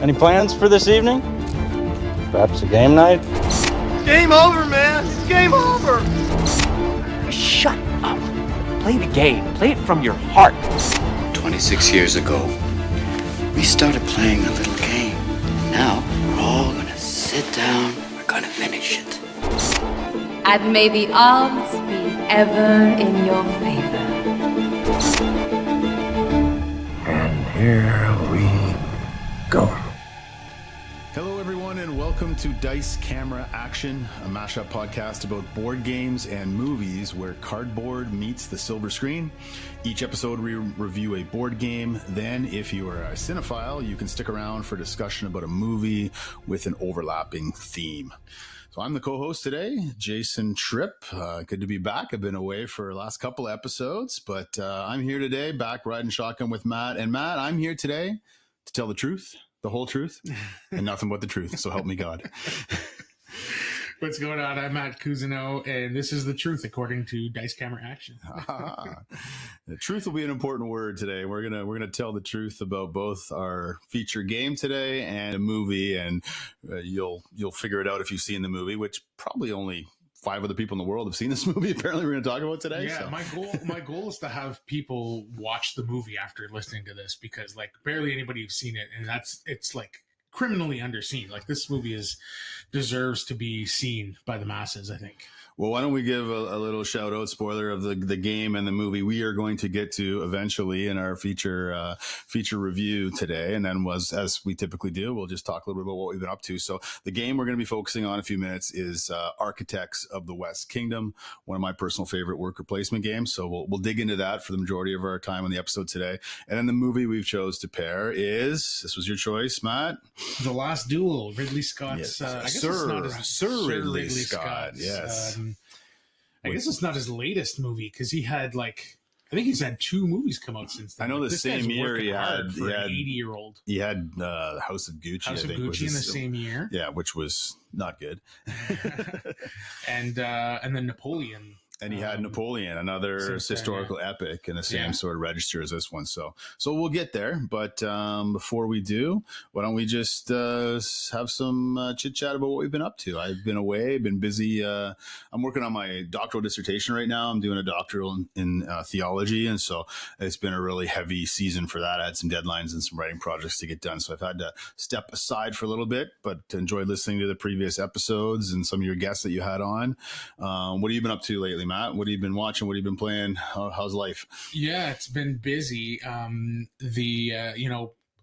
Any plans for this evening? Perhaps a game night? Game over, man. It's game over. Shut up. Play the game. Play it from your heart. 26 years ago, we started playing a little game. Now, we're all gonna sit down. We're gonna finish it. And may the odds be ever in your favor. And here we go. Hello, everyone, and welcome to Dice Camera Action, a mashup podcast about board games and movies where cardboard meets the silver screen. Each episode, we review a board game. Then, if you are a cinephile, you can stick around for discussion about a movie with an overlapping theme. So I'm the co-host today, Jason Tripp. Good to be back. I've been away for the last couple of episodes, but I'm here today, back riding shotgun with Matt. And Matt, I'm here today to tell the truth, the whole truth, and nothing but the truth. So help me God. What's going on? I'm Matt Cousineau, and this is the truth according to Dice Camera Action. The truth will be an important word today. We're gonna tell the truth about both our feature game today and a movie, and you'll figure it out if you've seen the movie, which probably only 5 other people in the world have seen this movie. Apparently, we're going to talk about today. Yeah, so. my goal is to have people watch the movie after listening to this, because like barely anybody has seen it, and it's like criminally underseen. Like this movie deserves to be seen by the masses, I think. Well, why don't we give a little shout out, spoiler of the game and the movie we are going to get to eventually in our feature review today. And then as we typically do, we'll just talk a little bit about what we've been up to. So the game we're going to be focusing on in a few minutes is Architects of the West Kingdom, one of my personal favorite worker placement games. So we'll dig into that for the majority of our time on the episode today. And then the movie we've chose to pair is, this was your choice, Matt? The Last Duel, Ridley Scott's. Yes. I guess Sir it's not Sir Ridley Scott. Yes. I guess it's not his latest movie, because he had I think he's had 2 movies come out since then. I know the same year he had an 80-year-old. He had House of Gucci. House of Gucci in the same year. Yeah, which was not good. and then Napoleon. And he had Napoleon, another historical epic in the same sort of register as this one. So we'll get there. But before we do, why don't we just have some chit chat about what we've been up to? I've been away, been busy. I'm working on my doctoral dissertation right now. I'm doing a doctoral in theology. And so it's been a really heavy season for that. I had some deadlines and some writing projects to get done. So I've had to step aside for a little bit, but enjoyed listening to the previous episodes and some of your guests that you had on. What have you been up to lately, Matt? What have you been watching? What have you been playing? How's life? Yeah, it's been busy.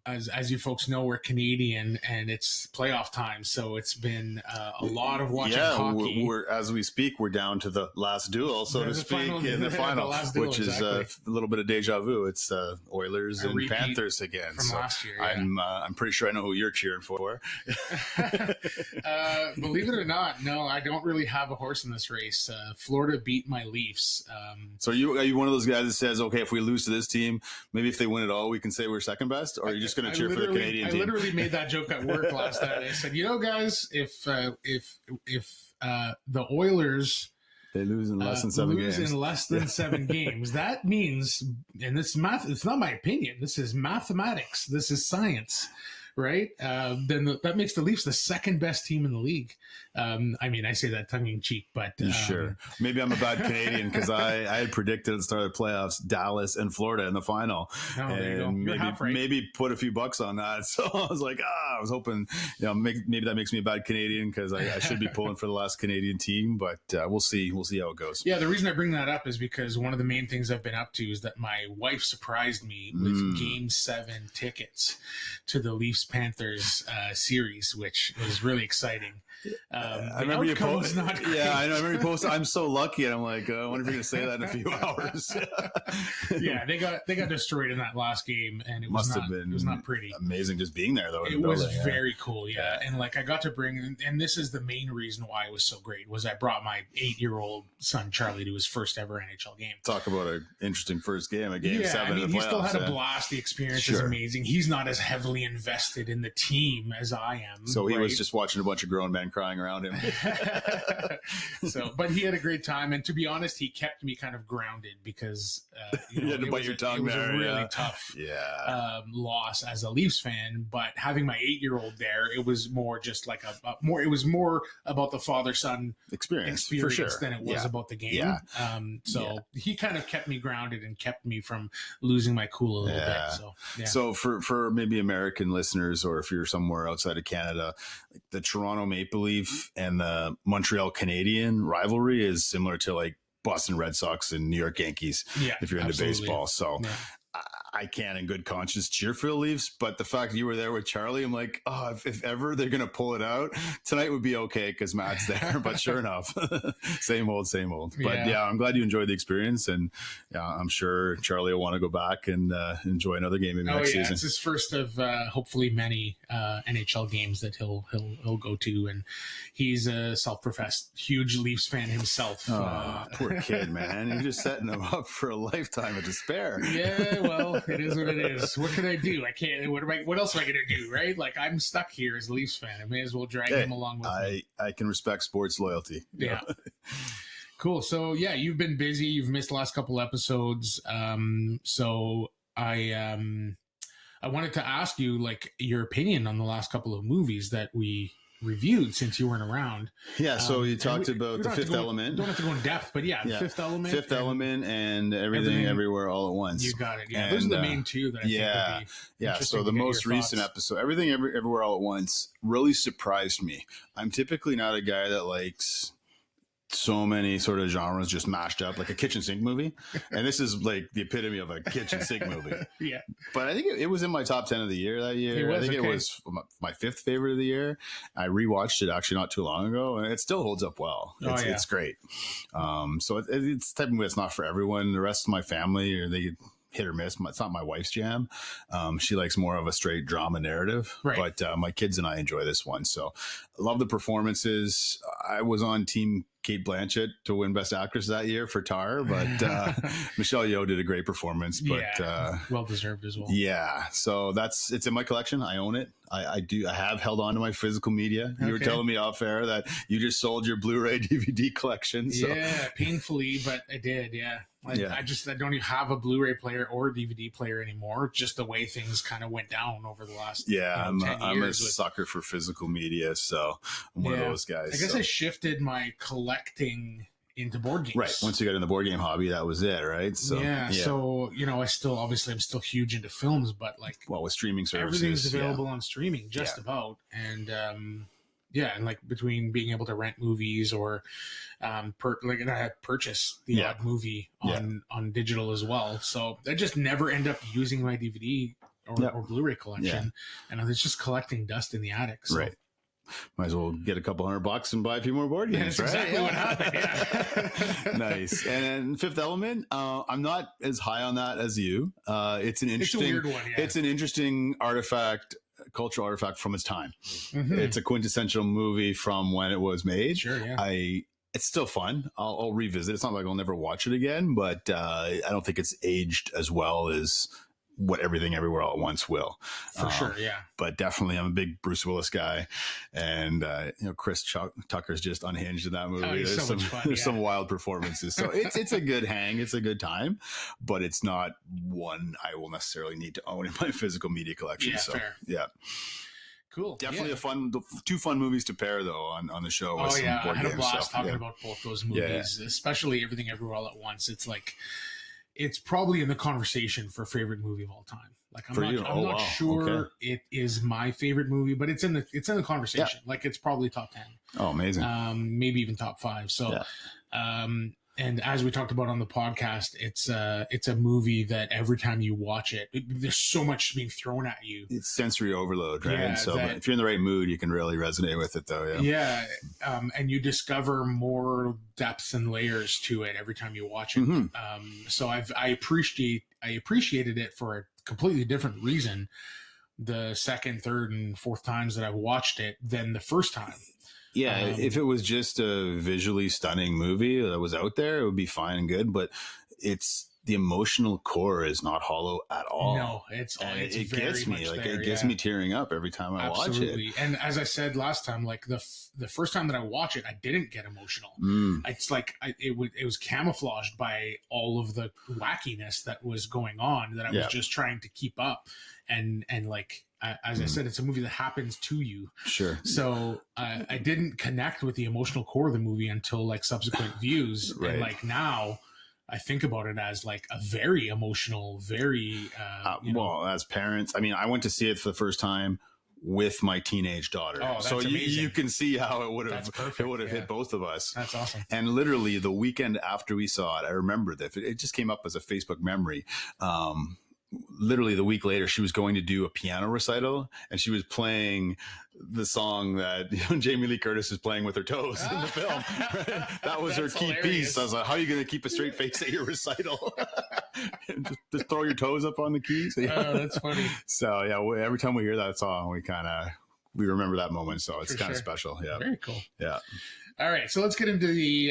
As you folks know, we're Canadian and it's playoff time, so it's been a lot of watching hockey. As we speak, we're down to the last duel, so to speak, in the final, which is a little bit of deja vu. It's Oilers and Panthers again. From last year, yeah. I'm pretty sure I know who you're cheering for. Believe it or not, no, I don't really have a horse in this race. Florida beat my Leafs. So are you one of those guys that says, okay, if we lose to this team, maybe if they win it all, we can say we're second best, or are you just going to cheer for the Canadian team? I literally made that joke at work last night. I said, guys, if the Oilers they lose in less than 7 games. In less than 7 games, that means, and this math, it's not my opinion. This is mathematics. This is science. Right? Then that makes the Leafs the second best team in the league. I say that tongue in cheek, but sure. Maybe I'm a bad Canadian because I had predicted at the start of the playoffs Dallas and Florida in the final, and maybe put a few bucks on that. So I was like, I was hoping, maybe that makes me a bad Canadian because I should be pulling for the last Canadian team, but we'll see. We'll see how it goes. Yeah, the reason I bring that up is because one of the main things I've been up to is that my wife surprised me with Game 7 tickets to the Leafs Panthers series, which was really exciting. I remember you posted. Yeah, I know. I remember you posted. I'm so lucky, and I'm like, I wonder if you're going to say that in a few hours. Yeah, they got destroyed in that last game, and it was not pretty. Amazing, just being there though. It was very cool, yeah. And I got to bring, and this is the main reason why it was so great, was I brought my 8-year-old son Charlie to his first ever NHL game. Talk about an interesting first game, Game 7 in the playoffs. He still had a blast. The experience is amazing. He's not as heavily invested in the team as I am. So he was just watching a bunch of grown men crying around him. So, but he had a great time, and to be honest, he kept me kind of grounded because You had to bite your tongue it was there, a really yeah. tough Yeah. loss as a Leafs fan. But having my 8-year-old there, it was more just like it was more about the father-son Experience for sure. than it was about the game. Yeah. So he kind of kept me grounded and kept me from losing my cool a little bit. So yeah. So for maybe American listeners, or if you're somewhere outside of Canada, like the Toronto Maple Leaf and the Montreal Canadian rivalry is similar to like Boston Red Sox and New York Yankees. Yeah, if you're into absolutely. baseball. So Yeah. I can in good conscience cheer for the Leafs, but the fact that you were there with Charlie, I'm like, oh, if ever they're going to pull it out, tonight would be okay because Matt's there. But sure enough, same old. But yeah, I'm glad you enjoyed the experience, and yeah, I'm sure Charlie will want to go back and enjoy another game maybe next season. It's his first of hopefully many NHL games that he'll go to, and he's a self-professed huge Leafs fan himself. Oh, poor kid, man! You're just setting him up for a lifetime of despair. Yeah, well, it is what it is. What can I do? I can't. What else am I going to do? Right? Like, I'm stuck here as a Leafs fan. I may as well drag him along with me. I can respect sports loyalty. Yeah. Cool. So yeah, you've been busy. You've missed the last couple episodes. So I wanted to ask you like your opinion on the last couple of movies that we reviewed since you weren't around. Yeah, so you talked about The Fifth Element. Don't have to go in depth, but yeah, Fifth Element. Fifth Element and Everything Everywhere All at Once. You got it. Yeah, those are the main two that I think would be interesting so the to get most your recent thoughts. episode, Everything Everywhere All at Once, really surprised me. I'm typically not a guy that likes so many sort of genres just mashed up, like a kitchen sink movie. And this is like the epitome of a kitchen sink movie. Yeah. But I think it was in my top 10 of the year that year. I think it was my fifth favorite of the year. I rewatched it actually not too long ago, and it still holds up well. It's great. So it's the type of movie that's not for everyone. The rest of my family, or they hit or miss. It's not my wife's jam. She likes more of a straight drama narrative, right. But my kids and I enjoy this one. So I love the performances. I was on team Kate Blanchett to win Best Actress that year for Tar, but Michelle Yeoh did a great performance. But well deserved as well. Yeah, so it's in my collection. I own it. I have held on to my physical media. You were telling me off air that you just sold your Blu-ray DVD collection. So. Yeah, painfully, but I did. Yeah. I don't even have a Blu-ray player or a DVD player anymore. Just the way things kind of went down over the last 10 I'm a years sucker for physical media, so I'm one of those guys. I guess I shifted my collecting into board games. Right. Once you got in the board game hobby, that was it, right? So so I'm still huge into films, but like with streaming services, everything's available on streaming just about, and and like between being able to rent movies or I purchase the odd movie on digital as well. So I just never end up using my DVD or Blu-ray collection, and it's just collecting dust in the attic. So. Right. Might as well get a couple $100 and buy a few more board games, That's right? exactly what happened. Yeah. Nice. And Fifth Element, I'm not as high on that as you. It's a weird one. Yeah. It's an interesting cultural artifact from its time. Mm-hmm. It's a quintessential movie from when it was made. Sure. Yeah. It's still fun. I'll revisit. It's not like I'll never watch it again, but I don't think it's aged as well as what Everything Everywhere All at Once will. For sure, yeah. But definitely, I'm a big Bruce Willis guy, and Chris Tucker's just unhinged in that movie. There's so much fun, there's some wild performances, so it's a good hang. It's a good time, but it's not one I will necessarily need to own in my physical media collection. Yeah, so fair. Yeah. Cool. Definitely two fun movies to pair though on the show. Oh with yeah, some board I had a games, blast talking about both those movies, especially Everything Everywhere All at Once. It's like it's probably in the conversation for favorite movie of all time. Like I'm not sure it is my favorite movie, but it's in the conversation. Yeah. Like it's probably top 10. Oh, amazing. Maybe even top 5. So, and as we talked about on the podcast, it's a movie that every time you watch it, there's so much being thrown at you. It's sensory overload, right? Yeah, so if you're in the right mood, you can really resonate with it, though. Yeah. Yeah, and you discover more depths and layers to it every time you watch it. Mm-hmm. So I appreciated it for a completely different reason the second, third, and fourth times that I've watched it than the first time. Yeah, if it was just a visually stunning movie that was out there, it would be fine and good. But it's the emotional core is not hollow at all. No, it's it very gets me much like there, it gets me tearing up every time I watch it. And as I said last time, like the first time that I watch it, I didn't get emotional. It's like it was camouflaged by all of the wackiness that was going on that I was just trying to keep up. And like as I said, it's a movie that happens to you. Sure. So I didn't connect with the emotional core of the movie until like subsequent views, Right. and like now I think about it as like a very emotional, very well, as parents, I mean, I went to see it for the first time with my teenage daughter. Oh, that's so amazing. you can see how it would have Yeah. hit both of us. That's awesome. And literally the weekend after we saw it, I remember that it just came up as a Facebook memory. Literally the week later, she was going to do a piano recital, and she was playing the song that Jamie Lee Curtis is playing with her toes in the film. That was her key hilarious. piece. I was like, how are you going to keep a straight face at your recital? just throw your toes up on the keys. Oh, that's funny. So yeah, every time we hear that song, we remember that moment. So it's For kind of sure. special. Yeah. Very cool. Yeah. All right, so let's get into the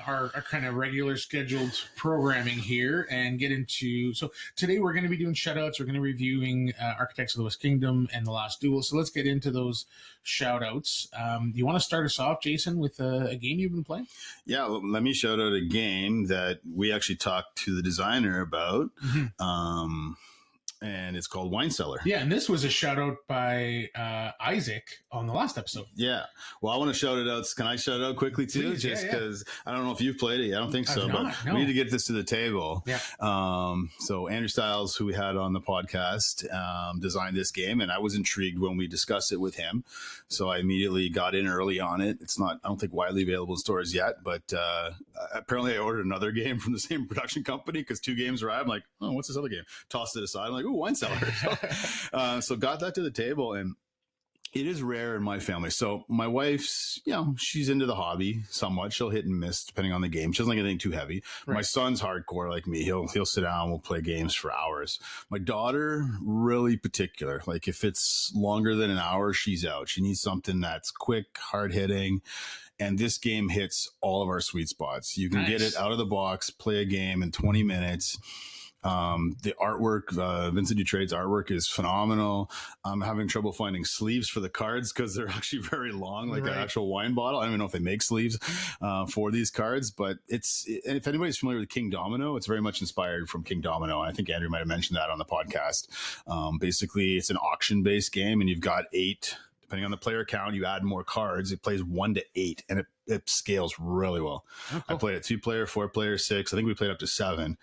our kind of regular scheduled programming here and get into. So today we're going to be doing shoutouts. We're going to be reviewing Architects of the West Kingdom and The Last Duel. So let's get into those shoutouts. You want to start us off, Jason, with a game you've been playing? Yeah, let me shout out a game that we actually talked to the designer about. And it's called Wine Cellar. Yeah, and this was a shout out by Isaac on the last episode. Yeah. Well, I want to shout it out. Can I shout it out quickly too? Please, Just yeah. because I don't know if you've played it. I don't think so, I've but not, no. we need to get this to the table. Yeah. So Andrew Stiles, who we had on the podcast, designed this game, and I was intrigued when we discussed it with him. So I immediately got in early on it. It's not, I don't think, widely available in stores yet, but apparently I ordered another game from the same production company because 2 games arrived. I'm like, oh, what's this other game? Tossed it aside. I'm like, oh, Wine Cellar. So got that to the table, and it is rare in my family. So my wife's, she's into the hobby somewhat. She'll hit and miss depending on the game. She doesn't like anything too heavy. Right. My son's hardcore like me. He'll sit down. We'll play games for hours. My daughter, really particular. Like if it's longer than an hour, she's out. She needs something that's quick, hard hitting. And this game hits all of our sweet spots. You can get it out of the box, play a game in 20 minutes. The artwork, Vincent Dutrade's artwork is phenomenal. I'm having trouble finding sleeves for the cards because they're actually very long, like an actual wine bottle. I don't even know if they make sleeves for these cards, but if anybody's familiar with King Domino, it's very much inspired from King Domino. And I think Andrew might have mentioned that on the podcast. Basically, it's an auction-based game, and you've got 8. Depending on the player count, you add more cards. It plays 1 to 8, and it scales really well. Oh, cool. I played it 2-player, 4-player, 6. I think we played up to 7,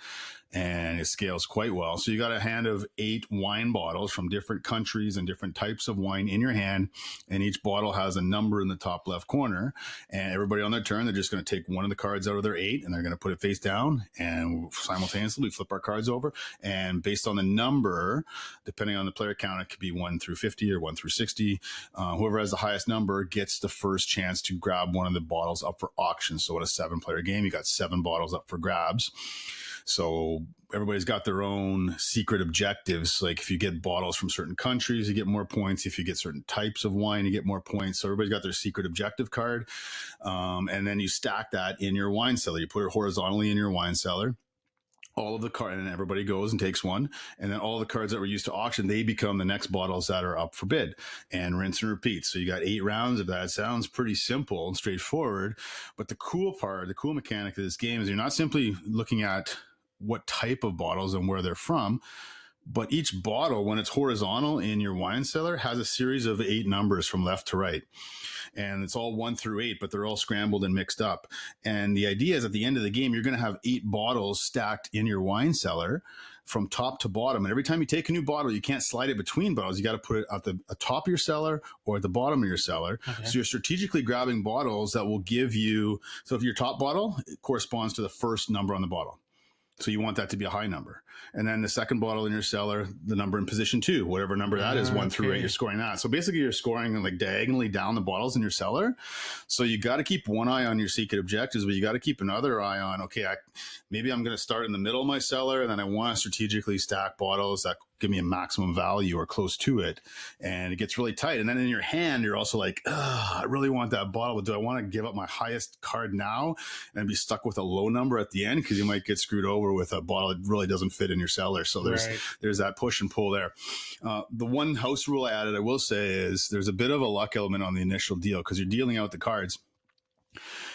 and it scales quite well. So you got a hand of 8 wine bottles from different countries and different types of wine in your hand, and each bottle has a number in the top left corner. And everybody on their turn, they're just going to take one of the cards out of their 8, and they're going to put it face down, and simultaneously we flip our cards over. And based on the number, depending on the player count, it could be 1 through 50 or 1 through 60. Whoever has the highest number gets the first chance to grab one of the bottles up for auction. So in a 7-player game, you got 7 bottles up for grabs. So everybody's got their own secret objectives. Like if you get bottles from certain countries, you get more points. If you get certain types of wine, you get more points. So everybody's got their secret objective card. And then you stack that in your wine cellar. You put it horizontally in your wine cellar. All of the cards, and everybody goes and takes one. And then all the cards that were used to auction, they become the next bottles that are up for bid, and rinse and repeat. So you got 8 rounds of that. It sounds pretty simple and straightforward. But the cool mechanic of this game is you're not simply looking at what type of bottles and where they're from, but each bottle, when it's horizontal in your wine cellar, has a series of 8 numbers from left to right. And it's all 1 through 8, but they're all scrambled and mixed up. And the idea is at the end of the game, you're going to have 8 bottles stacked in your wine cellar from top to bottom. And every time you take a new bottle, you can't slide it between bottles. You got to put it at the top of your cellar or at the bottom of your cellar. Okay. So you're strategically grabbing bottles that will give you, so if your top bottle, it corresponds to the first number on the bottle. So you want that to be a high number. And then the second bottle in your cellar, the number in position 2, whatever number that is, 1 through 8, you're scoring that. So basically you're scoring like diagonally down the bottles in your cellar. So you got to keep one eye on your secret objectives, but you got to keep another eye on, okay, maybe I'm going to start in the middle of my cellar, and then I want to strategically stack bottles that give me a maximum value or close to it. And it gets really tight. And then in your hand, you're also like, I really want that bottle. Do I want to give up my highest card now and be stuck with a low number at the end? Because you might get screwed over with a bottle that really doesn't fit in your cellar. So there's that push and pull there. The one house rule I added, I will say, is there's a bit of a luck element on the initial deal because you're dealing out the cards.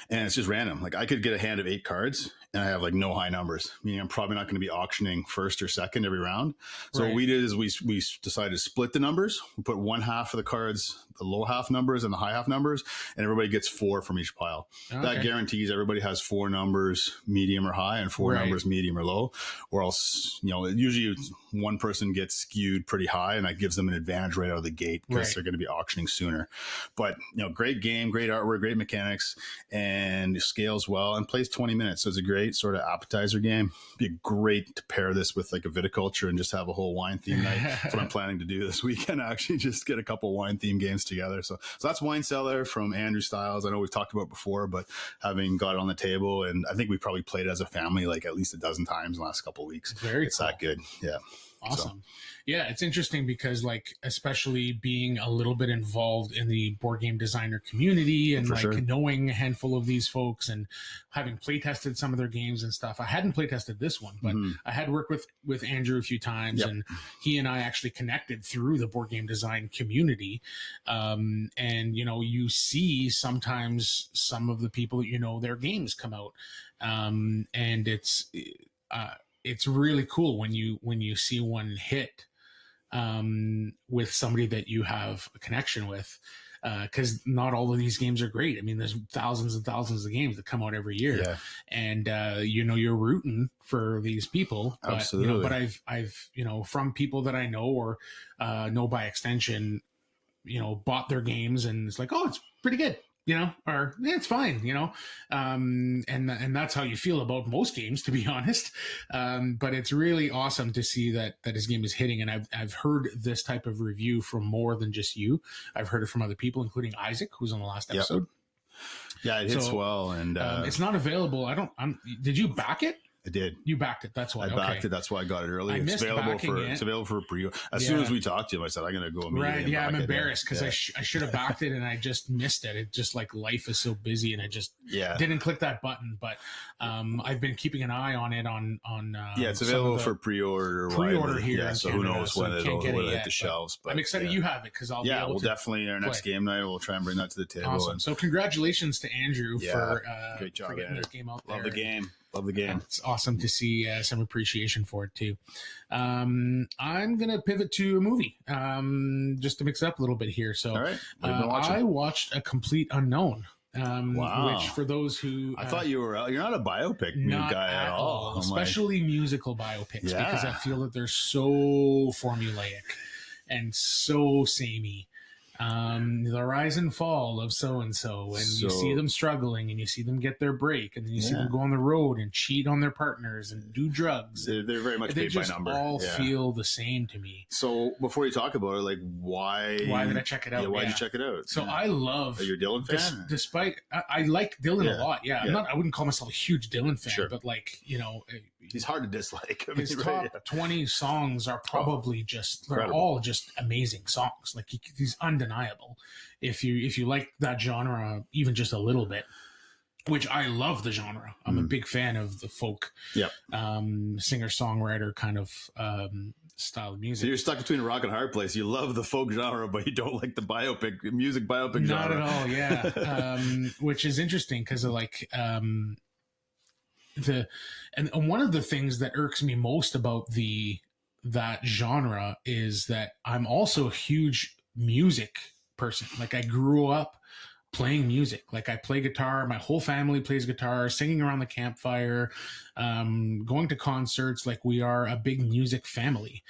And it's just random. Like I could get a hand of 8 cards and I have like no high numbers, meaning I'm probably not going to be auctioning first or second every round. So what we did is we decided to split the numbers. We put one half of the cards, the low half numbers and the high half numbers, and everybody gets 4 from each pile. Okay. That guarantees everybody has 4 numbers, medium or high, and 4 numbers, medium or low. Or else, usually one person gets skewed pretty high, and that gives them an advantage right out of the gate because they're going to be auctioning sooner. But great game, great artwork, great mechanics, and scales well and plays 20 minutes. So it's a great sort of appetizer game. It'd be great to pair this with like a viticulture and just have a whole wine theme night. That's what I'm planning to do this weekend. Actually, just get a couple wine theme games together. So that's Wine Cellar from Andrew Stiles. I know we've talked about it before, but having got it on the table, and I think we probably played it as a family like at least a dozen times in the last couple of weeks. It's cool. That good. Yeah. Awesome. Yeah, it's interesting because like, especially being a little bit involved in the board game designer community and knowing a handful of these folks and having play tested some of their games and stuff. I hadn't play tested this one, but I had worked with Andrew a few times, and he and I actually connected through the board game design community. And you see sometimes some of the people that their games come out, and it's really cool when you see one hit with somebody that you have a connection with, because not all of these games are great. I mean, there's thousands and thousands of games that come out every year, and you're rooting for these people. But, absolutely. But I've from people that I know or know by extension, bought their games, and it's like, oh, it's pretty good. Or it's fine, and that's how you feel about most games, to be honest. But it's really awesome to see that his game is hitting. And I've heard this type of review from more than just you. I've heard it from other people, including Isaac, who's on the last episode. Yeah, it hits well. And it's not available. Did you back it? I did. You backed it. That's why I backed it. That's why I got it early. It's available for pre. As soon as we talked to him, I said I'm going to go immediately. Right. Yeah, I'm embarrassed because I should have backed it and I just missed it. It just like life is so busy and I just didn't click that button. But I've been keeping an eye on it on it's available for pre-order. Here. Yeah. So who knows when it'll hit the shelves? But I'm excited you have it because I'll be able we'll definitely our next game night we'll try and bring that to the table. Awesome. So congratulations to Andrew for great job, for getting this game out there. Love the game. Love the game. It's awesome to see some appreciation for it too. I'm going to pivot to a movie just to mix it up a little bit here. So all right. I watched A Complete Unknown. Which for those who I thought you're not a biopic guy at all. Especially musical biopics because I feel that they're so formulaic and so samey. The rise and fall of so-and-so, and you see them struggling, and you see them get their break, and then you see them go on the road and cheat on their partners and do drugs. They're very much paid by number. They just all feel the same to me. So before you talk about it, like why did I check it out? Why did you check it out? So I love. Are you a Dylan fan? Despite I like Dylan a lot. Yeah, I wouldn't call myself a huge Dylan fan, but like he's hard to dislike. His top 20 songs are probably they're all just amazing songs. Like he's undeniable. If you like that genre even just a little bit, which I love the genre. I'm a big fan of the folk singer-songwriter kind of style of music. So you're stuck between a rock and hard place. You love the folk genre, but you don't like the biopic genre. Not at all, yeah. Which is interesting because of like and one of the things that irks me most about that genre is that I'm also a huge music person. Like I grew up playing music. Like I play guitar. My whole family plays guitar, singing around the campfire, going to concerts. Like we are a big music family.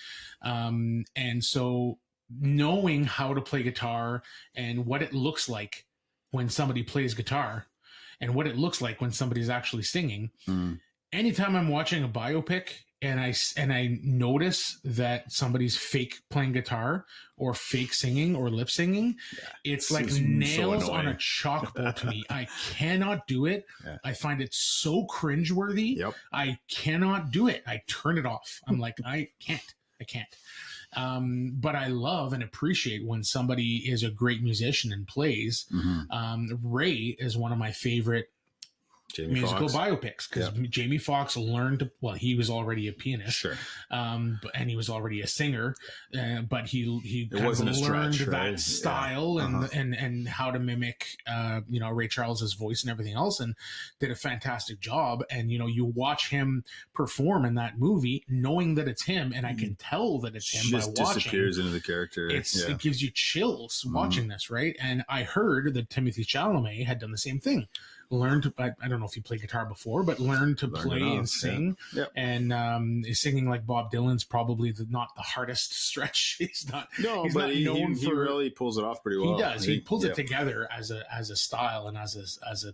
And so knowing how to play guitar and what it looks like when somebody plays guitar and what it looks like when somebody's actually singing, anytime I'm watching a biopic and I notice that somebody's fake playing guitar or fake singing or lip singing, it's like nails on a chalkboard to me. I cannot do it. I find it so cringeworthy. I cannot do it. I turn it off. I'm like, I can't. I can't. But I love and appreciate when somebody is a great musician and plays. Ray is one of my favorite musical biopics, because Jamie Foxx learned to, well, he was already a pianist, and he was already a singer, but he kind of learned that style and how to mimic Ray Charles's voice and everything else, and did a fantastic job. And you watch him perform in that movie knowing that it's him, and I can tell that it's him by watching. Disappears into the character. It gives you chills watching this, right? And I heard that Timothée Chalamet had done the same thing. Learned, I don't know if he played guitar before, but learned to play and sing. And singing like Bob Dylan's probably not the hardest stretch. He's not known for. He really pulls it off pretty well. He does. He pulls it together as a style and as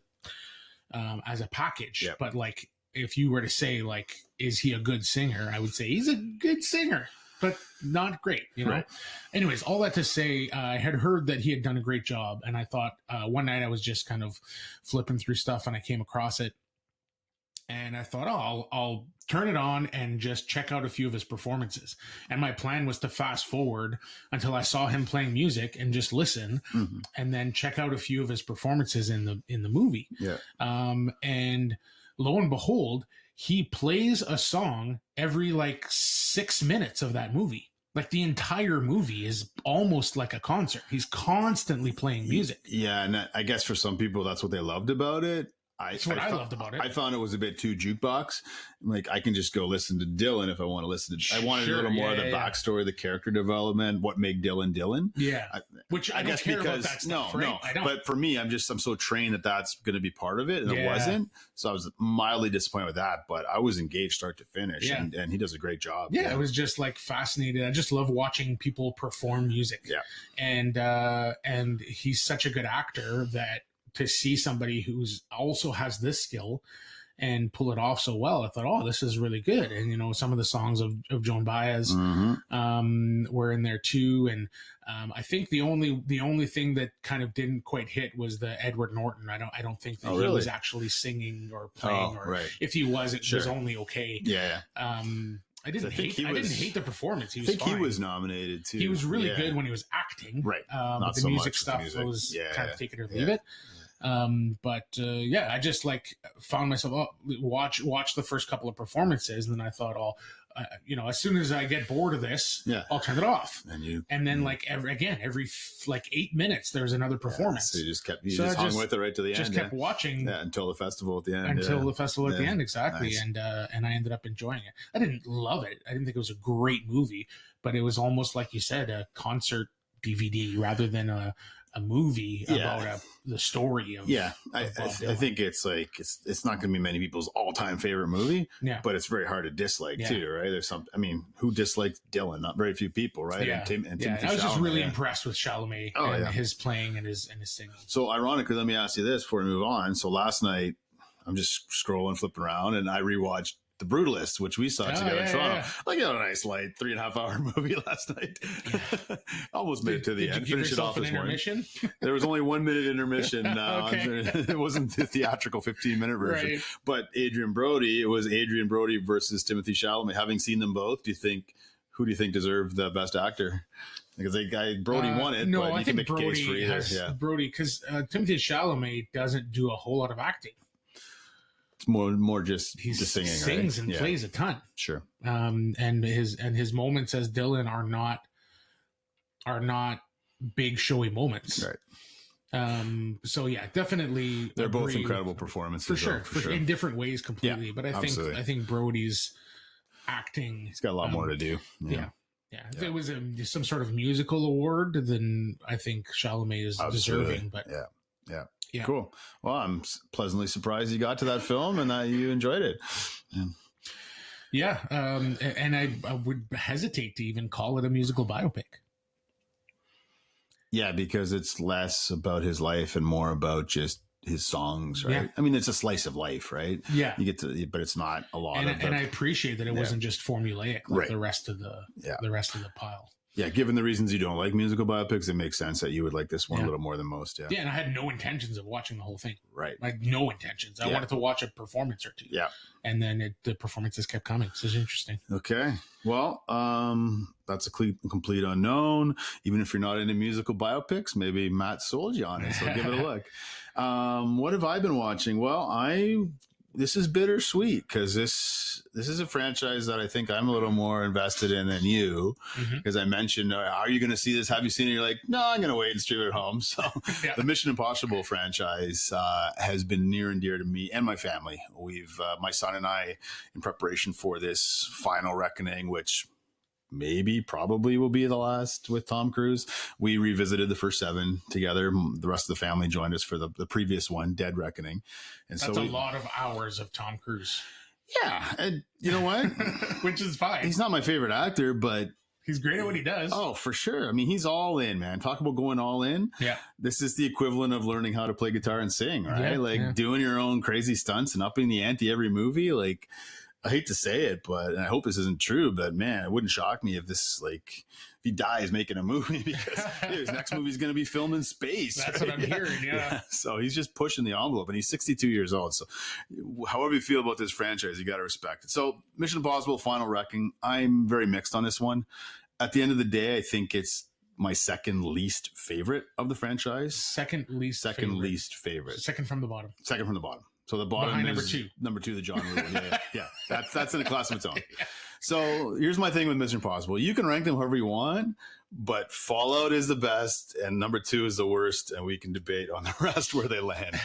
a package. But like, if you were to say like, is he a good singer? I would say he's a good singer, but not great, Right. Anyways, all that to say, I had heard that he had done a great job, and I thought one night I was just kind of flipping through stuff, and I came across it, and I thought, I'll turn it on and just check out a few of his performances. And my plan was to fast forward until I saw him playing music and just listen, and then check out a few of his performances in the movie. And lo and behold, he plays a song every like 6 minutes of that movie. Like the entire movie is almost like a concert. He's constantly playing music. Yeah, and I guess for some people that's what they loved about it. That's what I loved about it. I found it was a bit too jukebox. Like, I can just go listen to Dylan if I want to listen to. I wanted a little more of the backstory, the character development, what made Dylan Dylan. Yeah, which I guess care about that stuff, right? No. But for me, I'm so trained that that's going to be part of it, and it wasn't. So I was mildly disappointed with that, but I was engaged start to finish, and he does a great job. Yeah, it was just like fascinated. I just love watching people perform music. Yeah, and he's such a good actor that. To see somebody who's also has this skill and pull it off so well, I thought, this is really good. And some of the songs of Joan Baez were in there too. And I think the only thing that kind of didn't quite hit was the Edward Norton. I don't think that he was actually singing or playing, if he was, it was only okay. I didn't hate the performance. He was fine. He was nominated too. He was really good when he was acting. Right. Not the so music stuff was kind of take it or leave it. I just like found myself watch the first couple of performances, and then I thought, as soon as I get bored of this, I'll turn it off. And then like every like 8 minutes, there's another performance. So you just hung with it right to the end. Just kept watching until the festival at the end. Exactly. Nice. And I ended up enjoying it. I didn't love it. I didn't think it was a great movie, but it was almost like you said, a concert DVD rather than a movie about the story of. I think it's like it's not going to be many people's all-time favorite movie. But it's very hard to dislike too, right? There's who disliked Dylan? Not very few people, right? I was just really impressed with Chalamet and his playing and his singing. So ironically, let me ask you this before we move on. So last night I'm just scrolling, flipping around, and I rewatched The Brutalist, which we saw together in Toronto. Like a nice light 3.5 hour movie last night. Almost made it to the end. Finish it off this morning. There was only 1 minute intermission. It wasn't the theatrical 15-minute version. Right. But it was Adrian Brody versus Timothée Chalamet. Having seen them both, who do you think deserved the best actor? Because Brody won it, but you can make a case for either. Brody, because Timothée Chalamet doesn't do a whole lot of acting. It's more just he singing, sings and plays a ton. Sure. And his moments as Dylan are not big showy moments. Right. So definitely they're both incredible performances for sure. In different ways completely. But I think Brody's acting, he's got a lot more to do. Yeah. If it was some sort of musical award, then I think Chalamet is deserving. But yeah. Cool. Well, I'm pleasantly surprised you got to that film and that you enjoyed it. And I would hesitate to even call it a musical biopic. Yeah, because it's less about his life and more about just his songs, right? Yeah. I mean, it's a slice of life, right? Yeah. You get to, but it's not a lot and I appreciate that it wasn't just formulaic like the rest of the pile. Yeah, given the reasons you don't like musical biopics, it makes sense that you would like this one a little more than most. Yeah. Yeah, and I had no intentions of watching the whole thing. Right. Like, no intentions. I wanted to watch a performance or two. Yeah. And then the performances kept coming. So it's interesting. Okay. Well, that's a complete unknown. Even if you're not into musical biopics, maybe Matt sold you on it, so give it a look. What have I been watching? Well, this is bittersweet because this is a franchise that I think I'm a little more invested in than you, because I mentioned, are you going to see this? Have you seen it? You're like, no, I'm going to wait and stream it at home. So the Mission Impossible franchise has been near and dear to me and my family. We've my son and I, in preparation for this final reckoning, which probably will be the last with Tom Cruise. We revisited the first 7 together. The rest of the family joined us for the previous one, Dead Reckoning. And that's a lot of hours of Tom Cruise. Yeah. And you know what? Which is fine. He's not my favorite actor, but he's great at what he does. Oh, for sure. I mean, he's all in, man. Talk about going all in. Yeah. This is the equivalent of learning how to play guitar and sing, right? Doing your own crazy stunts and upping the ante every movie. Like, I hate to say it, and I hope this isn't true, but man, it wouldn't shock me if if he dies making a movie, because his next movie is going to be filmed in space. That's what I'm hearing. Yeah. So he's just pushing the envelope, and he's 62 years old. So however you feel about this franchise, you got to respect it. So Mission Impossible Final Reckoning, I'm very mixed on this one. At the end of the day, I think it's my second least favorite of the franchise. Second least favorite. Second from the bottom. So the bottom behind is number 2, the John Woo. Yeah. That's in a class of its own. So here's my thing with Mission Impossible. You can rank them however you want, but Fallout is the best and number 2 is the worst, and we can debate on the rest where they land.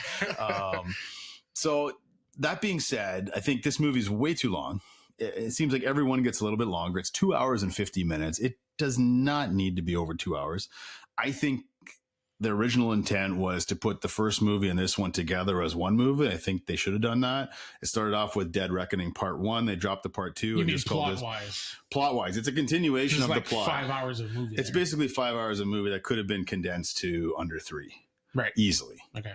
So that being said, I think this movie is way too long. It seems like everyone gets a little bit longer. It's 2 hours and 50 minutes. It does not need to be over 2 hours. I think the original intent was to put the first movie and this one together as one movie. I think they should have done that. It started off with Dead Reckoning Part 1. They dropped the Part 2. You mean plot-wise? Plot-wise. It's a continuation of the plot. 5 hours of movie. It's basically 5 hours of movie that could have been condensed to under 3. Right. Easily. Okay.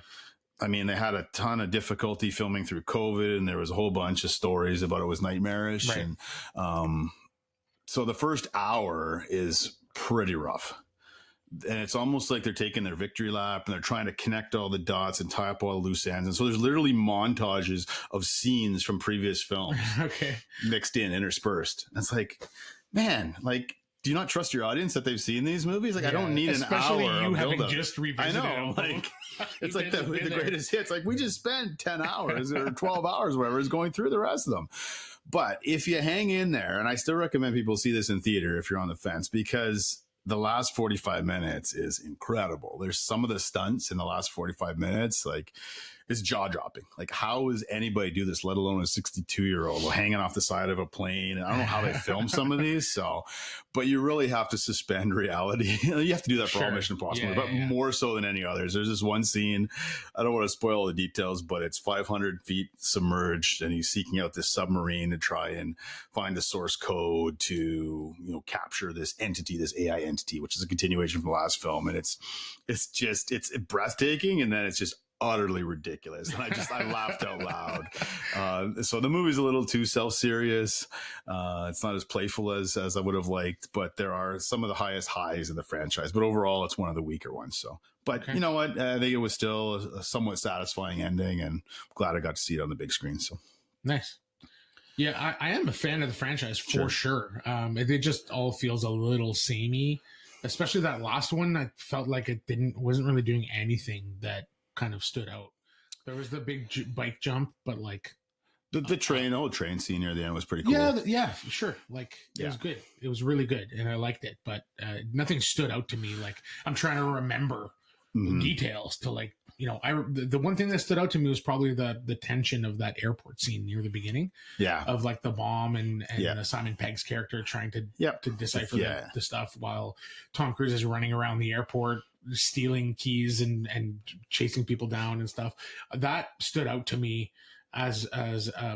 I mean, they had a ton of difficulty filming through COVID, and there was a whole bunch of stories about it was nightmarish. Right. And so the first hour is pretty rough. And it's almost like they're taking their victory lap and they're trying to connect all the dots and tie up all the loose ends. And so there's literally montages of scenes from previous films mixed in, interspersed. And it's like, man, do you not trust your audience that they've seen these movies? I don't need especially an hour. You having just revisited I know. them. It's like the greatest hits. We just spent 10 hours or 12 hours, whatever, is going through the rest of them. But if you hang in there, and I still recommend people see this in theater if you're on the fence, because the last 45 minutes is incredible. There's some of the stunts in the last 45 minutes, it's jaw dropping. How does anybody do this, let alone a 62-year-old hanging off the side of a plane? I don't know how they film some of these. But you really have to suspend reality. You have to do that for all Mission Impossible, but more so than any others. There's this one scene, I don't want to spoil all the details, but it's 500 feet submerged and he's seeking out this submarine to try and find the source code to, capture this entity, this AI entity, which is a continuation from the last film. And it's breathtaking. And then it's just utterly ridiculous. And I laughed out loud. So the movie's a little too self-serious. It's not as playful as I would have liked, but there are some of the highest highs in the franchise, but overall it's one of the weaker ones. You know what? I think it was still a somewhat satisfying ending, and I'm glad I got to see it on the big screen. So nice. Yeah, I am a fan of the franchise for sure. It just all feels a little samey, especially that last one. I felt like it wasn't really doing anything that kind of stood out. There was the big bike jump, but the whole train scene near the end was pretty cool. Yeah, sure. It was good. It was really good, and I liked it. But nothing stood out to me. I'm trying to remember details to the one thing that stood out to me was probably the tension of that airport scene near the beginning. Yeah, of the bomb and Simon Pegg's character trying to decipher the stuff while Tom Cruise is running around the airport stealing keys and chasing people down and stuff. That stood out to me as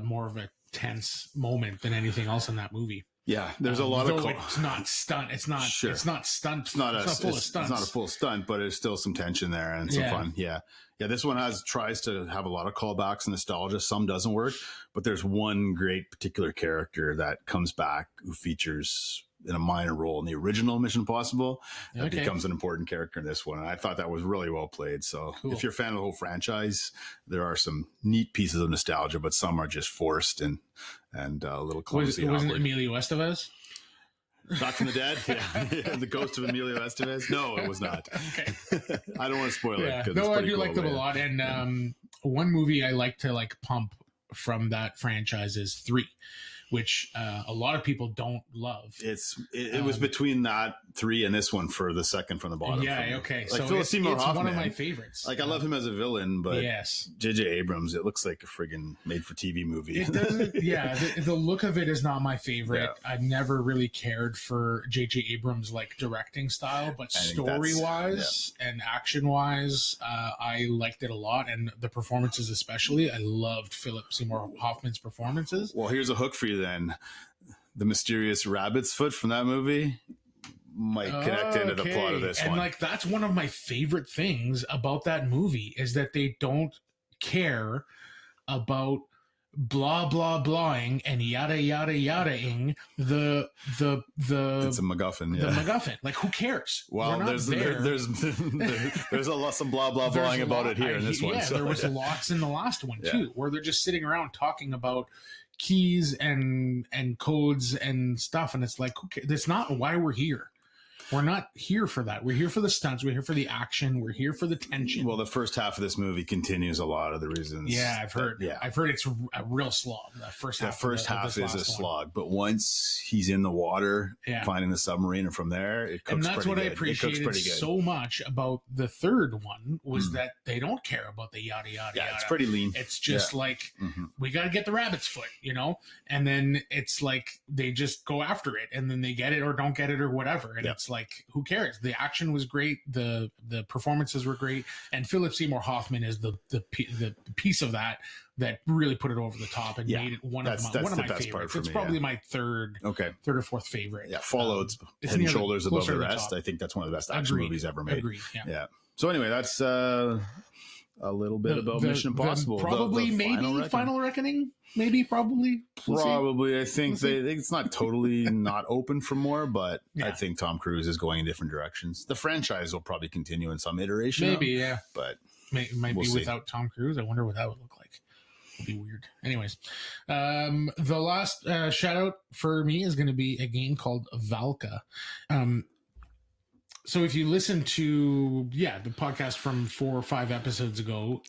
more of a tense moment than anything else in that movie. Yeah, there's a lot of it's not stunt. It's not stunt. It's not full of stunts. It's not a full stunt, but there's still some tension there and some fun. Yeah. This one tries to have a lot of callbacks and nostalgia. Some doesn't work, but there's one great particular character that comes back who features in a minor role in the original Mission Impossible. It Okay. becomes an important character in this one. And I thought that was really well played. So Cool. if you're a fan of the whole franchise, there are some neat pieces of nostalgia, but some are just forced and a little clumsy. Wasn't Emilio Estevez? Back from the Dead? Yeah. The ghost of Emilio Estevez? No, it was not. Okay. I don't want to spoil it. 'Cause No, it's I pretty do cool, like them a lot. And one movie I like to like pump from that franchise is 3, which a lot of people don't love. It was between that 3 and this one for the second from the bottom. Yeah, okay. Like so Philip it's Seymour Hoffman, one of my favorites. Like I love him as a villain, but yes, J.J. Abrams, it looks like a friggin' made-for-TV movie. it doesn't. Yeah, the look of it is not my favorite. Yeah. I've never really cared for J.J. Abrams' like directing style, but story-wise and action-wise, I liked it a lot, and the performances especially. I loved Philip Seymour Hoffman's performances. Well, here's a hook for you then. The mysterious rabbit's foot from that movie might connect into the plot of this and one. like that's one of my favorite things about that movie is that they don't care about blah blah blahing and yada yada yada-ing the it's a MacGuffin. Yeah. the MacGuffin. Like who cares? Well, there's a lot some blah blah blahing about it here in this one. Yeah, So, there was lots in the last one Yeah. too, where they're just sitting around talking about keys and codes and stuff, and it's like, okay, that's not why we're here. We're not here for that. We're here for the stunts. We're here for the action. We're here for the tension. Well, the first half of this movie continues a lot of the reasons. Yeah, I've heard. Yeah. I've heard it's a real slog. The first half. The first of half this is a last one. slog, but once he's in the water, Yeah. finding the submarine, and from there, it cooks And that's pretty what I good. It cooks appreciated pretty good. so much about the third one was that they don't care about the yada yada. Yeah, yada. it's pretty lean. It's just Yeah. like Mhm. we got to get the rabbit's foot, you know, and then it's like they just go after it, and then they get it or don't get it or whatever, and Yeah. it's like who cares? The action was great, the performances were great, and Philip Seymour Hoffman is the piece of that really put it over the top and Yeah, made it one that's of the my best part favorites. for It's me, probably yeah. my third Okay. or fourth favorite. Yeah, Fallout's it's head and near the- shoulders above closer the to the rest. top. I think that's one of the best action Agreed. movies ever made. Agreed, yeah. So anyway, that's a little bit about Mission Impossible. Probably, The maybe Final Reckoning. Maybe, probably. We'll see. Probably. I think We'll see. it's not totally not open for more, but I Yeah. think Tom Cruise is going in different directions. The franchise will probably continue in some iteration. Maybe, yeah. But It might We'll be see. without Tom Cruise. I wonder what that would look like. It'd be weird. Anyways, the last shout out for me is going to be a game called Valka. So if you listen to the podcast from 4 or 5 episodes ago,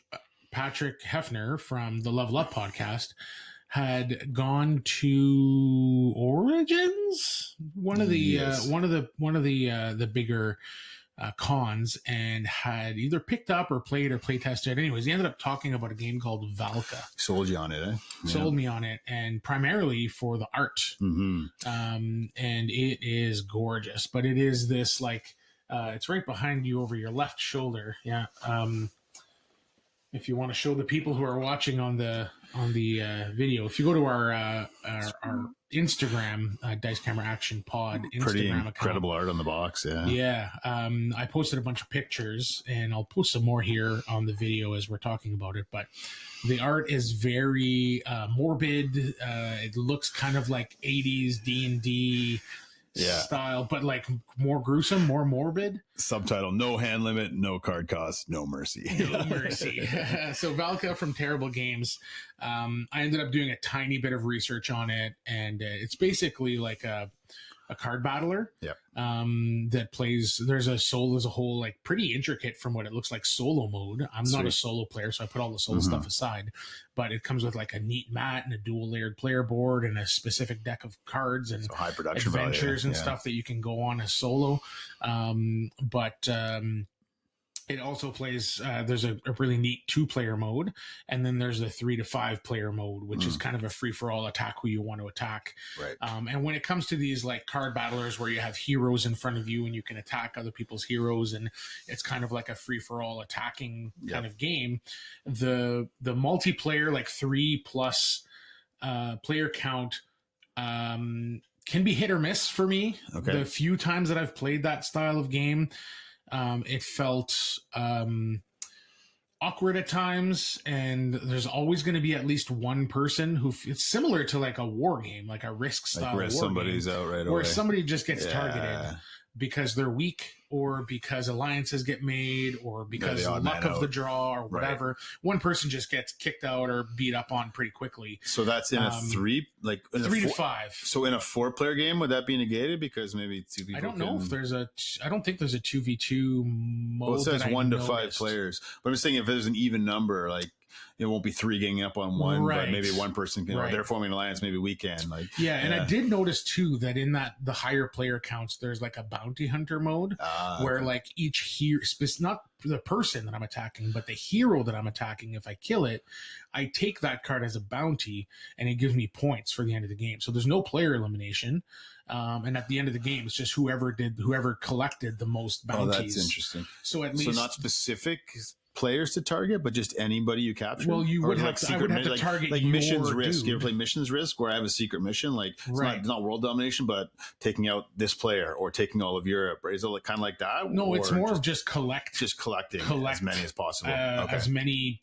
Patrick Hefner from the Level Up podcast had gone to Origins, one of the bigger cons, and had either picked up or played or play tested. Anyways, he ended up talking about a game called Valka. sold you on it, eh? Sold me on it, and primarily for the art. Mm-hmm. And it is gorgeous, but it is this like it's right behind you over your left shoulder. Yeah. If you want to show the people who are watching on the video, if you go to our Instagram, Dice Camera Action Pod Instagram Pretty account. incredible art on the box. Yeah. Yeah, I posted a bunch of pictures, and I'll post some more here on the video as we're talking about it. But the art is very morbid. It looks kind of like 80s D&D style, but like more gruesome, more morbid. Subtitle: No hand limit, no card cost, no mercy. No mercy. So Valka from Terrible Games. I ended up doing a tiny bit of research on it, and it's basically like a card battler. Yep. That plays. There's a whole like pretty intricate from what it looks like solo mode. I'm not a solo player, so I put all the solo stuff aside. But it comes with like a neat mat and a dual layered player board and a specific deck of cards and High production adventures value. and stuff that you can go on as solo. But it also plays, there's a really neat 2-player mode, and then there's a 3 to 5 player mode, which is kind of a free-for-all attack who you want to attack. Right. And when it comes to these like card battlers where you have heroes in front of you and you can attack other people's heroes, and it's kind of like a free-for-all attacking kind of game, the multiplayer, like 3+ player count, can be hit or miss for me. Okay. The few times that I've played that style of game, it felt awkward at times, and there's always going to be at least one person who it's similar to like a war game, like a risk style where war somebody's game, out right away. where somebody just gets targeted because they're weak, or because alliances get made, or because the luck of the draw, or whatever. Right. One person just gets kicked out or beat up on pretty quickly. So that's in a 3 to 5. So in a 4-player game, would that be negated because maybe 2 people? I don't know if there's a. I don't think there's a 2v2 mode. Well, it says 1 to 5 players, but I'm saying if there's an even number, like it won't be 3 ganging up on one, but maybe one person can. Or they're forming an alliance. Maybe we can. And I did notice too that in the higher player counts, there's like a bounty hunter mode where like each not the person that I'm attacking, but the hero that I'm attacking. If I kill it, I take that card as a bounty, and it gives me points for the end of the game. So there's no player elimination, and at the end of the game, it's just whoever collected the most bounties. Oh, that's interesting. So at least not specific players to target, but just anybody you capture. Well, you would have to. I would have to target like missions risk. Dude. You ever play missions risk, where I have a secret mission, like it's not world domination, but taking out this player or taking all of Europe. Right? Is it kind of like that? No, it's more of just collecting as many as possible. As many.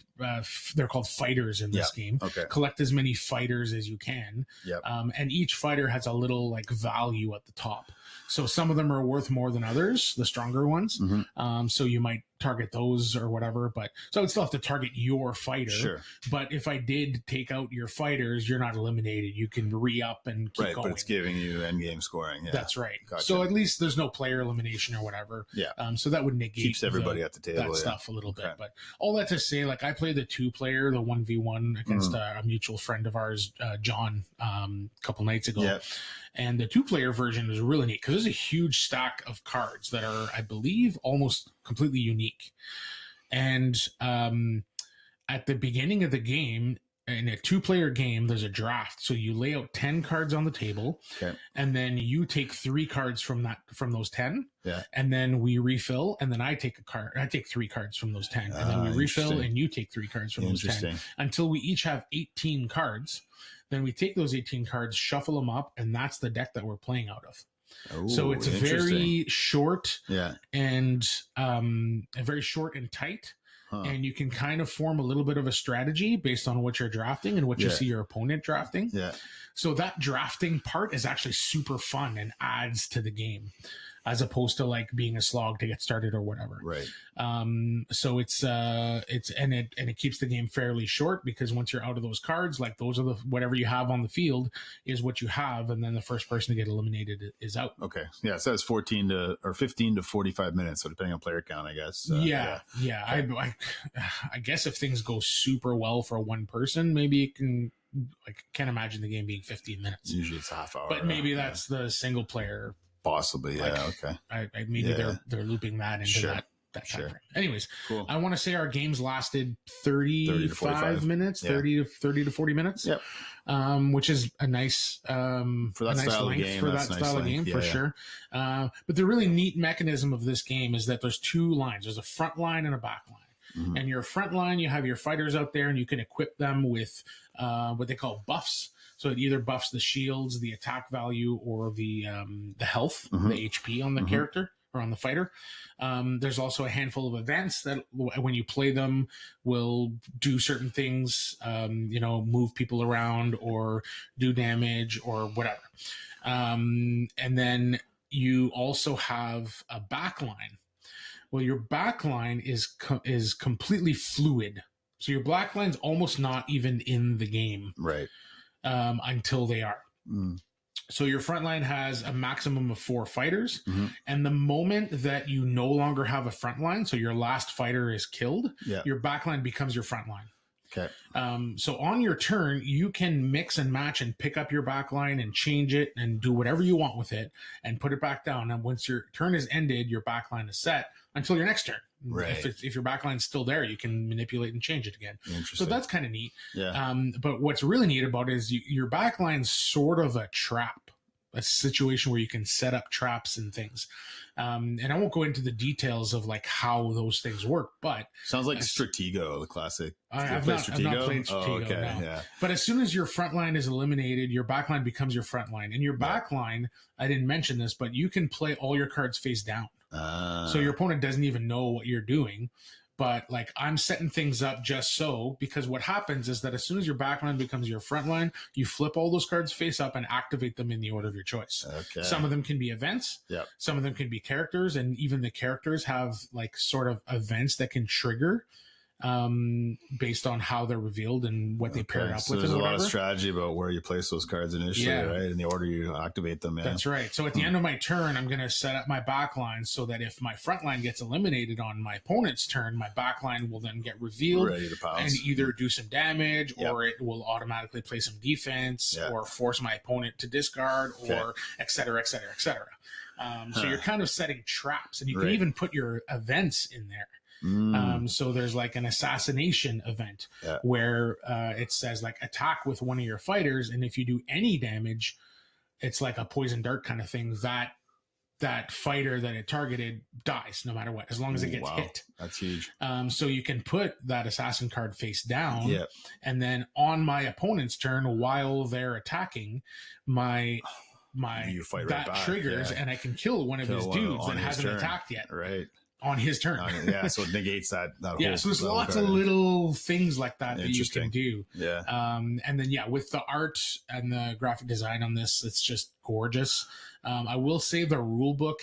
They're called fighters in this game. Okay. Collect as many fighters as you can. Yep. And each fighter has a little like value at the top. So some of them are worth more than others, the stronger ones. Mm-hmm. So you might target those or whatever, but so I would still have to target your fighter. Sure. But if I did take out your fighters, you're not eliminated. You can re-up and keep going. But it's giving you end game scoring. Yeah. That's right. Gotcha. So at least there's no player elimination or whatever. Yeah. So that would negate keeps everybody at the table. That stuff a little bit. But all that to say, like I played the 2-player, the 1v1 against a mutual friend of ours, John, a couple nights ago. Yeah. And the 2-player version is really neat because there's a huge stack of cards that are, I believe, almost completely unique. And at the beginning of the game, in a 2-player game, there's a draft. So you lay out 10 cards on the table, and then you take 3 cards from those 10. Yeah. And then we refill, and then I take 3 cards from those 10. And then we refill, and you take 3 cards from those 10. Until we each have 18 cards. Then we take those 18 cards, shuffle them up, and that's the deck that we're playing out of. Oh, so it's very short, and very short and tight. And you can kind of form a little bit of a strategy based on what you're drafting and what you see your opponent drafting. Yeah. So that drafting part is actually super fun and adds to the game, as opposed to like being a slog to get started or whatever. Right. So it keeps the game fairly short, because once you're out of those cards, like those are whatever you have on the field is what you have, and then the first person to get eliminated is out. Okay. Yeah. It says 15 to 45 minutes. So depending on player count, I guess. Yeah. Okay. I guess if things go super well for one person, maybe it can. Like, can't imagine the game being 15 minutes. Usually it's half hour. But maybe that's the single player. Possibly, yeah. Okay. Maybe they're looping that into that time frame. Anyways, cool. I want to say our games lasted 35 minutes, 30 to 40 minutes. Yep. Which is a nice for that style of game, for sure. But the really neat mechanism of this game is that there's 2 lines. There's a front line and a back line. Mm-hmm. And your front line, you have your fighters out there, and you can equip them with what they call buffs. So it either buffs the shields, the attack value, or the health, the HP on the character or on the fighter. There's also a handful of events that, when you play them, will do certain things. Move people around or do damage or whatever. And then you also have a back line. Well, your back line is completely fluid. So your black line's almost not even in the game. Right. Until they are. So your front line has a maximum of 4 fighters. And the moment that you no longer have a front line, so your last fighter is killed, your back line becomes your front line. Okay. So on your turn, you can mix and match and pick up your back line and change it and do whatever you want with it and put it back down. And once your turn is ended, your back line is set until your next turn. Right. If your back line's still there, you can manipulate and change it again. Interesting. So that's kind of neat. Yeah. But what's really neat about it is your back line's sort of a trap. A situation where you can set up traps and things. And I won't go into the details of like how those things work, but sounds like Stratego, the classic. I've not played Stratego. Oh, okay. No. Yeah. But as soon as your front line is eliminated, your back line becomes your front line. And your back line, I didn't mention this, but you can play all your cards face down. So your opponent doesn't even know what you're doing. but like I'm setting things up just so, because what happens is that as soon as your backline becomes your front line, you flip all those cards face up and activate them in the order of your choice. Okay. Some of them can be events. Yep. Some of them can be characters, and even the characters have like sort of events that can trigger based on how they're revealed and what they pair up so with. There's and a lot of whatever. strategy about where you place those cards initially, right? In the order you activate them. Yeah. That's right. So at the end of my turn, I'm going to set up my back line so that if my front line gets eliminated on my opponent's turn, my back line will then get revealed Ready to pounce. and either do some damage or it will automatically play some defense or force my opponent to discard or et cetera, et cetera, et cetera. So you're kind of setting traps, and you can even put your events in there. So there's like an assassination event where it says like attack with one of your fighters, and if you do any damage, it's like a poison dart kind of thing. That fighter that it targeted dies no matter what, as long as it gets hit. That's huge. So you can put that assassin card face down, and then on my opponent's turn, while they're attacking, that triggers, and I can kill one of his dudes that hasn't attacked yet. Right. On his turn. So it negates that whole, so there's lots of little things like that you can do. And then with the art and the graphic design on this, it's just gorgeous. I will say the rule book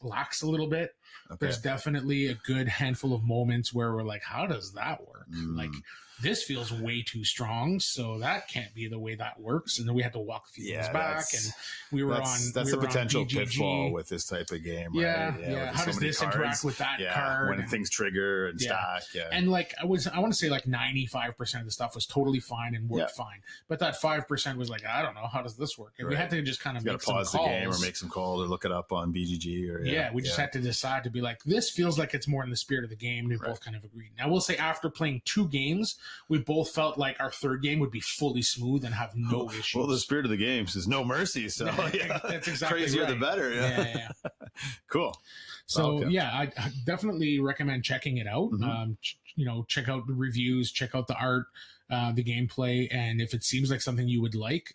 lacks a little bit. There's definitely a good handful of moments where we're like, how does that work? Like, this feels way too strong, so that can't be the way that works. And then we had to walk a few things back, and we were that's the potential pitfall with this type of game. Right? How does this interact with that card? When things trigger and stack. And like I want to say like 95% of the stuff was totally fine and worked fine, but that 5% was like, I don't know, how does this work? And we had to just kind of make some calls. Pause the game or make some calls or look it up on BGG or we just had to decide to be like, this feels like it's more in the spirit of the game. And we both kind of agreed. Now, I will say after playing 2 games, we both felt like our third game would be fully smooth and have no issues. Well, the spirit of the game is no mercy. So that's exactly crazier right. the better. Yeah. Cool. So I definitely recommend checking it out. Check out the reviews, check out the art, the gameplay, and if it seems like something you would like,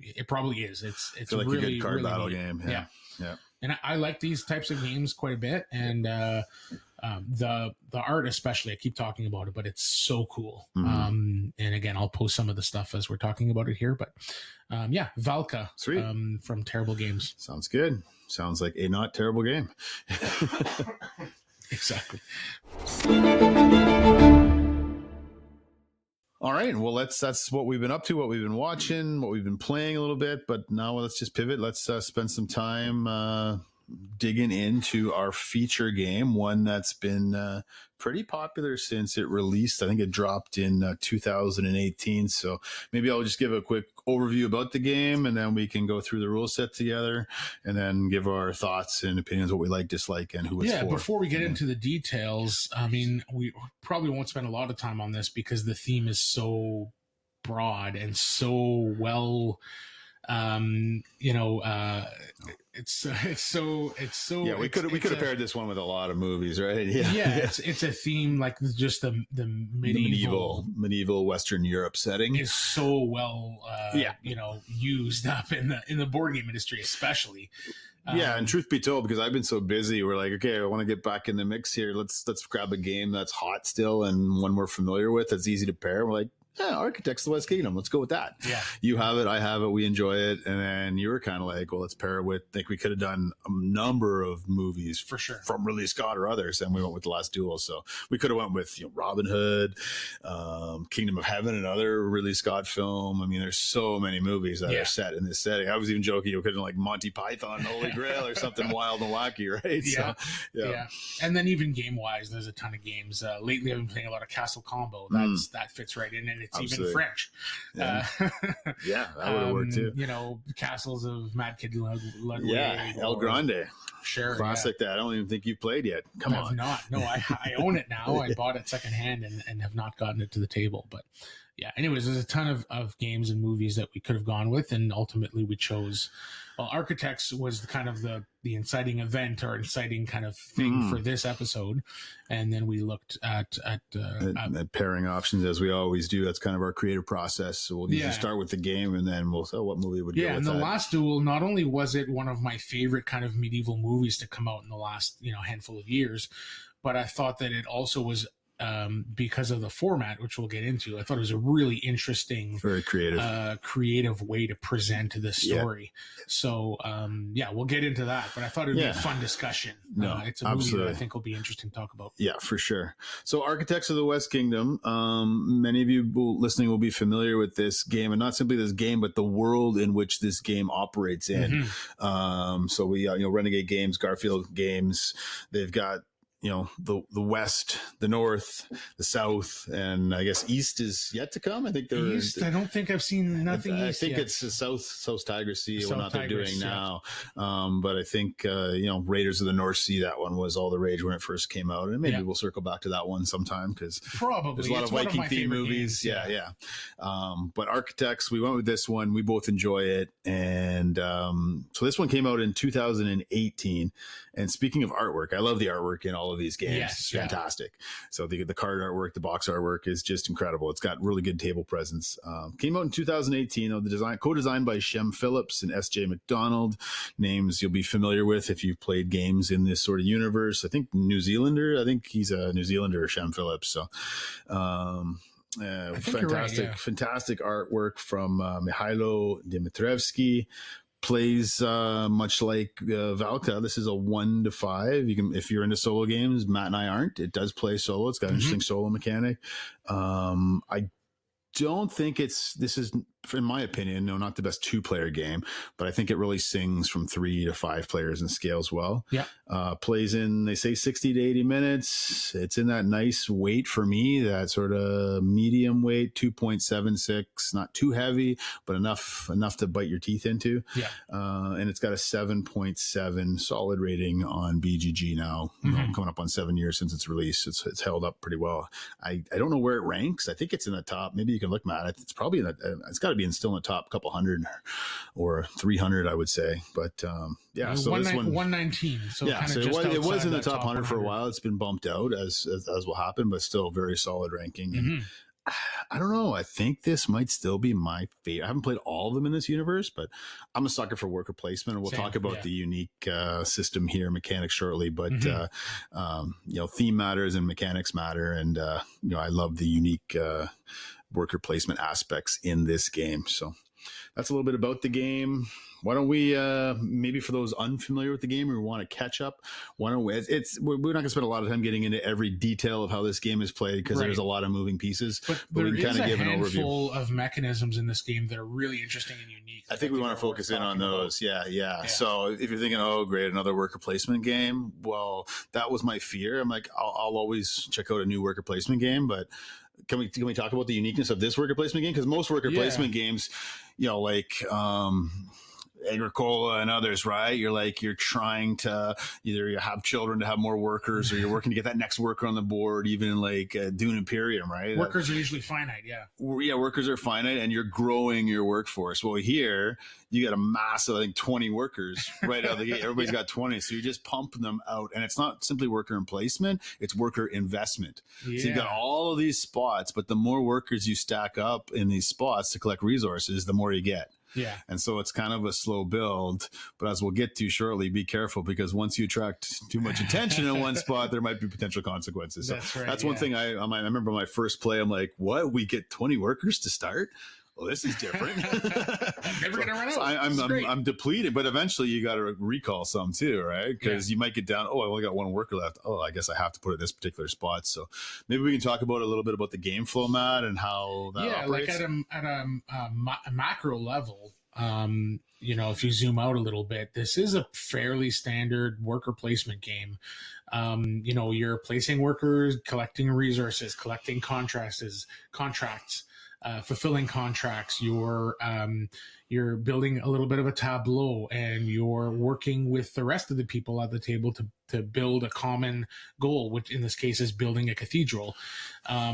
it probably is. It's like really a good card really battle neat. game. Yeah. And I like these types of games quite a bit, and the art especially. I keep talking about it, but it's so cool. And again, I'll post some of the stuff as we're talking about it here. But Valka, sweet, from Terrible Games. Sounds good. Sounds like a not terrible game. Exactly. All right. Well, that's what we've been up to, what we've been watching, what we've been playing a little bit. But now let's just pivot. Let's spend some time digging into our feature game, one that's been pretty popular since it released. I think it dropped in 2018. So maybe I'll just give a quick overview about the game, and then we can go through the rule set together and then give our thoughts and opinions, what we like, dislike, and who it's for. Before we get into the details, I mean, we probably won't spend a lot of time on this because the theme is so broad and so well, it's so we could have paired this one with a lot of movies, right? It's a theme like just the medieval Western Europe setting is so well used up in the board game industry, especially. And truth be told, because I've been so busy, we're like, okay, I want to get back in the mix here. Let's grab a game that's hot still and one we're familiar with that's easy to pair. We're like, Architects of the West Kingdom. Let's go with that. Yeah. You have it. I have it. We enjoy it. And then you were kind of like, well, let's pair it with, I think we could have done a number of movies for sure from Ridley Scott or others. And we went with The Last Duel. So we could have went with, Robin Hood, Kingdom of Heaven, another Ridley Scott film. I mean, there's so many movies that are set in this setting. I was even joking, you could have like Monty Python, Holy Grail or something wild and wacky, right? Yeah. So, and then even game wise, there's a ton of games. Lately I've been playing a lot of Castle Combo. That fits right in, and it's Absolutely. Even French. That would have worked too. Castles of Mad Kid Ludwig. Yeah, El Grande. Sure. Classic that I don't even think you've played yet. Come on. I have not. No, I own it now. I bought it secondhand and have not gotten it to the table. But anyways, there's a ton of games and movies that we could have gone with, and ultimately we chose. Well, Architects was kind of the inciting event or inciting kind of thing for this episode, and then we looked at pairing options as we always do. That's kind of our creative process. So we'll usually start with the game, and then we'll say what movie would go with and that. The Last Duel, not only was it one of my favorite kind of medieval movies to come out in the last handful of years, but I thought that it also was, because of the format, which we'll get into, I thought it was a really interesting, very creative way to present the story. Yeah. So, we'll get into that, but I thought it would be a fun discussion. No, it's a movie that I think will be interesting to talk about. Yeah, for sure. So Architects of the West Kingdom, many of you listening will be familiar with this game, and not simply this game, but the world in which this game operates in. So we, Renegade Games, Garfield Games, they've got, the West, the North, the South, and I guess East is yet to come. I think they're East. I don't think I've seen nothing. I East think yet. it's the South Tiger Sea, what not they're doing now. Yeah. But I think Raiders of the North Sea, that one was all the rage when it first came out, and maybe we'll circle back to that one sometime because probably there's a lot of Viking themed movies. Games, yeah. But Architects, we went with this one. We both enjoy it, and so this one came out in 2018. And speaking of artwork, I love the artwork in all of these games. Yes, it's fantastic. So the card artwork, the box artwork is just incredible. It's got really good table presence. Came out in 2018. The co-designed by Shem Phillips and S.J. McDonald, names you'll be familiar with if you've played games in this sort of universe. I think he's a New Zealander, Shem Phillips. So, fantastic artwork from Mihailo Dimitrievsky. Plays much like Valka. This is a 1 to 5. You can, if you're into solo games. Matt and I aren't. It does play solo. It's got an interesting solo mechanic. I don't think this is, in my opinion, not the best 2-player game, but I think it really sings from 3 to 5 players and scales well. Yeah. Plays in, they say 60 to 80 minutes. It's in that nice weight for me, that sort of medium weight, 2.76, not too heavy, but enough to bite your teeth into. Yeah. And it's got a 7.7 solid rating on BGG now, coming up on 7 years since its release. It's held up pretty well. I don't know where it ranks. I think it's in the top. Maybe you can look, Matt. It's probably it's got to be still in the top couple hundred or 300, I would say. But so this one 119. So yeah, so it was in the top 100 for a 100. while. It's been bumped out as will happen, but still very solid ranking. And I don't know. I think this might still be my favorite. I haven't played all of them in this universe, but I'm a sucker for worker placement, and we'll talk about the unique system here, mechanics shortly. But theme matters and mechanics matter, and I love the unique worker placement aspects in this game. So that's a little bit about the game. Why don't we, maybe for those unfamiliar with the game or want to catch up, we're not going to spend a lot of time getting into every detail of how this game is played because there's a lot of moving pieces. But we there can is kind of a give an overview. handful of mechanisms in this game that are really interesting and unique. I think we want to focus in on those. Yeah. So if you're thinking, oh, great, another worker placement game, well, that was my fear. I'm like, I'll always check out a new worker placement game, but can we talk about the uniqueness of this worker placement game? Because most worker placement games, like Agricola and others, right? You're trying to either have children to have more workers, or you're working to get that next worker on the board, even in like Dune Imperium, right? Workers are usually finite, workers are finite, and you're growing your workforce. Well, here you got a massive, I think, 20 workers right out of the gate. Everybody's got 20, so you're just pumping them out, and it's not simply worker placement; it's worker investment. So you've got all of these spots, but the more workers you stack up in these spots to collect resources, the more you get. Yeah. And so it's kind of a slow build, but as we'll get to shortly, be careful, because once you attract too much attention in one spot, there might be potential consequences. So that's right. That's one thing I remember my first play. I'm like, what? We get 20 workers to start? Well, this is different. Never gonna run out. So I'm depleted, but eventually you got to recall some too, right? Because you might get down. Oh, I only got one worker left. Oh, I guess I have to put it in this particular spot. So maybe we can talk about a little bit about the game flow, Matt, and how that operates. Like at a macro level. If you zoom out a little bit, this is a fairly standard worker placement game. You're placing workers, collecting resources, collecting contracts, fulfilling contracts. You're building a little bit of a tableau, and you're working with the rest of the people at the table to build a common goal, which in this case is building a cathedral. At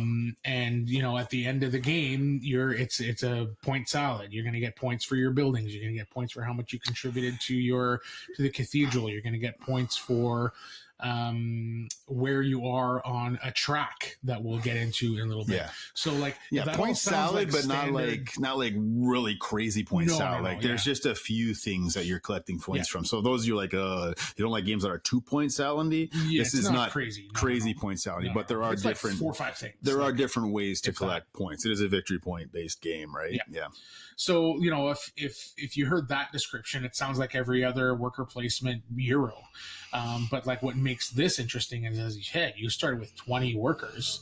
the end of the game, it's a point salad. You're going to get points for your buildings. You're going to get points for how much you contributed to the cathedral. You're going to get points for where you are on a track that we'll get into in a little bit. Yeah. So like, that point all sounds salad, but standard. not like really crazy point salad. No, like there's just a few things that you're collecting points from. So those you're like, you don't like games that are 2 point salad-y. Yeah, this is not crazy, point salad, but there are it's different like 4 or 5 things. There are different ways to collect points. It is a victory point based game, right? Yeah. So, you know, if you heard that description, it sounds like every other worker placement Euro. But like what makes this interesting is, as you said, you started with 20 workers.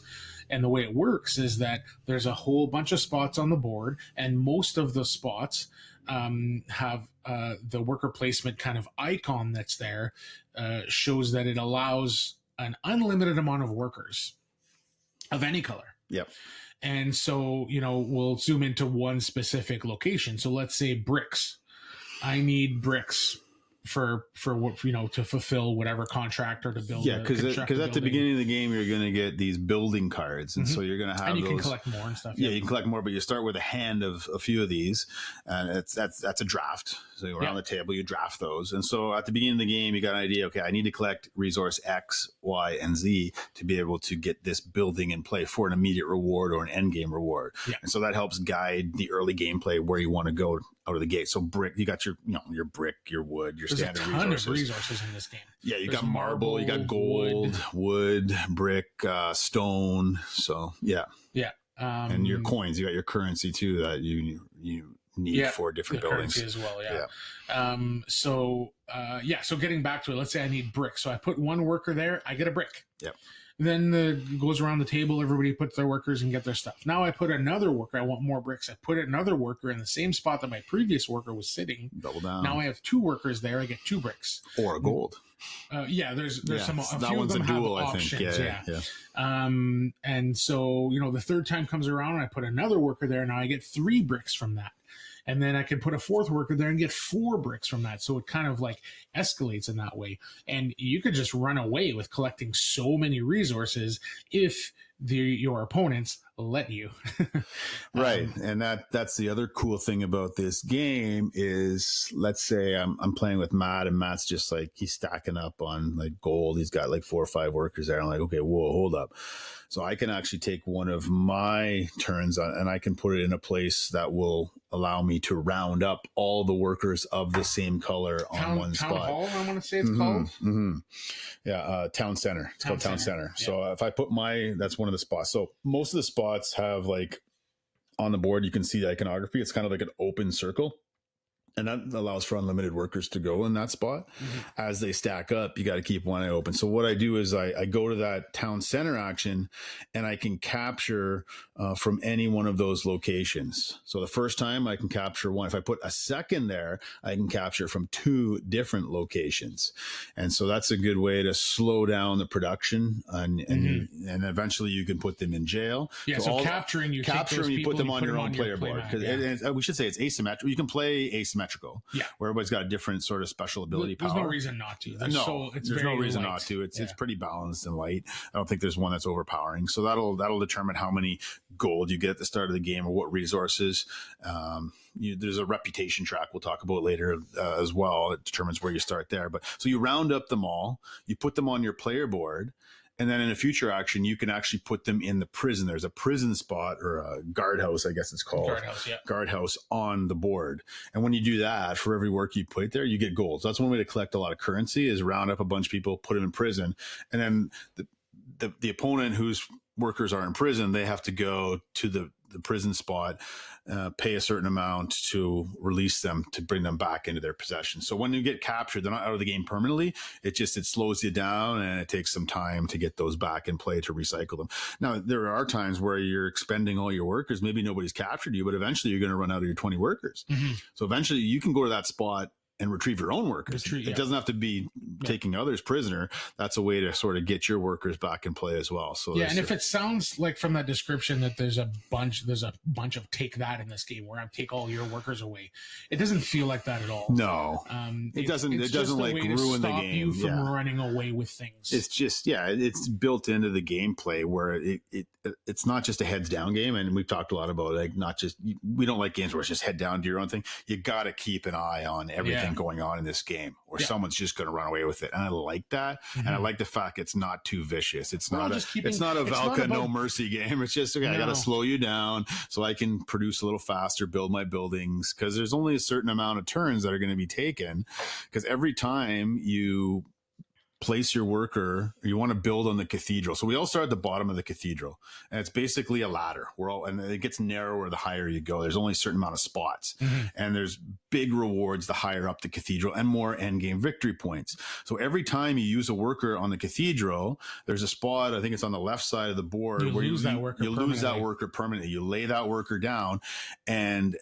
And the way it works is that there's a whole bunch of spots on the board, and most of the spots have the worker placement kind of icon that's there, shows that it allows an unlimited amount of workers of any color. Yep. And so, you know, we'll zoom into one specific location. So let's say bricks. I need bricks for what, you know, to fulfill whatever contract or to build. Yeah, because at the beginning of the game you're going to get these building cards, and so you're going to have and you those. Can collect more and stuff. Yeah, you can collect more, but you start with a hand of a few of these, and that's a draft. So around the table you draft those, and so at the beginning of the game you got an idea. Okay, I need to collect resource X, Y, and Z to be able to get this building in play for an immediate reward or an end game reward. Yeah. And so that helps guide the early gameplay where you want to go out of the gate. So brick, you got your brick, your wood, your standard resources. There's a ton of resources in this game. Yeah, you got marble, you got gold, wood, brick, stone. So yeah. And your coins, you got your currency too that you need for different buildings as well. So getting back to it, let's say I need bricks. So I put one worker there, I get a brick. Yep. Then goes around the table, everybody puts their workers and get their stuff. Now I put another worker, I want more bricks. I put another worker in the same spot that my previous worker was sitting. Double down. Now I have 2 workers there, I get 2 bricks. Or a gold. There's some, a that few one's of them a duel, have I think. options. Yeah. And so, you know, the third time comes around and I put another worker there. Now I get 3 bricks from that. And then I can put a 4th worker there and get 4 bricks from that. So it kind of like escalates in that way. And you could just run away with collecting so many resources if your opponents let you. Right. And that's the other cool thing about this game is, let's say I'm playing with Matt, and Matt's just like, he's stacking up on like gold. He's got like 4 or 5 workers there. I'm like, okay, whoa, hold up. So I can actually take one of my turns and I can put it in a place that will allow me to round up all the workers of the same color on one spot. Town Hall, I want to say it's called. Mm-hmm. Yeah, Town Center. It's called Town Center. Yeah. So if I put that's one of the spots. So most of the spots have like on the board, you can see the iconography. It's kind of like an open circle. And that allows for unlimited workers to go in that spot. Mm-hmm. As they stack up, you got to keep one eye open. So what I do is I go to that town center action, and I can capture from any one of those locations. So the first time I can capture one. If I put a second there, I can capture from 2 different locations. And so that's a good way to slow down the production, and eventually you can put them in jail. Yeah, so capturing, you put them on your own player board. We should say it's asymmetrical. You can play asymmetrical. Yeah, where everybody's got a different sort of special ability. There's power. no reason not to. There's no reason not to. It's pretty balanced and light. I don't think there's one that's overpowering. So that'll determine how many gold you get at the start of the game, or what resources. There's a reputation track we'll talk about later as well. It determines where you start there. But so you round up them all, you put them on your player board. And then in a future action, you can actually put them in the prison. There's a prison spot, or a guardhouse, I guess it's called. Guardhouse on the board. And when you do that, for every work you put there, you get gold. So that's one way to collect a lot of currency, is round up a bunch of people, put them in prison. And then the opponent whose workers are in prison, they have to go to the prison spot, pay a certain amount to release them, to bring them back into their possession. So when you get captured, they're not out of the game permanently. It slows you down, and it takes some time to get those back in play, to recycle them. Now, there are times where you're expending all your workers. Maybe nobody's captured you, but eventually you're going to run out of your 20 workers. Mm-hmm. So eventually you can go to that spot and retrieve your own workers. It doesn't have to be taking others prisoner. That's a way to sort of get your workers back in play as well. So and if it sounds like from that description that there's a bunch of take that in this game, where I take all your workers away, it doesn't feel like that at all. No, it doesn't. It doesn't like ruin the game. You from running away with things. It's just it's built into the gameplay where it's not just a heads down game. And we've talked a lot about, like, not just, we don't like games where it's just head down, do your own thing. You got to keep an eye on everything anything going on in this game, or someone's just going to run away with it. And I like that. And I like the fact it's not too vicious. It's not a Valka no mercy game. It's just, okay, I got to slow you down so I can produce a little faster, build my buildings, because there's only a certain amount of turns that are going to be taken, because every time you place your worker, you want to build on the cathedral. So we all start at the bottom of the cathedral, and it's basically a ladder. And it gets narrower the higher you go. There's only a certain amount of spots, and there's big rewards the higher up the cathedral, and more end game victory points. So every time you use a worker on the cathedral, there's a spot, I think it's on the left side of the board, where you lose that worker permanently. You lay that worker down, and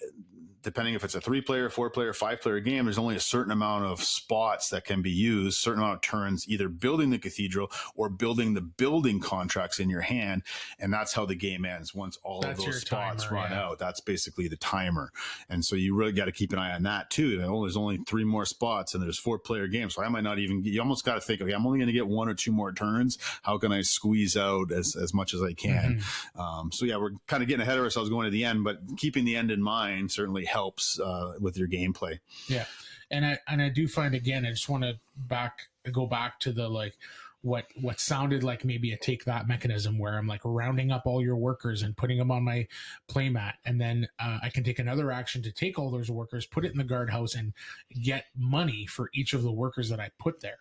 depending if it's a 3-player, 4-player, 5-player game, there's only a certain amount of spots that can be used, certain amount of turns, either building the cathedral or building the building contracts in your hand. And that's how the game ends. Once all of those spots run out, that's basically the timer. And so you really got to keep an eye on that too. There's only 3 more spots, and there's 4-player games. So I might not even you almost got to think, okay, I'm only going to get 1 or 2 more turns. How can I squeeze out as much as I can? So yeah, we're kind of getting ahead of ourselves going to the end, but keeping the end in mind certainly helps with your gameplay. Yeah. And I do find, again, I just want to go back to the, like, what sounded like maybe a take that mechanism, where I'm like rounding up all your workers and putting them on my playmat, and then I can take another action to take all those workers, put it in the guardhouse, and get money for each of the workers that I put there.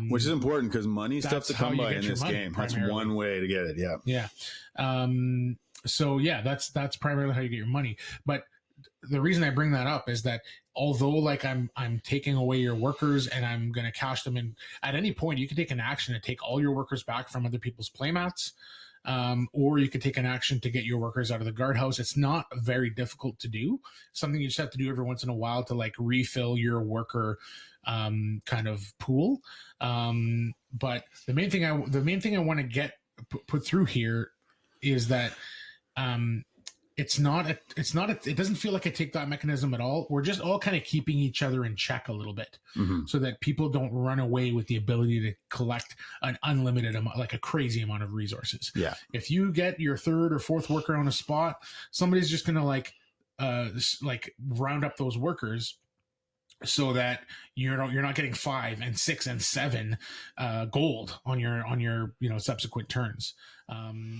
Which is important, because money's tough to come by in this game. That's one way to get it. Yeah. Yeah. So yeah, that's primarily how you get your money. But the reason I bring that up is that although, like, I'm taking away your workers and I'm going to cash them in, at any point you can take an action to take all your workers back from other people's playmats, or you could take an action to get your workers out of the guardhouse. It's not very difficult to do. Something you just have to do every once in a while to, like, refill your worker kind of pool. But the main thing I want to get put through here is that it doesn't feel like a take that mechanism at all. We're just all kind of keeping each other in check a little bit, so that people don't run away with the ability to collect an unlimited amount, like a crazy amount of resources. Yeah. If you get your 3rd or 4th worker on a spot, somebody's just going to like round up those workers, so that you're not getting 5 and 6 and 7 gold on your subsequent turns.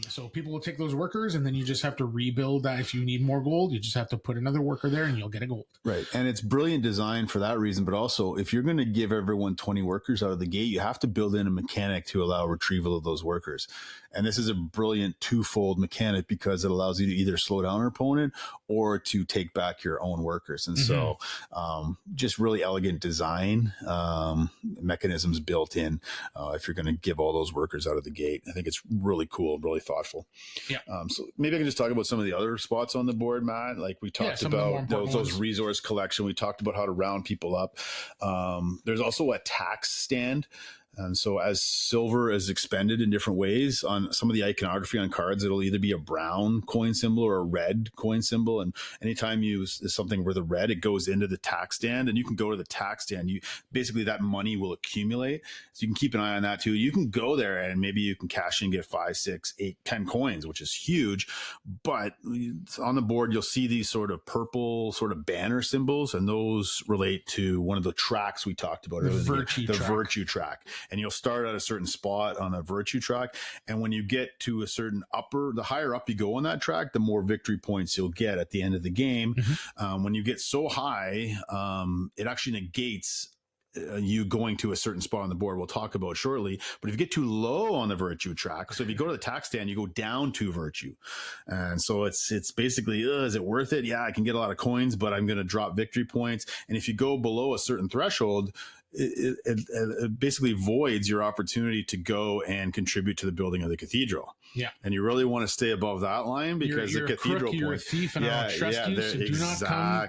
So people will take those workers, and then you just have to rebuild that. If you need more gold, you just have to put another worker there, and you'll get a gold. Right. And it's brilliant design for that reason. But also, if you're going to give everyone 20 workers out of the gate, you have to build in a mechanic to allow retrieval of those workers. And this is a brilliant twofold mechanic, because it allows you to either slow down an opponent or to take back your own workers. And so just really elegant design, mechanisms built in if you're going to give all those workers out of the gate. I think it's really cool, really thoughtful. Yeah. So maybe I can just talk about some of the other spots on the board, Matt. Like we talked about those resource collection. We talked about how to round people up. There's also a tax stand. And so as silver is expended in different ways on some of the iconography on cards, it'll either be a brown coin symbol or a red coin symbol. And anytime you use something with a red, it goes into the tax stand, and you can go to the tax stand. Basically that money will accumulate. So you can keep an eye on that too. You can go there and maybe you can cash in, get 5, 6, 8, 10 coins, which is huge. But on the board, you'll see these sort of purple sort of banner symbols, and those relate to one of the tracks we talked about earlier, the virtue track. And you'll start at a certain spot on a virtue track. And when you get to a certain the higher up you go on that track, the more victory points you'll get at the end of the game. When you get so high, it actually negates you going to a certain spot on the board we'll talk about shortly. But if you get too low on the virtue track, so if you go to the tax stand, you go down to virtue. And so it's basically, is it worth it? Yeah, I can get a lot of coins, but I'm going to drop victory points. And if you go below a certain threshold, it basically voids your opportunity to go and contribute to the building of the cathedral. Yeah. And you really want to stay above that line, because you're the cathedral crook, you're a thief, and I'll trust you, so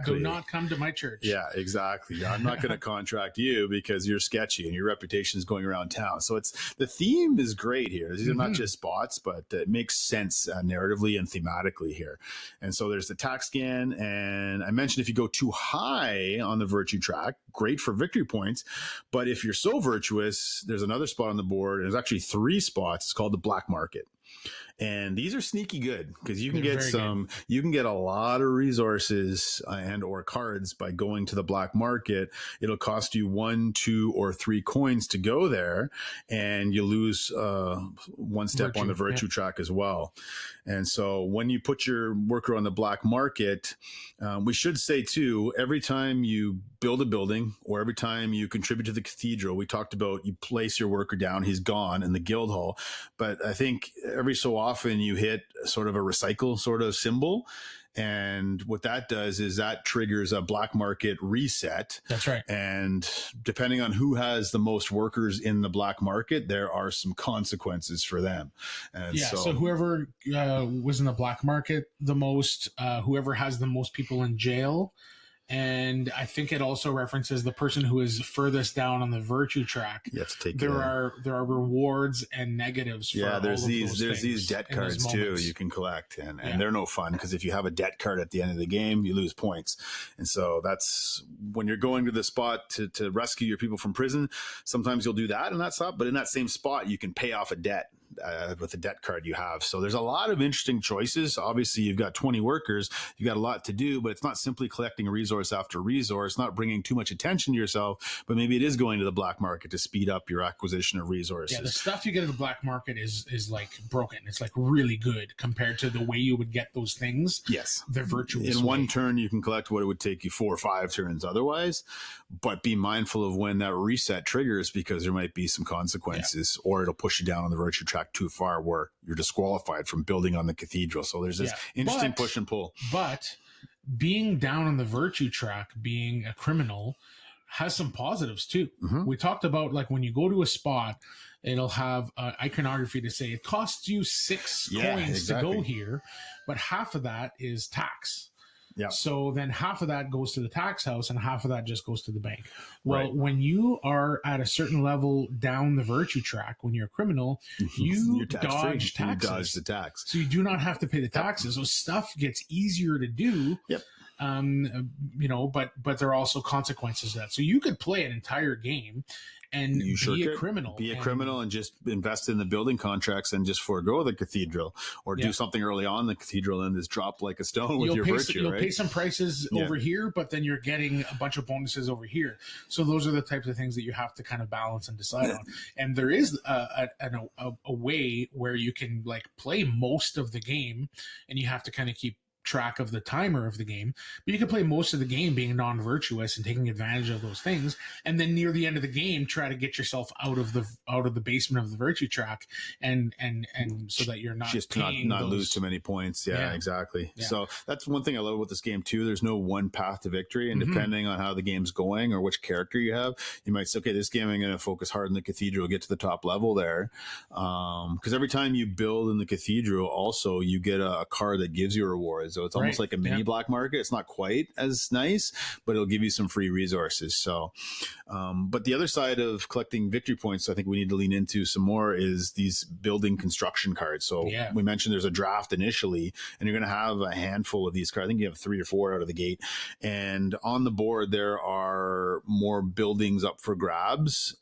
do not come to my church. Yeah, exactly. I'm not going to contract you because you're sketchy and your reputation is going around town. So the theme is great here. These are not just spots, but it makes sense narratively and thematically here. And so there's the tax scan, and I mentioned if you go too high on the virtue track, great for victory points. But if you're so virtuous, there's another spot on the board. There's actually 3 spots. It's called the black market. And these are sneaky good because you can They're get very some, you can get a lot of resources and or cards by going to the black market. It'll cost you 1, 2, or 3 coins to go there, and you lose one step on the virtue track as well. And so when you put your worker on the black market, we should say too, every time you build a building or every time you contribute to the cathedral, we talked about you place your worker down, he's gone in the guild hall. But I think every so often you hit sort of a recycle sort of symbol. And what that does is that triggers a black market reset. That's right. And depending on who has the most workers in the black market, there are some consequences for them. And so whoever was in the black market the most, whoever has the most people in jail. And I think it also references the person who is furthest down on the virtue track. You have to take there are rewards and negatives. For there's these debt cards too you can collect, and they're no fun because if you have a debt card at the end of the game, you lose points. And so that's when you're going to the spot to rescue your people from prison. Sometimes you'll do that in that spot, but in that same spot, you can pay off a debt with the debt card you have. So there's a lot of interesting choices. Obviously, you've got 20 workers, you got a lot to do, but it's not simply collecting a resource after resource, not bringing too much attention to yourself, but maybe it is going to the black market to speed up your acquisition of resources. Yeah, the stuff you get at the black market is like broken. It's like really good compared to the way you would get those things. Yes. The virtuous in one turn, you can collect what it would take you 4 or 5 turns otherwise, but be mindful of when that reset triggers because there might be some consequences or it'll push you down on the virtue track too far where you're disqualified from building on the cathedral. So there's this interesting push and pull. But being down on the virtue track, being a criminal, has some positives too. Mm-hmm. We talked about like when you go to a spot, it'll have iconography to say it costs you 6 coins to go here, but half of that is tax. Yeah. So then half of that goes to the tax house and half of that just goes to the bank. Well, when you are at a certain level down the virtue track, when you're a criminal, you dodge taxes. You dodge the tax. So you do not have to pay the taxes. So stuff gets easier to do. Yep. But there are also consequences to that. So you could play an entire game and be a criminal. Be a criminal and just invest in the building contracts and just forego the cathedral or do something early on in the cathedral and just drop like a stone with your virtue. You'll pay some prices over here, but then you're getting a bunch of bonuses over here. So those are the types of things that you have to kind of balance and decide on. And there is a way where you can like play most of the game and you have to kind of keep track of the timer of the game, but you can play most of the game being non-virtuous and taking advantage of those things, and then near the end of the game try to get yourself out of the basement of the virtue track and so that you're not just not lose too many points. Exactly. So that's one thing I love about this game too. There's no one path to victory, and depending on how the game's going or which character you have, you might say, okay, this game I'm going to focus hard in the cathedral, get to the top level there, because every time you build in the cathedral also you get a card that gives you rewards. So it's almost like a mini black market. It's not quite as nice, but it'll give you some free resources. So, but the other side of collecting victory points, I think we need to lean into some more is these building construction cards. So we mentioned there's a draft initially, and you're going to have a handful of these cards. I think you have 3 or 4 out of the gate. And on the board, there are more buildings up for grabs,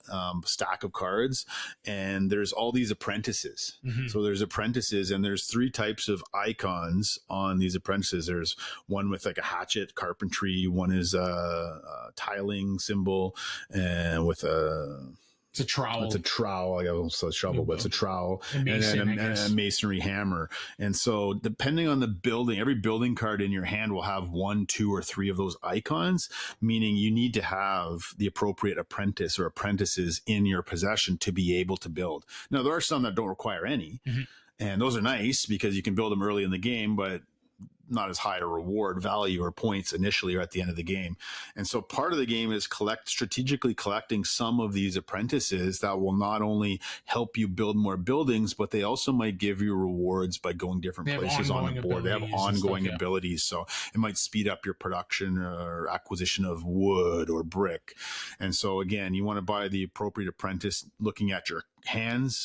stack of cards. And there's all these apprentices. So there's apprentices, and there's 3 types of icons on these apprentices. There's one with like a hatchet, carpentry. One is a tiling symbol, and with it's a trowel. It's a trowel. I almost said shovel, but it's a trowel, and then a masonry hammer. And so, depending on the building, every building card in your hand will have 1, 2, or 3 of those icons. Meaning, you need to have the appropriate apprentice or apprentices in your possession to be able to build. Now, there are some that don't require any, and those are nice because you can build them early in the game, but not as high a reward value or points initially or at the end of the game. And so part of the game is strategically collecting some of these apprentices that will not only help you build more buildings, but they also might give you rewards by going different places on the board. They have ongoing abilities. So it might speed up your production or acquisition of wood or brick. And so again, you want to buy the appropriate apprentice looking at your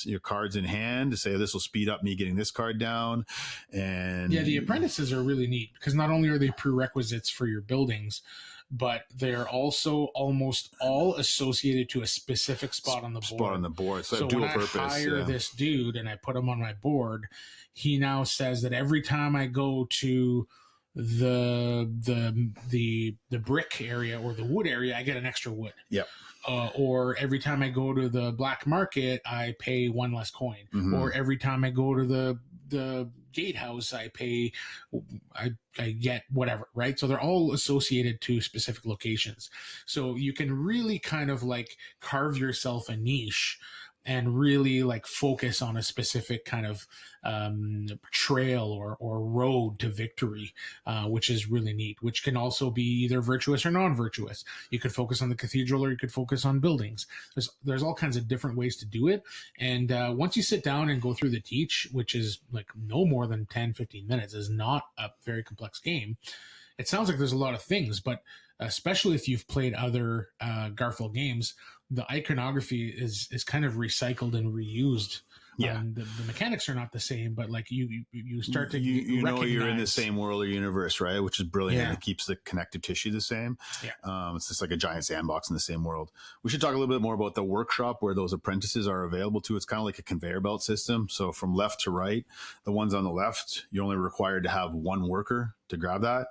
your cards in hand to say this will speed up me getting this card down. And yeah, the apprentices are really neat because not only are they prerequisites for your buildings, but they're also almost all associated to a specific spot on the board. So dual when purpose. I hire this dude and I put him on my board, he now says that every time I go to the brick area or the wood area, I get an extra wood. Yep. Or every time I go to the black market, I pay one less coin. Mm-hmm. Or every time I go to the gatehouse, I get whatever, right? So they're all associated to specific locations. So you can really kind of like carve yourself a niche and really like focus on a specific kind of trail or road to victory, which is really neat, which can also be either virtuous or non-virtuous. You could focus on the cathedral or you could focus on buildings. There's all kinds of different ways to do it. And once you sit down and go through the teach, which is like no more than 10, 15 minutes, is not a very complex game. It sounds like there's a lot of things, but especially if you've played other Garfield games, the iconography is kind of recycled and reused. Yeah. The mechanics are not the same, but like you start to you know recognize... you're in the same world or universe, right? Which is brilliant. Yeah. And it keeps the connective tissue the same. Yeah. It's just like a giant sandbox in the same world. We should talk a little bit more about the workshop where those apprentices are available to. It's kind of like a conveyor belt system. So from left to right, the ones on the left, you're only required to have one worker to grab that.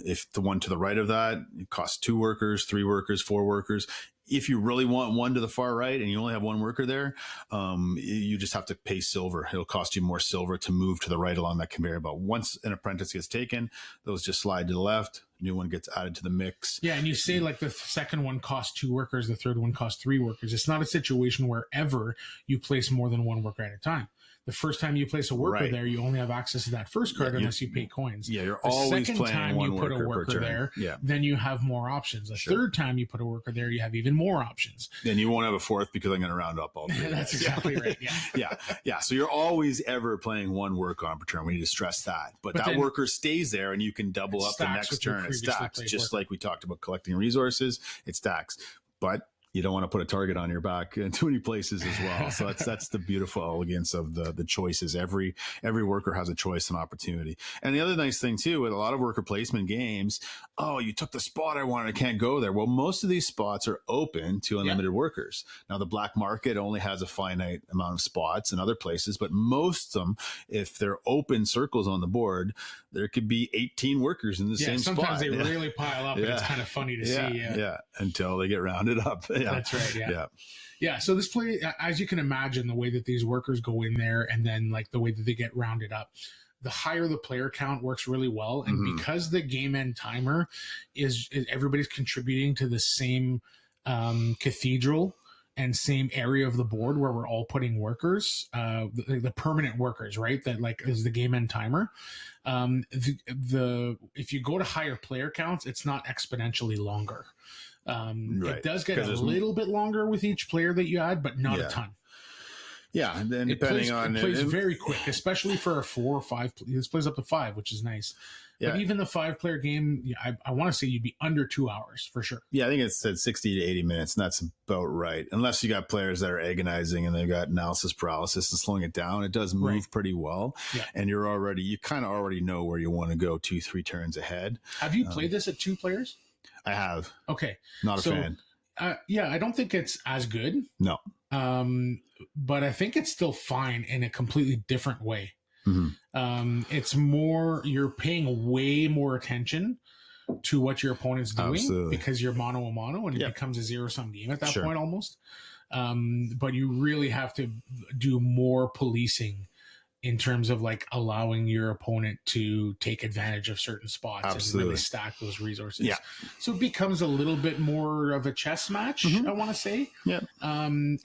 If the one to the right of that, it costs 2 workers, 3 workers, 4 workers. If you really want one to the far right and you only have one worker there, you just have to pay silver. It'll cost you more silver to move to the right along that conveyor belt. Once an apprentice gets taken, those just slide to the left. New one gets added to the mix. Yeah, and you say like the second one costs 2 workers, the third one costs 3 workers. It's not a situation where ever you place more than one worker at a time. The first time you place a worker there, you only have access to that first card unless you pay coins. Yeah, you're the always second playing time one you put a worker per turn. there, Yeah. then you have more options. The third time you put a worker there, you have even more options. Then you won't have a fourth because I'm going to round up all 3. That's exactly right. Yeah. Yeah. So you're always ever playing one worker on per turn. We need to stress that. But that worker stays there and you can double up the next turn. It stacks. Just like we talked about collecting resources, it stacks. But you don't want to put a target on your back in too many places as well. So that's the beautiful elegance of the choices. Every worker has a choice and opportunity. And the other nice thing too, with a lot of worker placement games, oh, you took the spot I wanted, I can't go there. Well, most of these spots are open to unlimited workers. Now the black market only has a finite amount of spots in other places, but most of them, if they're open circles on the board, there could be 18 workers in the same spot. Sometimes they really pile up and it's kind of funny to see. Yeah. Until they get rounded up. Yeah. That's right. Yeah. So this play, as you can imagine, the way that these workers go in there and then like the way that they get rounded up, the higher the player count works really well. And because the game end timer is everybody's contributing to the same cathedral and same area of the board where we're all putting workers, the permanent workers, right? That like is the game end timer. If you go to higher player counts, it's not exponentially longer. It does get a little bit longer with each player that you add, but not a ton. Yeah, and then it plays very quick, especially for a 4 or 5. This plays up to 5, which is nice. Yeah. But even the 5-player game, I want to say you'd be under 2 hours for sure. Yeah, I think it said 60 to 80 minutes, and that's about right. Unless you got players that are agonizing and they've got analysis paralysis and slowing it down, it does move pretty well. Yeah. And you kind of already know where you want to go 2-3 turns ahead. Have you played this at 2 players? I have. Okay. Not a fan. I don't think it's as good. No. But I think it's still fine in a completely different way. It's more, you're paying way more attention to what your opponent's doing because you're mono a mono and it becomes a 0-sum game at that point almost. But you really have to do more policing in terms of like allowing your opponent to take advantage of certain spots and really stack those resources. Yeah. So it becomes a little bit more of a chess match, I want to say. Yeah.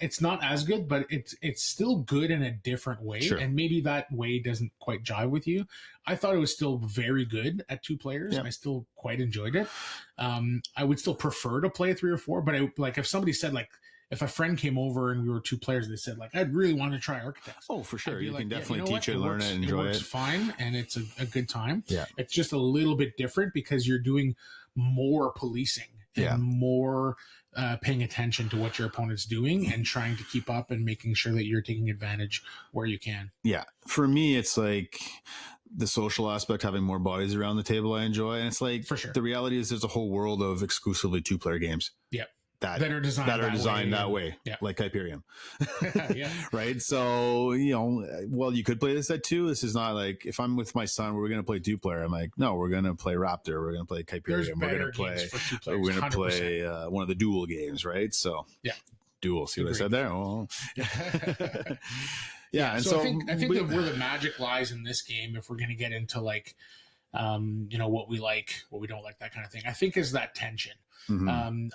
It's not as good, but it's still good in a different way. Sure. And maybe that way doesn't quite jive with you. I thought it was still very good at 2 players. I still quite enjoyed it. I would still prefer to play 3 or 4, but if somebody said like, if a friend came over and we were 2 players, they said like, I'd really want to try Architects. Oh, for sure. You can definitely teach it, learn it, enjoy it. It's fine. And it's a good time. Yeah. It's just a little bit different because you're doing more policing and more paying attention to what your opponent's doing and trying to keep up and making sure that you're taking advantage where you can. Yeah. For me, it's like the social aspect, having more bodies around the table I enjoy. And it's like, For sure. the reality is there's a whole world of exclusively 2-player games. Yep. That are designed that way, yeah. like Hyperion. Yeah. Right. So, well, you could play this at 2. This is not like, if I'm with my son, we're going to play 2-player. I'm like, no, we're going to play Raptor. We're going to play Hyperion. We're going to play one of the Duel games. Right. So yeah. Duel. See what I said there? Oh. Yeah. And so I think that where the magic lies in this game, if we're going to get into like, what we like, what we don't like, that kind of thing, I think is that tension.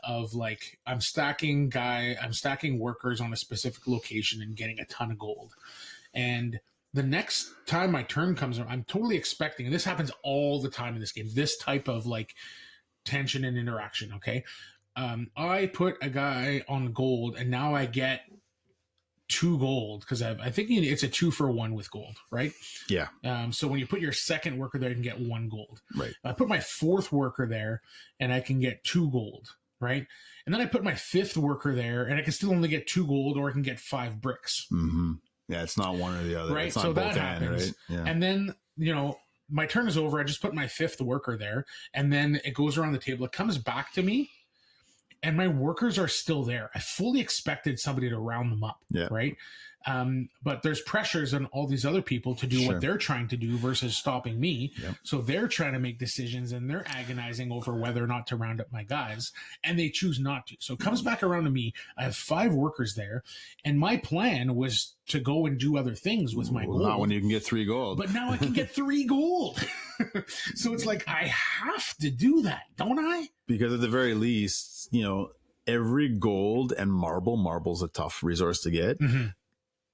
Of like, I'm stacking workers on a specific location and getting a ton of gold. And the next time my turn comes around, I'm totally expecting, and this happens all the time in this game, this type of like tension and interaction. Okay. I put a guy on gold and now I get 2 gold because I think it's a 2-for-1 with gold, right? Yeah. So when you put your second worker there, you can get 1 gold. Right. I put my 4th worker there and I can get 2 gold, right? And then I put my 5th worker there and I can still only get 2 gold, or I can get 5 bricks. Mm-hmm. Yeah, it's not one or the other. Right. It's not so both that happens. Right? Yeah. And then, my turn is over. I just put my 5th worker there and then it goes around the table. It comes back to me. And my workers are still there. I fully expected somebody to round them up, right? But there's pressures on all these other people to do what they're trying to do versus stopping me. Yep. So they're trying to make decisions and they're agonizing over whether or not to round up my guys, and they choose not to. So it comes back around to me. I have 5 workers there, and my plan was to go and do other things with my gold. Not when you can get 3 gold. But now I can get 3 gold. So it's like, I have to do that, don't I? Because at the very least, every gold and marble's a tough resource to get. Mm-hmm.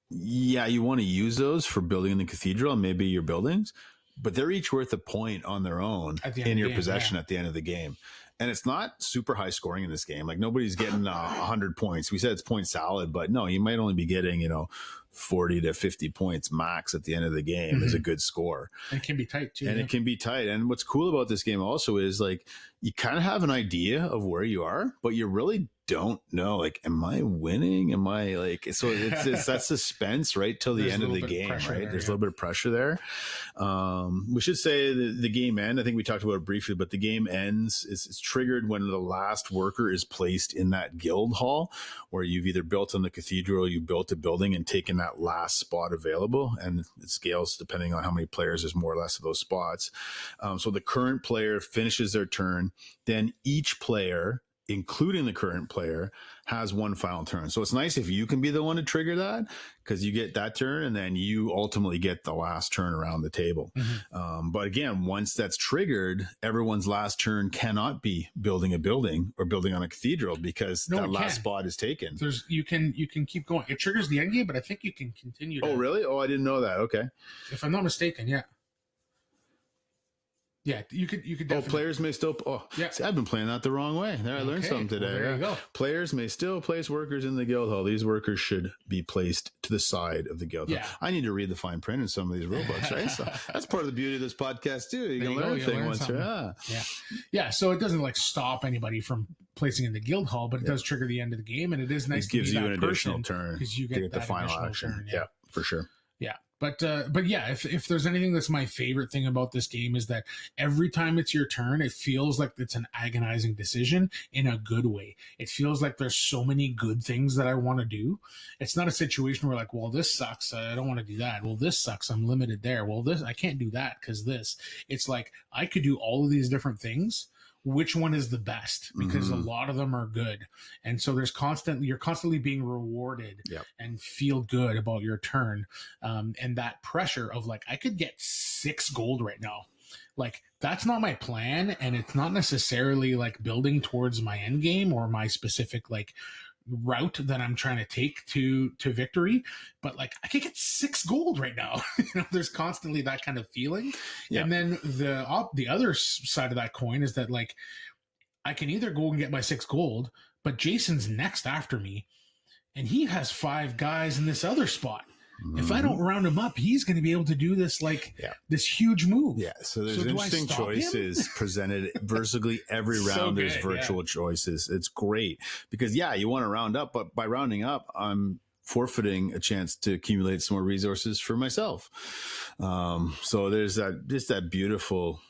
Yeah, you want to use those for building the cathedral and maybe your buildings, but they're each worth a point on their own in your possession at the end of the game. And it's not super high scoring in this game. Like, nobody's getting 100 points. We said it's point salad, but no, you might only be getting, 40 to 50 points max at the end of the game is a good score. And it can be tight too. And it can be tight. And what's cool about this game also is like, you kind of have an idea of where you are, but you really don't know, like, am I winning? Am I like, so it's that suspense right till the end of the game, right? There's a little bit of pressure there. We should say the game end, I think we talked about it briefly, but the game ends, it's triggered when the last worker is placed in that guild hall where you've either built on the cathedral, you built a building and taken that last spot available, and it scales depending on how many players there's more or less of those spots. So the current player finishes their turn, then each player, including the current player, has 1 final turn. So it's nice if you can be the one to trigger that, because you get that turn and then you ultimately get the last turn around the table. Mm-hmm. But again, once that's triggered, everyone's last turn cannot be building a building or building on a cathedral because that last spot is taken. You can keep going. It triggers the end game, but I think you can continue. Oh, really? Oh, I didn't know that. Okay. If I'm not mistaken, yeah. Yeah, you could definitely. Players may still. Yeah. See, I've been playing that the wrong way. There, I learned something today. Well, there you go. Players may still place workers in the guild hall. These workers should be placed to the side of the guild hall. I need to read the fine print in some of these rule books, right? So that's part of the beauty of this podcast too. You can learn things once. Yeah. So it doesn't like stop anybody from placing in the guild hall, but it does trigger the end of the game, and it is nice. It gives you an additional turn because you get the final action. Turn, yeah, for sure. Yeah. But yeah, if there's anything that's my favorite thing about this game is that every time it's your turn, it feels like it's an agonizing decision in a good way. It feels like there's so many good things that I want to do. It's not a situation where like, well, this sucks, I don't want to do that. Well, this sucks, I'm limited there. Well, this, I can't do that because this. It's like, I could do all of these different things. Which one is the best? Because a lot of them are good. And so you're constantly being rewarded and feel good about your turn. And that pressure of like, I could get 6 gold right now. Like, that's not my plan. And it's not necessarily like building towards my end game or my specific like route that I'm trying to take to victory, but like I could get 6 gold right now. There's constantly that kind of feeling. And then the other side of that coin is that like I can either go and get my 6 gold, but Jason's next after me and he has 5 guys in this other spot. if I don't round him up, he's going to be able to do this this huge move. Yeah, so there's do I interesting stop him? choices presented virtually every round. So there's good, virtual choices. It's great because you want to round up, but by rounding up, I'm forfeiting a chance to accumulate some more resources for myself. So there's that beautiful,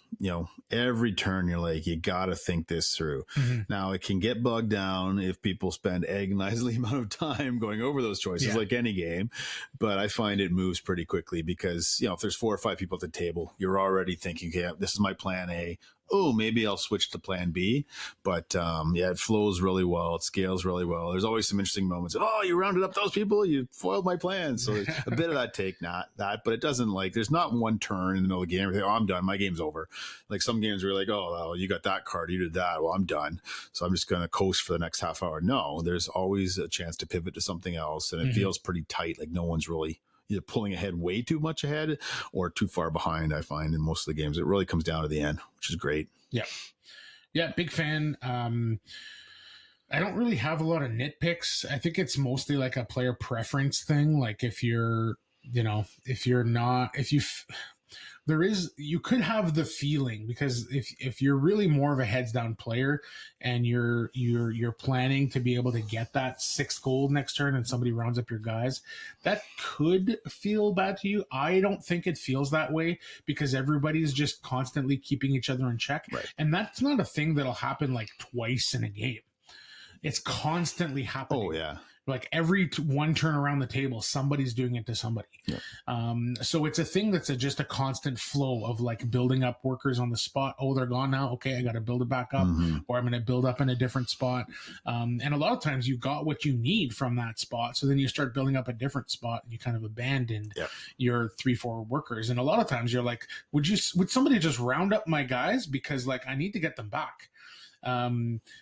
every turn you're like, you got to think this through. Now it can get bogged down if people spend agonizingly amount of time going over those choices, like any game. But I find it moves pretty quickly because, if there's 4 or 5 people at the table, you're already thinking, okay, this is my plan A. Oh, maybe I'll switch to plan B. But it flows really well. It scales really well. There's always some interesting moments of, you rounded up those people. You foiled my plan. So there's a bit of that take, not that, but it doesn't there's not one turn in the middle of the game. Everything, I'm done. My game's over. Like some games where you're like, well, you got that card. You did that. Well, I'm done. So I'm just going to coast for the next half hour. No, there's always a chance to pivot to something else. And it feels pretty tight. Like no one's really either pulling ahead way too much ahead or too far behind. I find in most of the games, it really comes down to the end, which is great. Yeah. Big fan. I don't really have a lot of nitpicks. I think it's mostly like a player preference thing. Like if you're, you could have the feeling because if you're really more of a heads down player and you're planning to be able to get that 6th gold next turn and somebody rounds up your guys, that could feel bad to you. I don't think it feels that way because everybody's just constantly keeping each other in check. Right. And that's not a thing that'll happen like twice in a game. It's constantly happening. Oh yeah. Like every one turn around the table, somebody's doing it to somebody. Yep. So it's a thing that's just a constant flow of like building up workers on the spot. Oh, they're gone now. Okay, I got to build it back up, or I'm going to build up in a different spot. And a lot of times you got what you need from that spot. So then you start building up a different spot and you kind of abandoned your 3-4 workers. And a lot of times you're like, would somebody just round up my guys? Because like, I need to get them back.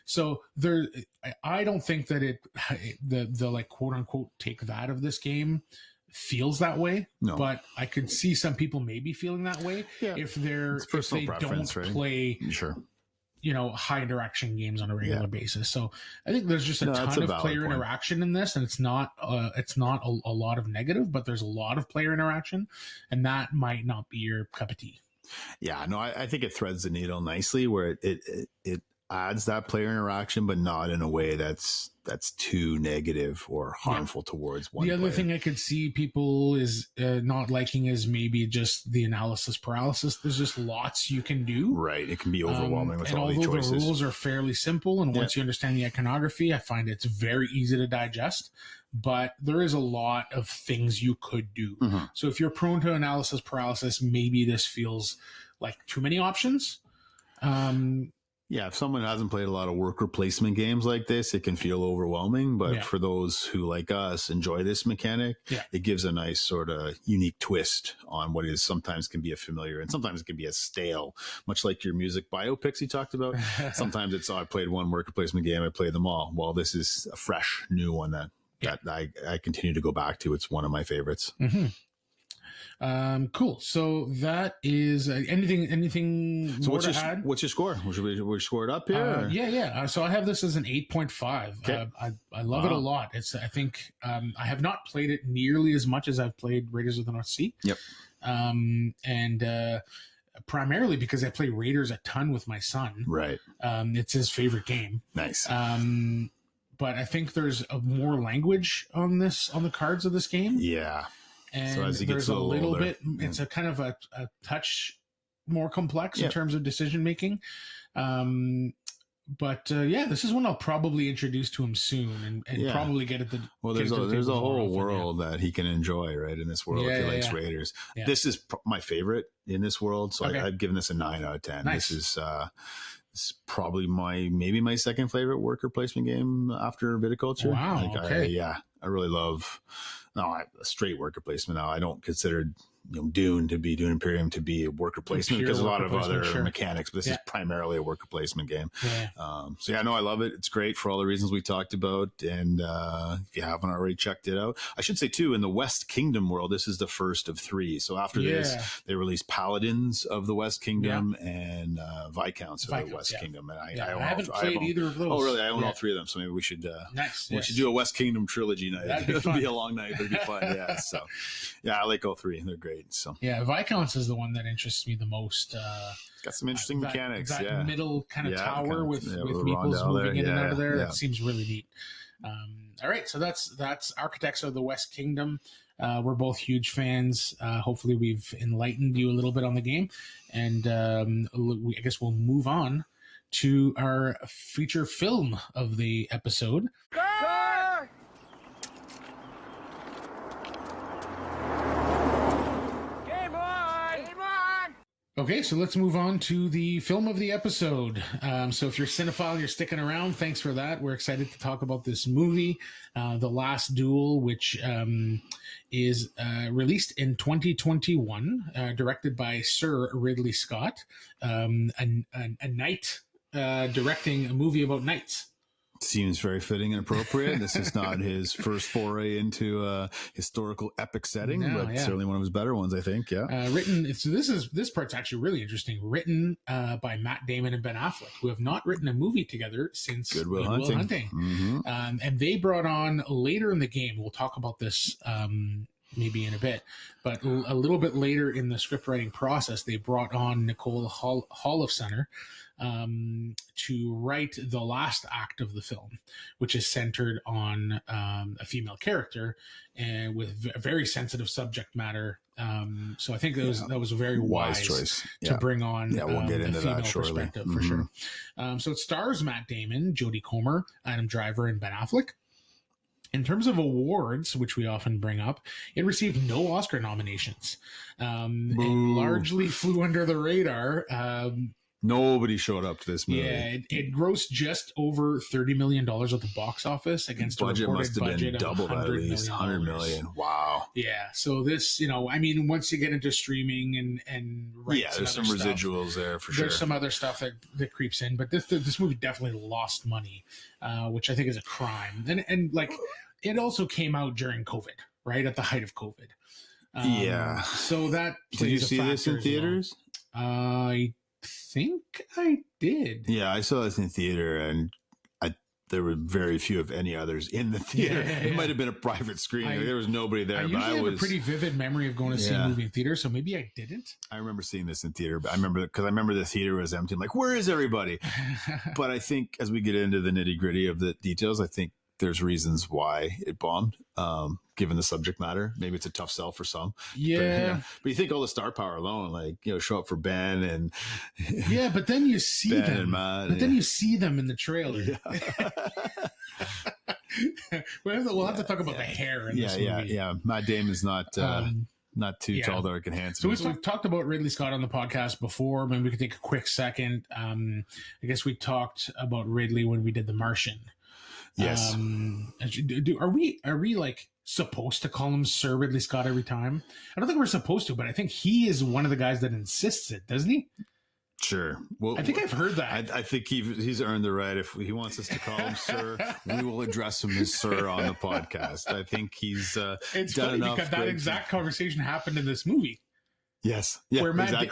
So there, I don't think that the like quote unquote take that of this game feels that way. No. But I could see some people maybe feeling that way if they don't play high interaction games on a regular basis. So I think there's just a ton of player interaction in this, and it's not a lot of negative, but there's a lot of player interaction, and that might not be your cup of tea. Yeah, no, I think it threads the needle nicely where it adds that player interaction, but not in a way that's too negative or harmful towards one. The other thing I could see people is not liking is maybe just the analysis paralysis. There's just lots you can do. Right. It can be overwhelming with all these choices. And although the rules are fairly simple, and once you understand the iconography, I find it's very easy to digest. But there is a lot of things you could do. So if you're prone to analysis paralysis, maybe this feels like too many options. Yeah, if someone hasn't played a lot of worker placement games like this, it can feel overwhelming. But for those who, like us, enjoy this mechanic, it gives a nice sort of unique twist on what is sometimes can be a familiar and sometimes it can be a stale, much like your music biopics you talked about. Sometimes it's, I played one worker placement game, I played them all. Well, this is a fresh, new one that I continue to go back to. It's one of my favorites. Cool. So that is anything so more to add? What's your score? We score it up here? So I have this as an 8.5. Okay. I love it a lot. I think I have not played it nearly as much as I've played Raiders of the North Sea. Yep. And primarily because I play Raiders a ton with my son. Right. It's his favorite game. Nice. But I think there's more language on the cards of this game. Yeah. And so as he there's gets a little older, bit, it's a kind of a touch more complex in terms of decision making. But this is one I'll probably introduce to him soon and probably get at the. Well, there's a whole world that he can enjoy, right? In this world, if he likes Raiders. Yeah. This is my favorite in this world. So I've given this a 9 out of 10. Nice. This is probably maybe my second favorite worker placement game after Viticulture. Wow. I really love a straight worker placement. Now I don't consider Dune to be Dune Imperium to be a worker placement, because a lot of other mechanics, but this is primarily a worker placement game. So yeah, no, I love it. It's great for all the reasons we talked about. And if you haven't already checked it out, I should say too, in the West Kingdom world, this is the first of 3. So after this, they released Paladins of the West Kingdom and Viscounts of the West Kingdom. And I haven't played either of those. Oh, really? I own all 3 of them. So maybe we should we should do a West Kingdom trilogy night. It'll be a long night, but it'll be fun. Yeah. So yeah, I like all 3. They're great. So yeah, Viscounts is the one that interests me the most. It's got some interesting mechanics. That middle kind of tower with meeples moving in and out of there. That seems really neat. All right, so that's Architects of the West Kingdom. We're both huge fans. Hopefully, we've enlightened you a little bit on the game, and I guess we'll move on to our feature film of the episode. Okay, so let's move on to the film of the episode. So if you're a cinephile, you're sticking around. Thanks for that. We're excited to talk about this movie, The Last Duel, which is released in 2021, directed by Sir Ridley Scott, a knight directing a movie about knights. Seems very fitting and appropriate. This is not his first foray into a historical epic setting, but certainly one of his better ones, I think. Yeah. Written. So this part's actually really interesting. Written by Matt Damon and Ben Affleck, who have not written a movie together since Good Will Hunting. Mm-hmm. And they brought on later in the game. We'll talk about this maybe in a bit, but a little bit later in the script writing process, they brought on Nicole Holofcener to write the last act of the film, which is centered on a female character and with a very sensitive subject matter. So I think that was a very wise choice to bring on we'll get into that shortly. Perspective for sure. So it stars Matt Damon, Jodie Comer, Adam Driver, and Ben Affleck. In terms of awards, which we often bring up, it received no Oscar nominations and largely flew under the radar. Nobody showed up to this movie. Yeah, it grossed just over $30 million at the box office against a reported budget of double that, at least $100 million. Wow. Yeah, so this, once you get into streaming and rights, there's some residuals there for sure. There's some other stuff that creeps in, but this movie definitely lost money, which I think is a crime. And it also came out during COVID, right at the height of COVID. So that did you see this in theaters? I think I did. Yeah, I saw this in theater, and there were very few, if any, others in the theater. It might have been a private screening. There was nobody there. I have a pretty vivid memory of going to see a movie in theater, so maybe I didn't. I remember seeing this in theater, but I remember the theater was empty. I'm like, where is everybody? But I think as we get into the nitty gritty of the details, I think there's reasons why it bombed, given the subject matter. Maybe it's a tough sell for some. Yeah. But you think all the star power alone, show up for Ben and... Yeah, but then you see Ben them. And Matt, but then you see them in the trailer. We'll have to talk about the hair in this movie. Yeah. Matt Damon's not too tall, dark, and handsome. So we've talked about Ridley Scott on the podcast before. Maybe we could take a quick second. I guess we talked about Ridley when we did The Martian. Yes. Are we like supposed to call him Sir Ridley Scott every time? I don't think we're supposed to, but I think he is one of the guys that insists it, doesn't he? Sure. Well, I think I've heard that. I think he's earned the right. If he wants us to call him Sir, we will address him as Sir on the podcast. I think he's it's done funny enough. Because that exact conversation happened in this movie. Yes. Yeah. Where Matt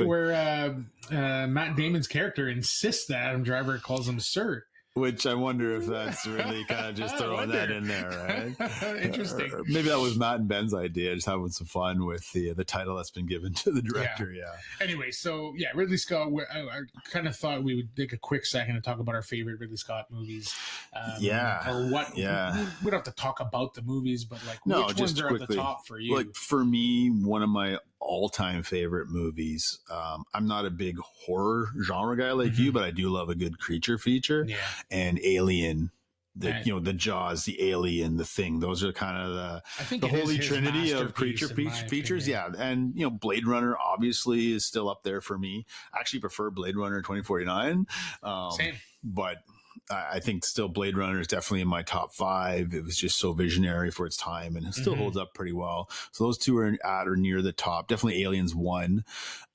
Damon's character insists that Adam Driver calls him Sir. Which I wonder if that's really kind of just throwing that in there, right? Interesting. Or maybe that was Matt and Ben's idea, just having some fun with the title that's been given to the director. Yeah. Anyway, so Ridley Scott. I kind of thought we would take a quick second to talk about our favorite Ridley Scott movies. Or what? Yeah. We don't have to talk about the movies, but which ones are quickly at the top for you? For me, one of my all-time favorite movies. I'm not a big horror genre guy like you, but I do love a good creature feature. Yeah. And Alien, the Jaws, the Alien, the Thing. Those are kind of the holy trinity of creature features. Yeah, and Blade Runner obviously is still up there for me. I actually prefer Blade Runner 2049. Same, but I think still Blade Runner is definitely in my top 5. It was just so visionary for its time, and it still holds up pretty well. So those two are at or near the top. Definitely Aliens 1.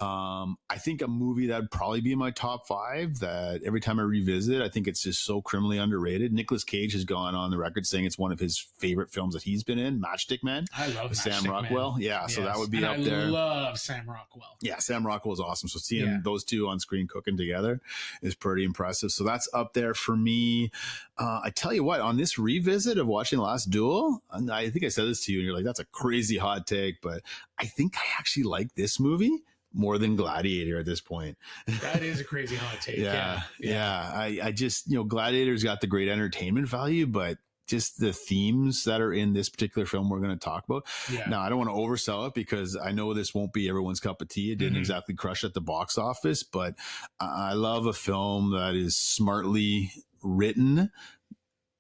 I think a movie that would probably be in my top 5 that every time I revisit, I think it's just so criminally underrated. Nicolas Cage has gone on the record saying it's one of his favorite films that he's been in, Matchstick Man. I love Sam Matchstick Rockwell. Man. Yeah, so Yes. that would be And up I there. love Sam Rockwell. Yeah, Sam Rockwell is awesome. So seeing those two on screen cooking together is pretty impressive. So that's up there for me. I tell you what, on this revisit of watching Last Duel, and I think I said this to you, and you're like, that's a crazy hot take, but I think I actually like this movie more than Gladiator at this point. That is a crazy hot take. Yeah. I just, Gladiator's got the great entertainment value, but just the themes that are in this particular film we're going to talk about. Yeah. Now, I don't want to oversell it because I know this won't be everyone's cup of tea. It didn't exactly crush at the box office, but I love a film that is smartly written,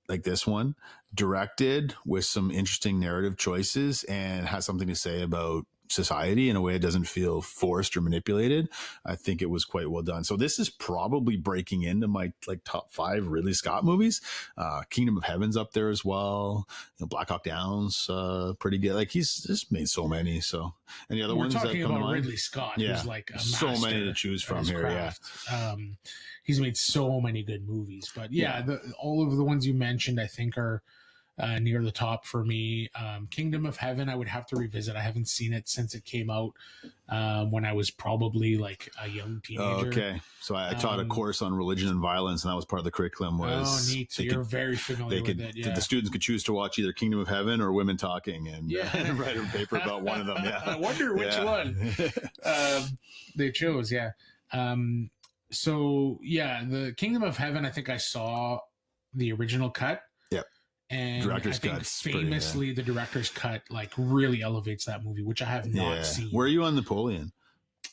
like this one, directed with some interesting narrative choices, and has something to say about society in a way it doesn't feel forced or manipulated. I think it was quite well done. So this is probably breaking into my top 5 Ridley Scott movies. Kingdom of Heaven's up there as well. Black Hawk Down's pretty good. Like, he's just made so many. So, and the other ones that come to mind, Ridley Scott, who's like a so many to choose from here. Craft. He's made so many good movies, but all of the ones you mentioned, I think, are near the top for me. Kingdom of Heaven, I would have to revisit. I haven't seen it since it came out when I was probably like a young teenager. Oh, okay. So I taught a course on religion and violence, and that was part of the curriculum. Was neat. So you're very familiar with it. Yeah. The students could choose to watch either Kingdom of Heaven or Women Talking, and write a paper about one of them. Yeah. I wonder which one they chose. Yeah. The Kingdom of Heaven, I think I saw the original cut. And director's I think cut, famously, the director's cut really elevates that movie, which I have not seen. Where are you on Napoleon?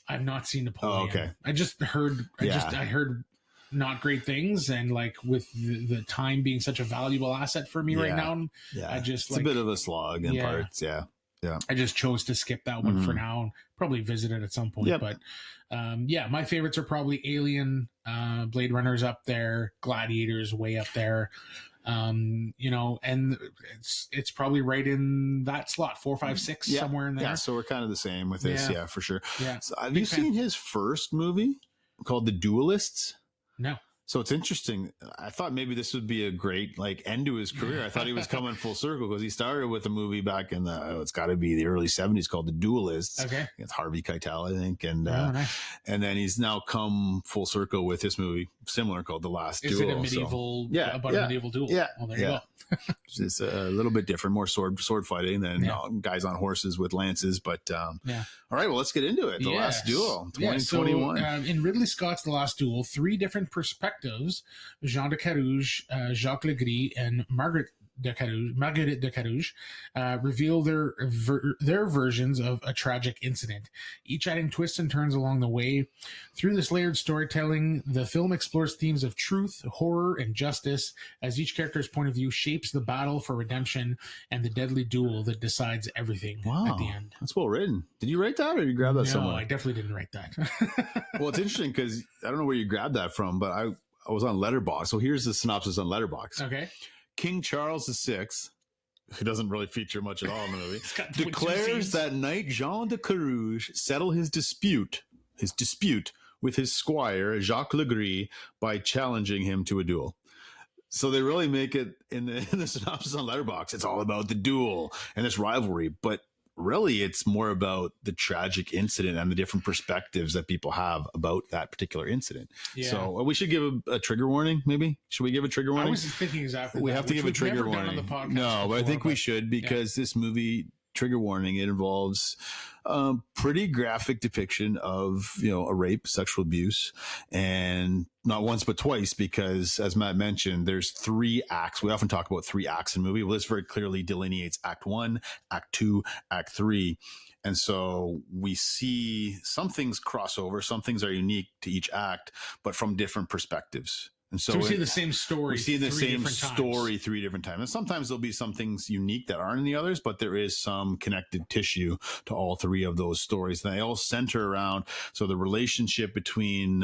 I've not seen Napoleon. Oh, okay. I just heard. I heard not great things, and with the time being such a valuable asset for me right now, I just it's a bit of a slog in parts. Yeah. I just chose to skip that one for now and probably visit it at some point. Yep. But my favorites are probably Alien, Blade Runner's up there, Gladiator's way up there. And it's probably right in that slot, 4, 5, 6, somewhere in there. Yeah, so we're kind of the same with this, for sure. Yeah. So have you seen his first movie called The Duelists? No. So it's interesting. I thought maybe this would be a great end to his career. I thought he was coming full circle because he started with a movie back in it's got to be the early 70s called The Duelists. Okay. It's Harvey Keitel, I think. And nice. And then he's now come full circle with this movie, similar, called The Last Duel. Is it a medieval, about a medieval duel? Yeah. Well, there you go. It's a little bit different, more sword fighting than guys on horses with lances. But all right, well, let's get into it. The Last Duel, 2021. So, in Ridley Scott's The Last Duel, 3 different perspectives, Jean de Carouge, Jacques Legris, and Marguerite de Carouge, reveal their versions of a tragic incident, each adding twists and turns along the way. Through this layered storytelling, the film explores themes of truth, horror, and justice, as each character's point of view shapes the battle for redemption and the deadly duel that decides everything at the end. That's well written. Did you write that, or did you grab that somewhere? No, I definitely didn't write that. Well, it's interesting because I don't know where you grabbed that from, but I was on Letterboxd. So here's the synopsis on Letterboxd. Okay. King Charles VI, who doesn't really feature much at all in the movie, declares that knight Jean de Carouge settle his dispute with his squire Jacques Legris by challenging him to a duel. So they really make it in the synopsis on Letterboxd. It's all about the duel and this rivalry, but really it's more about the tragic incident and the different perspectives that people have about that particular incident. Yeah. So we should give a trigger warning, maybe. Should we give a trigger warning? I was thinking exactly we that, have to give a trigger warning. No, but I think we should, because this movie, trigger warning, it involves pretty graphic depiction of a rape, sexual abuse, and not once but twice, because as Matt mentioned, there's 3 acts. We often talk about 3 acts in a movie. Well, this very clearly delineates Act 1, Act 2, Act 3. And so we see some things cross over, some things are unique to each act, but from different perspectives. And So we see the same story. We see the same story 3 different times. And sometimes there'll be some things unique that aren't in the others, but there is some connective tissue to all 3 of those stories. And they all center around, so the relationship between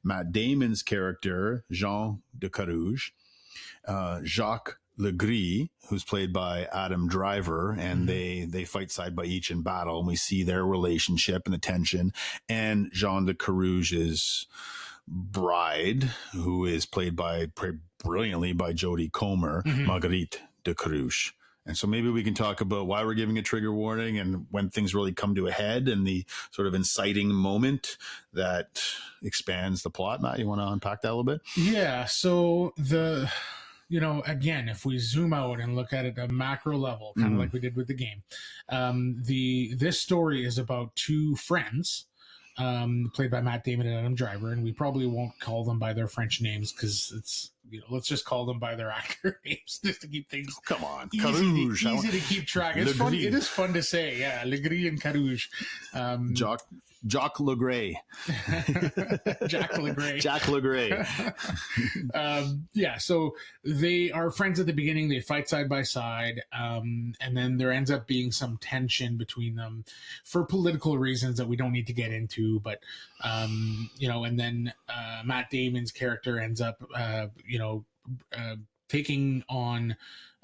Matt Damon's character, Jean de Carouge, Jacques Legris, who's played by Adam Driver, and they fight side by each in battle, and we see their relationship and the tension. And Jean de Carouge's bride, who is played by brilliantly by Jodie Comer, Marguerite de Carouge. And so maybe we can talk about why we're giving a trigger warning and when things really come to a head and the sort of inciting moment that expands the plot. Matt, you want to unpack that a little bit? Yeah. So again, if we zoom out and look at it at a macro level, kind of like we did with the game, this story is about 2 friends, played by Matt Damon and Adam Driver, and we probably won't call them by their French names because it's, let's just call them by their actor names just to keep things easy to keep track. It's fun. It is fun to say, yeah, Legris and Carouge. Jacques Legray. Jack Legray. Jack Legray. So they are friends at the beginning. They fight side by side. And then there ends up being some tension between them for political reasons that we don't need to get into. But, and then Matt Damon's character ends up, taking on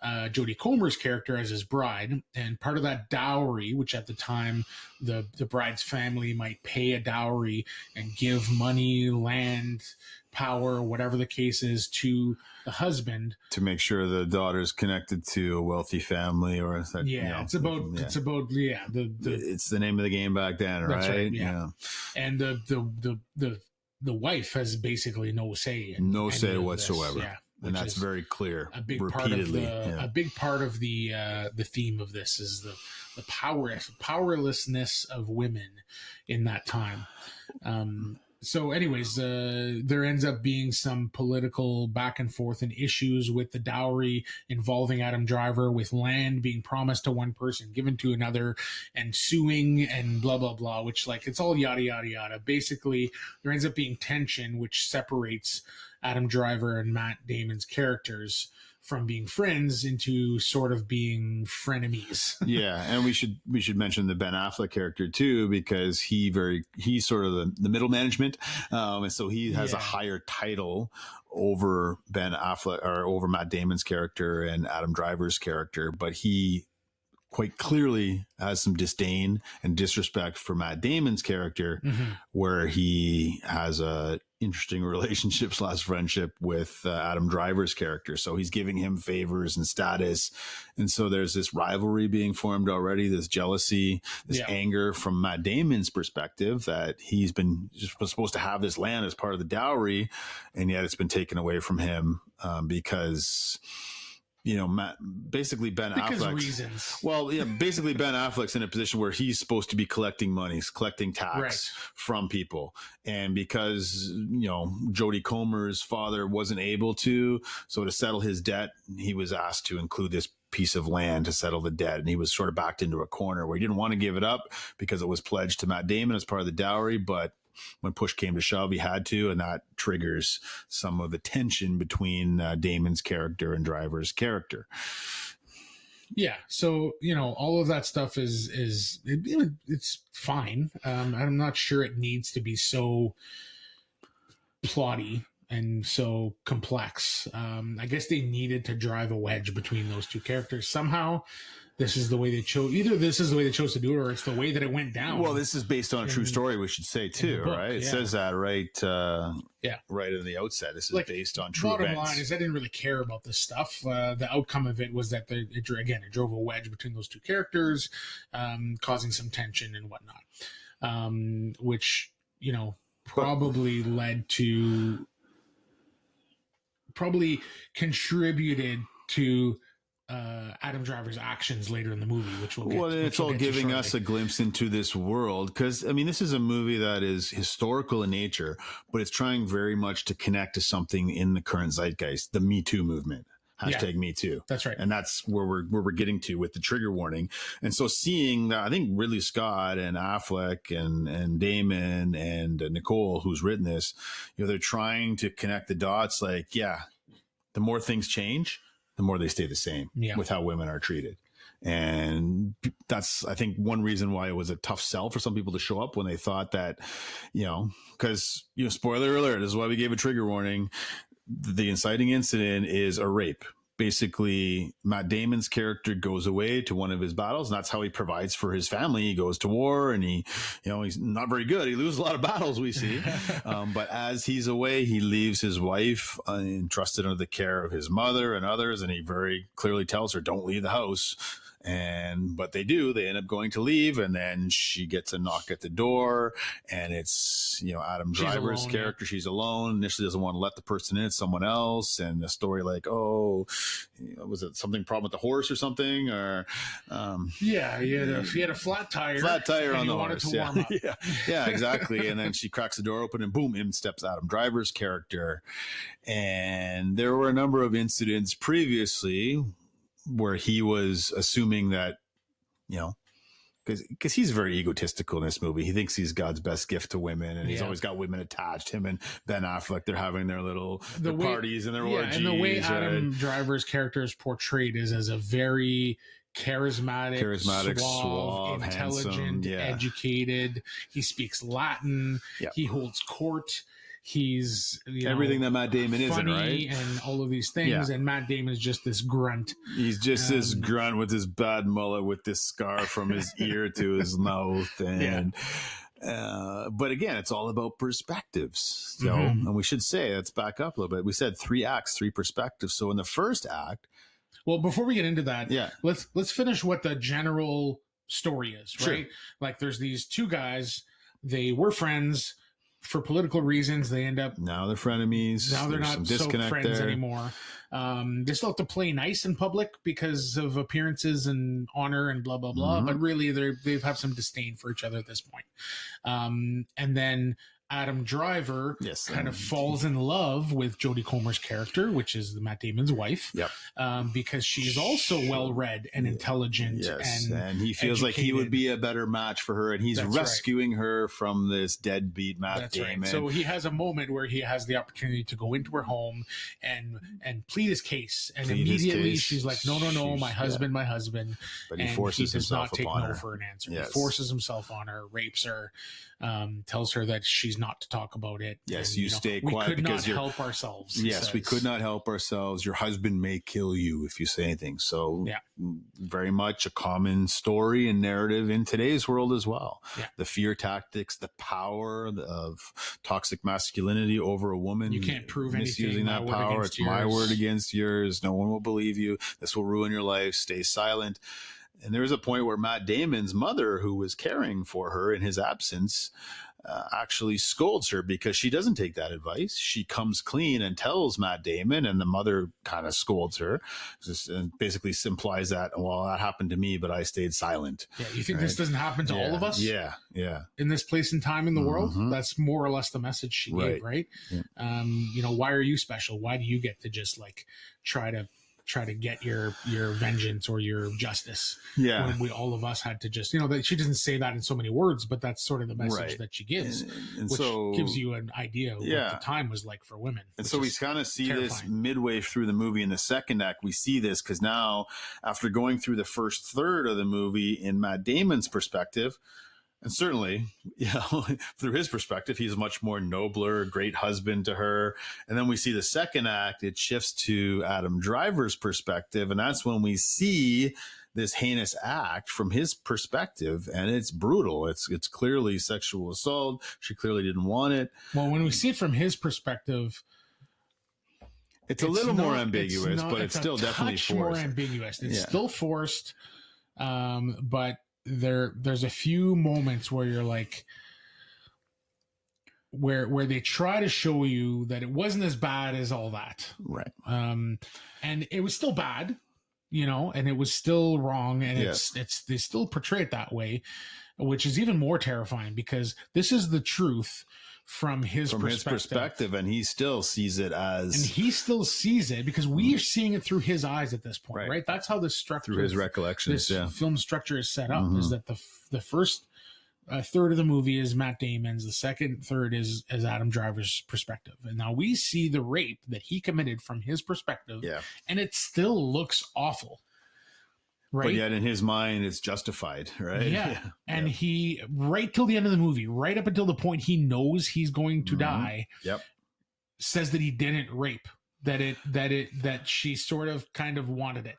Jodie Comer's character as his bride, and part of that dowry, which at the time the bride's family might pay a dowry and give money, land, power, whatever the case is, to the husband to make sure the daughter's connected to a wealthy family, or it's the name of the game back then, right? That's right. Yeah. And the wife has basically no say whatsoever. Yeah. And that's very clear. A big repeatedly. A big part of the theme of this is the powerlessness of women in that time. So anyways, there ends up being some political back and forth and issues with the dowry involving Adam Driver, with land being promised to one person, given to another, and suing and blah, blah, blah, which it's all yada, yada, yada. Basically, there ends up being tension, which separates Adam Driver and Matt Damon's characters from being friends into sort of being frenemies. Yeah, and we should mention the Ben Affleck character too, because he's sort of the middle management, and so he has a higher title over Ben Affleck, or over Matt Damon's character and Adam Driver's character, but he quite clearly has some disdain and disrespect for Matt Damon's character, where he has a interesting relationship / friendship with Adam Driver's character. So he's giving him favors and status. And so there's this rivalry being formed already, this jealousy, this anger from Matt Damon's perspective, that he's been just supposed to have this land as part of the dowry, and yet it's been taken away from him because basically Ben Affleck's in a position where he's supposed to be collecting money, collecting tax from people. And because, Jodie Comer's father wasn't able to, so to settle his debt, he was asked to include this piece of land to settle the debt. And he was sort of backed into a corner where he didn't want to give it up because it was pledged to Matt Damon as part of the dowry. But when push came to shove, he had to, and that triggers some of the tension between Damon's character and Driver's character. Yeah, so all of that stuff is it's fine. I'm not sure it needs to be so plotty and so complex. I guess they needed to drive a wedge between those 2 characters somehow. This is the way they chose. Either this is the way they chose to do it, or it's the way that it went down. Well, this is based on a true story, we should say too, right? It says that right in the outset. This is based on true events. Bottom line is, I didn't really care about this stuff. The outcome of it was that it drove a wedge between those 2 characters, causing some tension and whatnot, which probably contributed to Adam Driver's actions later in the movie, which we'll get to. It's all giving us a glimpse into this world, because this is a movie that is historical in nature, but it's trying very much to connect to something in the current zeitgeist, the Me Too movement. Hashtag me too. That's right. And that's where we're getting to with the trigger warning. And so seeing that, I think Ridley Scott and Affleck and Damon and Nicole, who's written this, they're trying to connect the dots. Like, the more things change, the more they stay the same with how women are treated. And that's, I think, one reason why it was a tough sell for some people to show up when they thought that, because, spoiler alert, this is why we gave a trigger warning. The inciting incident is a rape. Basically, Matt Damon's character goes away to one of his battles, and that's how he provides for his family. He goes to war, and he's not very good. He loses a lot of battles, we see. But as he's away, he leaves his wife entrusted under the care of his mother and others, and he very clearly tells her, "Don't leave the house." But they do. They end up going to leave, and then she gets a knock at the door, and it's Adam Driver's character. She's alone. Initially doesn't want to let the person in. It's someone else, and the story like, was it something problem with the horse or something? Or he had a flat tire. On the horse. To warm up. Yeah, exactly. And then she cracks the door open, and boom, in steps Adam Driver's character. And there were a number of incidents previously where he was assuming that, because he's very egotistical in this movie. He thinks he's God's best gift to women, and he's always got women attached. Him and Ben Affleck, they're having their parties and their orgies. And the way Adam Driver's character is portrayed is as a very charismatic, suave, intelligent, educated. He speaks Latin. Yep. He holds court. He's everything that Matt Damon isn't, right? And all of these things. And Matt Damon is just this grunt. He's just this grunt with his bad mullet, with this scar from his ear to his mouth, and but again, it's all about perspectives. And we should say, let's back up a little bit. We said 3 acts, 3 perspectives. So in the first act, well, before we get into that, let's finish what the general story is, right? Sure. Like, there's these 2 guys. They were friends. For political reasons, they end up... Now they're frenemies. Now they're not so friends anymore. They still have to play nice in public because of appearances and honor and blah, blah, blah. But really, they have some disdain for each other at this point. And then Adam Driver kind of falls in love with Jodie Comer's character, which is Matt Damon's wife, because she's also well-read and intelligent. And he feels like he would be a better match for her, and he's rescuing her from this deadbeat Matt Damon. Right. So he has a moment where he has the opportunity to go into her home and plead his case, and immediately she's like, no, my husband. But he forces himself does not take upon no her for an answer. Yes. He forces himself on her, rapes her, tells her that she's not to talk about it. Yes, and, you stay quiet because we could not help ourselves. Yes, we could not help ourselves. Your husband may kill you if you say anything. So very much a common story and narrative in today's world as well. Yeah. The fear tactics, the power of toxic masculinity over a woman. You can't prove misusing anything. that power. It's my word against yours. No one will believe you. This will ruin your life. Stay silent. And there was a point where Matt Damon's mother, who was caring for her in his absence, actually scolds her because she doesn't take that advice. She comes clean and tells Matt Damon, and the mother kind of scolds her. And basically implies that, well, that happened to me, but I stayed silent. Yeah, you think this doesn't happen to all of us? Yeah. In this place and time in the world? That's more or less the message she gave, right? Yeah. Why are you special? Why do you get to just try to get your vengeance or your justice? Yeah. When we all of us had to just, that she doesn't say that in so many words, but that's sort of the message that she gives, and which so gives you an idea of what the time was like for women. And so we kind of see this midway through the movie. In the second act, we see this because now, after going through the first third of the movie in Matt Damon's perspective, and certainly, through his perspective, he's a much more nobler, great husband to her. And then we see the second act, it shifts to Adam Driver's perspective. And that's when we see this heinous act from his perspective. And it's brutal. It's clearly sexual assault. She clearly didn't want it. Well, when we see it from his perspective, it's a little more ambiguous, but it's still definitely forced. More ambiguous. It's still forced. But there's a few moments where you're like, where they try to show you that it wasn't as bad as all that. Right. And it was still bad, and it was still wrong. And they still portray it that way, which is even more terrifying because this is the truth from his perspective, and he still sees it as, and he still sees it because we are seeing it through his eyes at this point, right? That's how the structure, through his recollections, this film structure is set up. Is that the first third of the movie is Matt Damon's, the second third is Adam Driver's perspective, and now we see the rape that he committed from his perspective, and it still looks awful. Right? But yet in his mind, it's justified, right? Yeah. And he, right till the end of the movie, right up until the point he knows he's going to die, says that he didn't rape, that she sort of kind of wanted it.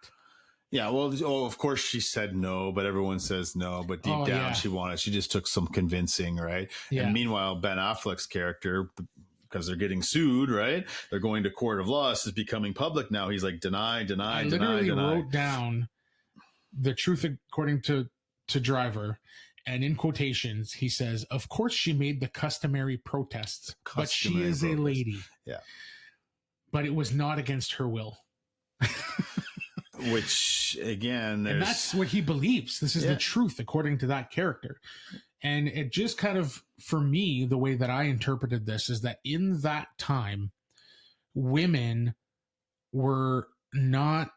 Yeah, well, of course she said no, but everyone says no. But deep down, she just took some convincing, right? Yeah. And meanwhile, Ben Affleck's character, because they're getting sued, right? They're going to court of law. This is becoming public now. He's like, deny. I literally wrote down the truth according to Driver, and in quotations he says, of course she made the customary protests, but she is a lady. Yeah, but it was not against her will. Which again, and that's what he believes. This is the truth according to that character. And it just kind of, for me, the way that I interpreted this is that in that time, women were not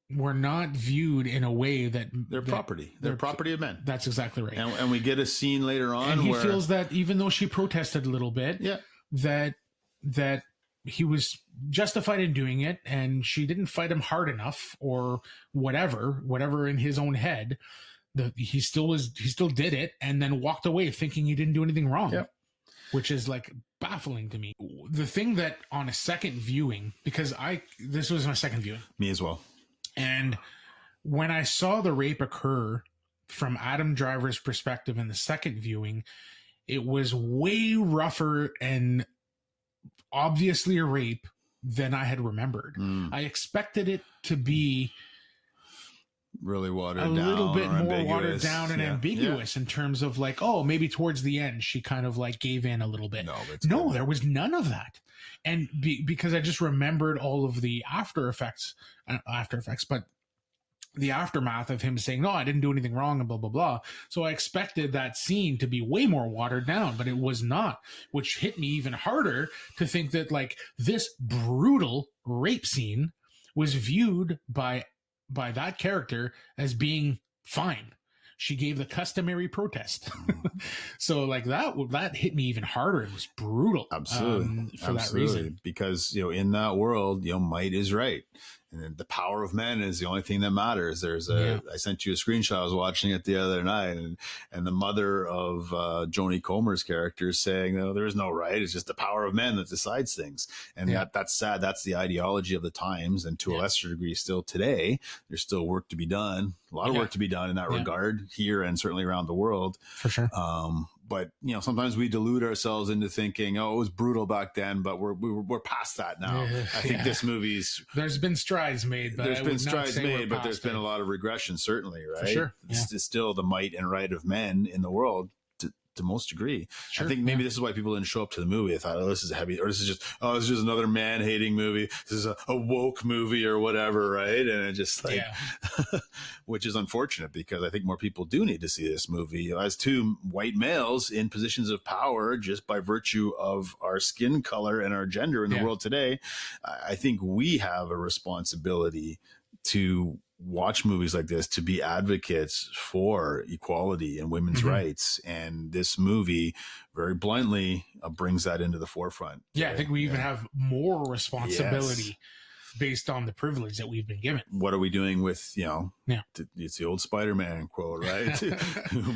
viewed in a way that they're property. They're property of men. That's exactly right. And we get a scene later on, and he feels that even though she protested a little bit, that he was justified in doing it, and she didn't fight him hard enough, or whatever in his own head. He still did it, and then walked away thinking he didn't do anything wrong. Yep. Which is like baffling to me. The thing that on a second viewing, because this was my second viewing. Me as well. And when I saw the rape occur from Adam Driver's perspective in the second viewing, it was way rougher and obviously a rape than I had remembered. I expected it to be really watered down, a little bit more watered down and ambiguous in terms of like, oh, maybe towards the end she kind of like gave in a little bit. No, there was none of that. And because I just remembered all of the after effects, but the aftermath of him saying, no, I didn't do anything wrong and blah, blah, blah. So I expected that scene to be way more watered down, but it was not, which hit me even harder to think that like this brutal rape scene was viewed by that character as being fine. She gave the customary protest. So like that hit me even harder. It was brutal. Absolutely. For that reason. Because, in that world, might is right. And the power of men is the only thing that matters. I sent you a screenshot. I was watching it the other night, and the mother of Jodie Comer's character is saying, no, there is no right. It's just the power of men that decides things. And that's sad. That's the ideology of the times. And to a lesser degree, still today, there's still work to be done. A lot of work to be done in that regard here and certainly around the world. For sure. But sometimes we delude ourselves into thinking, oh, it was brutal back then, but we're past that now. I think this movie's there's been strides made, but there's been a lot of regression, certainly, right? For sure. It's still the might and right of men in the world to most degree. Sure, I think maybe this is why people didn't show up to the movie. They thought, oh, this is heavy, or this is just another man hating movie. This is a woke movie or whatever, right? And it just like, which is unfortunate because I think more people do need to see this movie as two white males in positions of power just by virtue of our skin color and our gender in the world today. I think we have a responsibility to watch movies like this, to be advocates for equality and women's rights. And this movie very bluntly brings that into the forefront. Yeah, I think we even have more responsibility based on the privilege that we've been given. What are we doing with, it's the old Spider-Man quote, right?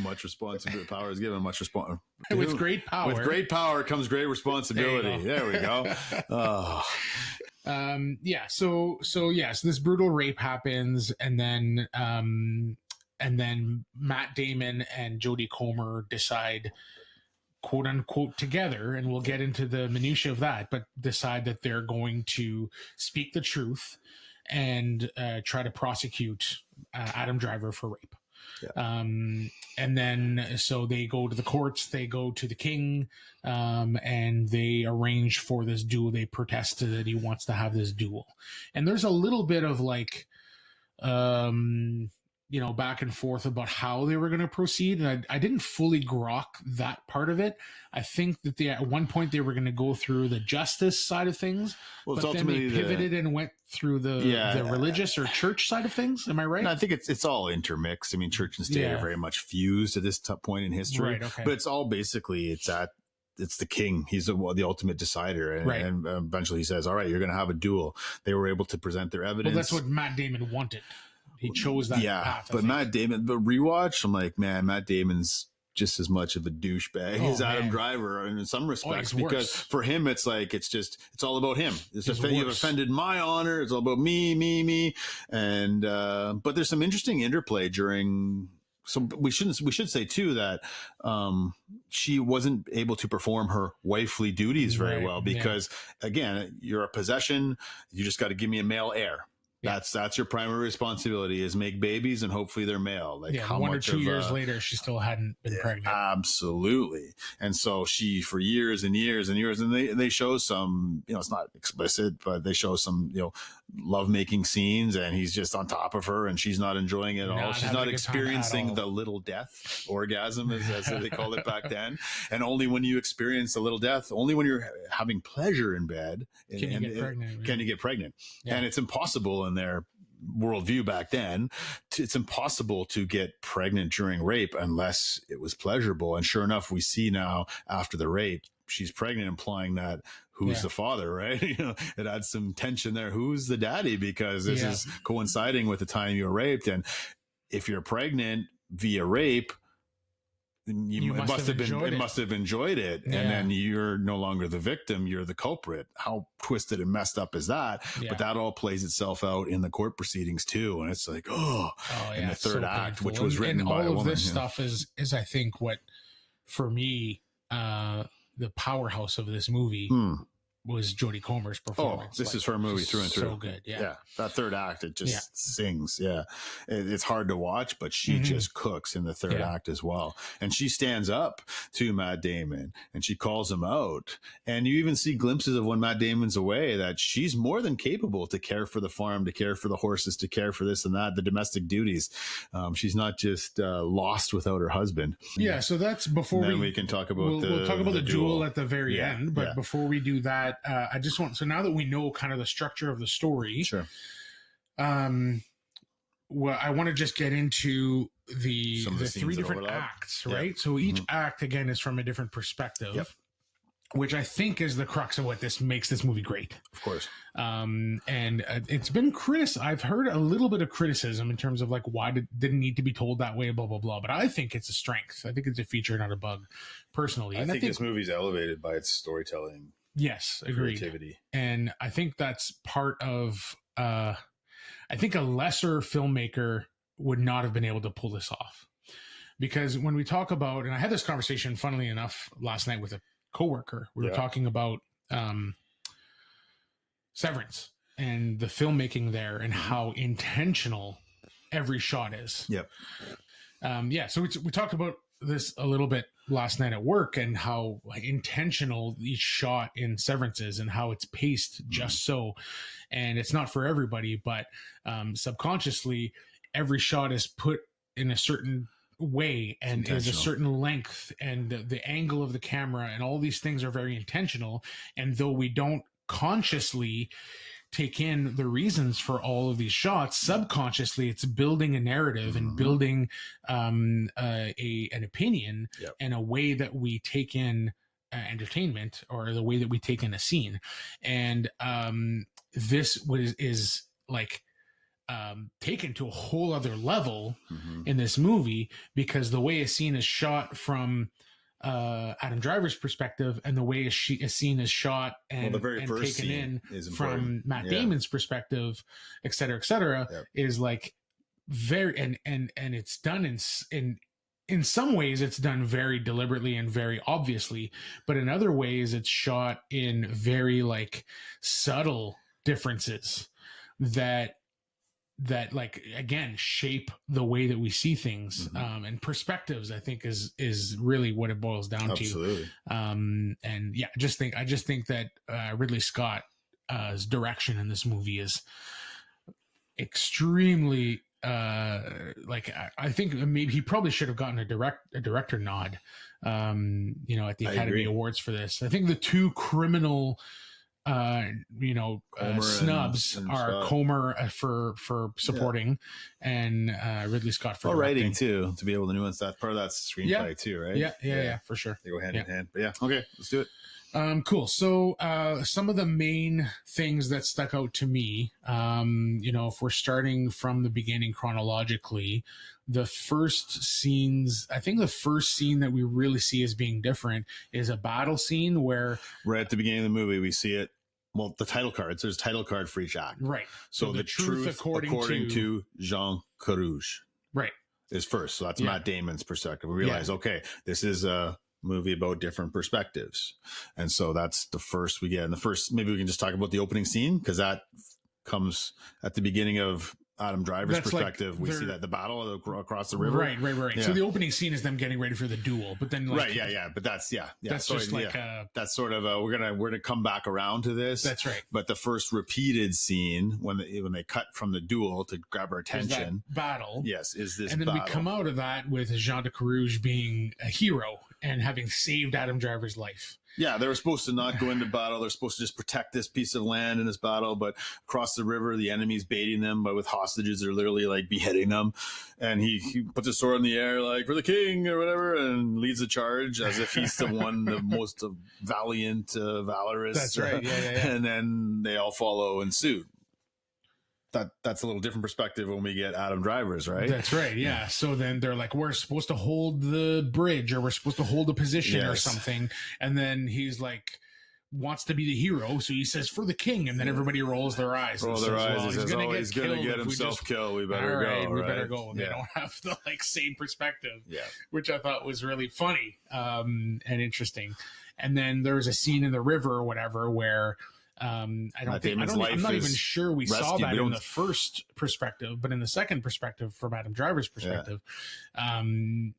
Much responsibility, power is given, much responsibility. With great power. With great power comes great responsibility. There we go. Oh. So this brutal rape happens, and then Matt Damon and Jodie Comer decide, quote unquote, together, and we'll get into the minutiae of that, but decide that they're going to speak the truth and try to prosecute Adam Driver for rape. And then so they go to the courts, they go to the king, and they arrange for this duel. They protest that he wants to have this duel. And there's a little bit of like back and forth about how they were going to proceed, and I didn't fully grok that part of it. I think that at one point they were going to go through the justice side of things, Well, it's but then they ultimately pivoted and went through the religious or church side of things. Am I right? And I think it's all intermixed. I mean, church and state are very much fused at this point in history. Right, okay. But it's all basically it's the king. He's the ultimate decider. And eventually he says, all right, you're going to have a duel. They were able to present their evidence. Well, that's what Matt Damon wanted. He chose that path. But Matt Damon, the rewatch, I'm like, man, Matt Damon's just as much of a douchebag as Adam Driver in some respects, because for him, it's like, it's all about him. It's just, you've offended my honor. It's all about me. And, but there's some interesting interplay during, so we should say too that she wasn't able to perform her wifely duties very well because again, you're a possession. You just got to give me a male heir. Yeah. That's your primary responsibility is make babies and hopefully they're male. Like how 1 or much 2 years later, she still hadn't been pregnant. Absolutely. And so she, for years and years and years, and they show some, it's not explicit, but they show some, lovemaking scenes and he's just on top of her and she's not enjoying it at all. She's not experiencing the little death orgasm as they called it back then. And only when you experience the little death, only when you're having pleasure in bed can you get pregnant. Yeah. And it's impossible in their worldview back then. It's impossible to get pregnant during rape unless it was pleasurable. And sure enough, we see now after the rape, she's pregnant, implying that who's the father, right? It adds some tension there. Who's the daddy? Because this is coinciding with the time you were raped. And if you're pregnant via rape, you must have enjoyed it. And then you're no longer the victim, you're the culprit. How twisted and messed up is that? But that all plays itself out in the court proceedings too. And it's like, in the third act, painful. Which was written by a woman. All of this stuff is I think what, for me, the powerhouse of this movie was Jodie Comer's performance. This is her movie through and through. So good. Yeah. That third act, it just sings. Yeah. It's hard to watch, but she just cooks in the third act as well. And she stands up to Matt Damon and she calls him out. And you even see glimpses of when Matt Damon's away that she's more than capable to care for the farm, to care for the horses, to care for this and that, the domestic duties. She's not just lost without her husband. Yeah. So that's before we can talk about we'll talk about the duel at the very end. But before we do that, I just want, so now that we know kind of the structure of the story, sure. Well, I want to just get into the 3 different acts, right? Yep. So each act again is from a different perspective, which I think is the crux of what makes this movie great. Of course. And it's been I've heard a little bit of criticism in terms of like why didn't need to be told that way, blah blah blah. But I think it's a strength. I think it's a feature, not a bug, personally. I think this movie's elevated by its storytelling. Yes, agreed. Creativity. And I think that's part of, I think a lesser filmmaker would not have been able to pull this off. Because when we talk about, and I had this conversation, funnily enough, last night with a coworker, we were talking about Severance and the filmmaking there and how intentional every shot is. Yep. So we talked about this a little bit last night at work and how intentional each shot in Severance is and how it's paced just so. And it's not for everybody, but subconsciously every shot is put in a certain way and is a certain length, and the angle of the camera and all these things are very intentional. And though we don't consciously take in the reasons for all of these shots, subconsciously it's building a narrative and building an opinion and a way that we take in entertainment, or the way that we take in a scene. And this is like taken to a whole other level in this movie, because the way a scene is shot from Adam Driver's perspective and the way a scene is shot and, the very first taken in is from Matt Damon's perspective, et cetera, is like very, and it's done in some ways it's done very deliberately and very obviously, but in other ways it's shot in very like subtle differences that like again shape the way that we see things, and perspectives, I think is really what it boils down to. And I just think that Ridley Scott's direction in this movie is extremely I think maybe he probably should have gotten a director nod, at the Academy Awards for this. I think the two criminal, snubs are Comer for supporting, and Ridley Scott for writing too, to be able to nuance that part of that screenplay too, right? Yeah, for sure. They go hand in hand. But okay, let's do it. Cool. So, some of the main things that stuck out to me, if we're starting from the beginning chronologically, the first scene that we really see as being different is a battle scene where right at the beginning of the movie, we see it. Well, the title cards, there's a title card for each act. Right. So the truth according to Jean Carouge. Right. Is first. So that's Matt Damon's perspective. We realize, okay, this is a movie about different perspectives. And so that's the first we get. And the first, maybe we can just talk about the opening scene, because that comes at the beginning of Adam Driver's perspective. We see that the battle across the river. Right. Yeah. So the opening scene is them getting ready for the duel, but then but that's that's so just like that's sort of we're gonna come back around to this. That's right. But the first repeated scene when they cut from the duel to grab our attention, battle, is this, and then we come out of that with Jean de Carouge being a hero and having saved Adam Driver's life. Yeah, they were supposed to not go into battle. They're supposed to just protect this piece of land in this battle. But across the river, the enemy's baiting them, but with hostages, they're literally like beheading them. And he puts his sword in the air, like, for the king or whatever, and leads the charge as if he's the one, the most valiant, valorous. That's right. Yeah. And then they all follow in suit. That's a little different perspective when we get Adam Driver's, right? That's right. Yeah. So then they're like, we're supposed to hold the bridge, or we're supposed to hold a position or something. And then he's like, wants to be the hero. So he says, for the king. And then everybody rolls their eyes. Roll their eyes. He's going to get himself killed. We better go. We better go. And they don't have the same perspective, which I thought was really funny and interesting. And then there was a scene in the river or whatever where, I'm not even sure we saw that in the first perspective, but in the second perspective, from Adam Driver's perspective, Adam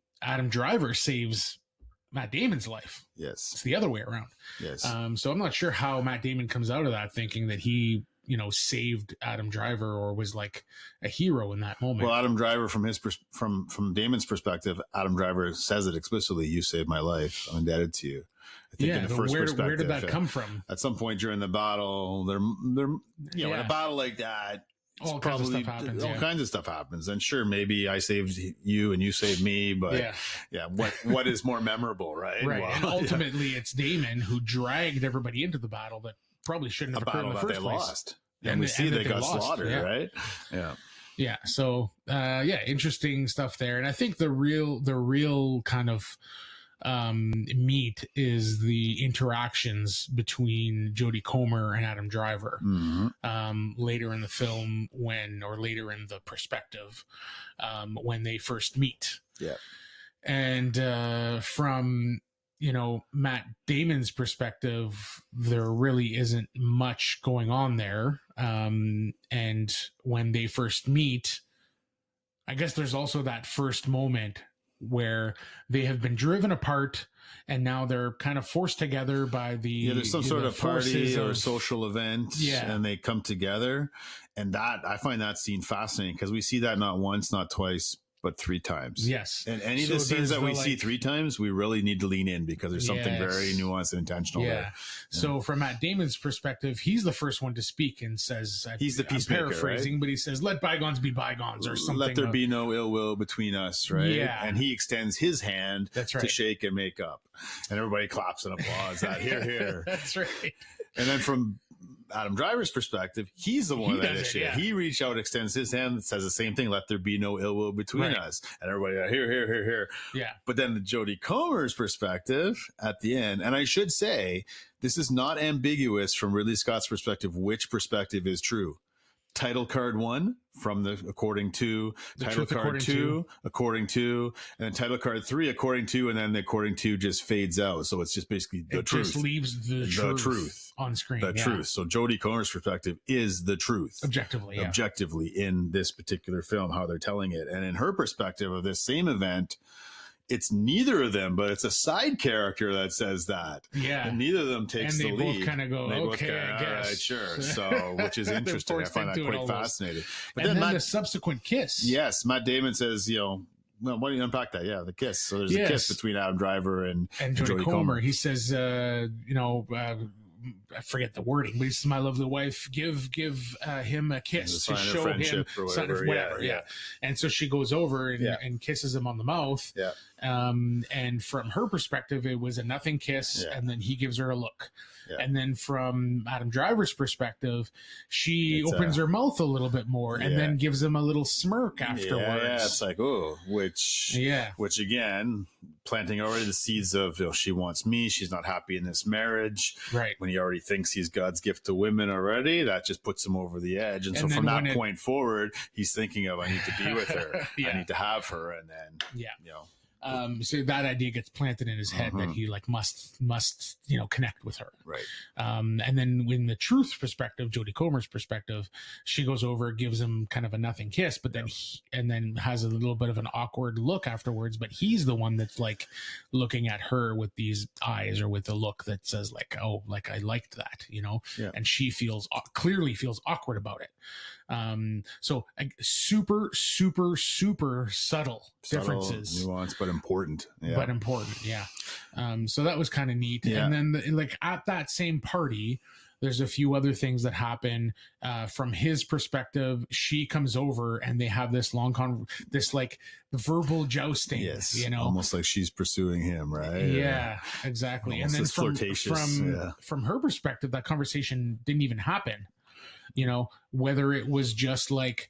Driver saves Matt Damon's life. Yes. It's the other way around. Yes. So I'm not sure how Matt Damon comes out of that thinking that he, saved Adam Driver or was like a hero in that moment. Well, Adam Driver, from his from Damon's perspective, Adam Driver says it explicitly: "You saved my life. I'm indebted to you." I think in the first perspective, where did that come from? At some point during the battle, in a battle like that, all kinds of stuff happens. And sure, maybe I saved you and you saved me, but what is more memorable, right? Right. Well, and ultimately, it's Damon who dragged everybody into the battle that probably shouldn't have occurred in the first place. Lost. And we see they got slaughtered, right? Yeah. Yeah. So, interesting stuff there. And I think the real kind of meat is the interactions between Jodie Comer and Adam Driver later in the film later in the perspective when they first meet. Yeah. And from Matt Damon's perspective, there really isn't much going on there. And when they first meet, I guess there's also that first moment where they have been driven apart and now they're kind of forced together by there's some sort of party or social event, and they come together. And that, I find that scene fascinating, because we see that not once, not twice, but 3 times. Yes. And any of the scenes that we see 3 times, we really need to lean in, because there's something very nuanced and intentional there. So from Matt Damon's perspective, he's the first one to speak and says, he's the peacemaker, paraphrasing, right? But he says, let bygones be bygones, or something. Let there be no ill will between us, right? Yeah. And he extends his hand to shake and make up. And everybody claps and applauds that. Here. That's right. And then from Adam Driver's perspective, he's the one that initiated. He reached out, extends his hand, says the same thing: "Let there be no ill will between us." And everybody, here. Yeah. But then the Jodie Comer's perspective at the end, and I should say, this is not ambiguous from Ridley Scott's perspective. Which perspective is true? Title card 1 from the according to, title card 2 according to, and then title card 3 according to, and then the according to just fades out. So it's just basically the truth. Just leaves the truth on screen. The truth. So Jodie Comer's perspective is the truth. Objectively in this particular film, how they're telling it. And in her perspective of this same event, it's neither of them, but it's a side character that says that. Yeah. And neither of them takes the lead. And they both kind of go, They both okay, kinda, I all guess. right, sure. So, which is interesting. I find that quite fascinating. But and then Matt, the subsequent kiss. yes, Matt Damon says, well, why don't you unpack that? Yeah, the kiss. So there's a kiss between Adam Driver and Jodie Comer. He says, I forget the wording, but he says, "My lovely wife, give him a kiss to show him whatever." Yeah. And so she goes over and kisses him on the mouth. Yeah. And from her perspective, it was a nothing kiss, and then he gives her a look. Yeah. And then from Adam Driver's perspective, she opens her mouth a little bit more and then gives him a little smirk afterwards. Yeah, it's like, which again, planting already the seeds of, she wants me, she's not happy in this marriage. Right. When he already thinks he's God's gift to women already, that just puts him over the edge. And so from that point forward, he's thinking of, I need to be with her. I need to have her. And then, so that idea gets planted in his head that he must connect with her. Right. And then in the truth perspective, Jodie Comer's perspective, she goes over, gives him kind of a nothing kiss, but then then has a little bit of an awkward look afterwards. But he's the one that's like looking at her with these eyes or with a look that says like, oh, like I liked that, and she clearly feels awkward about it. So super, super, super subtle differences, nuance, but important. So that was kind of neat. And then at that same party, there's a few other things that happen. From his perspective, she comes over and they have this long this like verbal jousting. Yes, almost like she's pursuing him, right? Yeah, exactly. Almost and then flirtatious. From her perspective, that conversation didn't even happen. Whether it was just like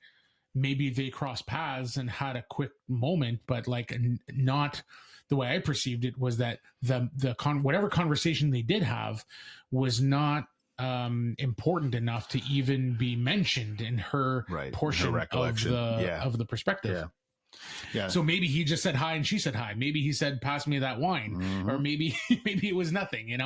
maybe they crossed paths and had a quick moment, but like not the way I perceived it was that whatever conversation they did have was not important enough to even be mentioned in her portion of the perspective. Yeah. Yeah. So maybe he just said hi and she said hi. Maybe he said, pass me that wine, or maybe it was nothing,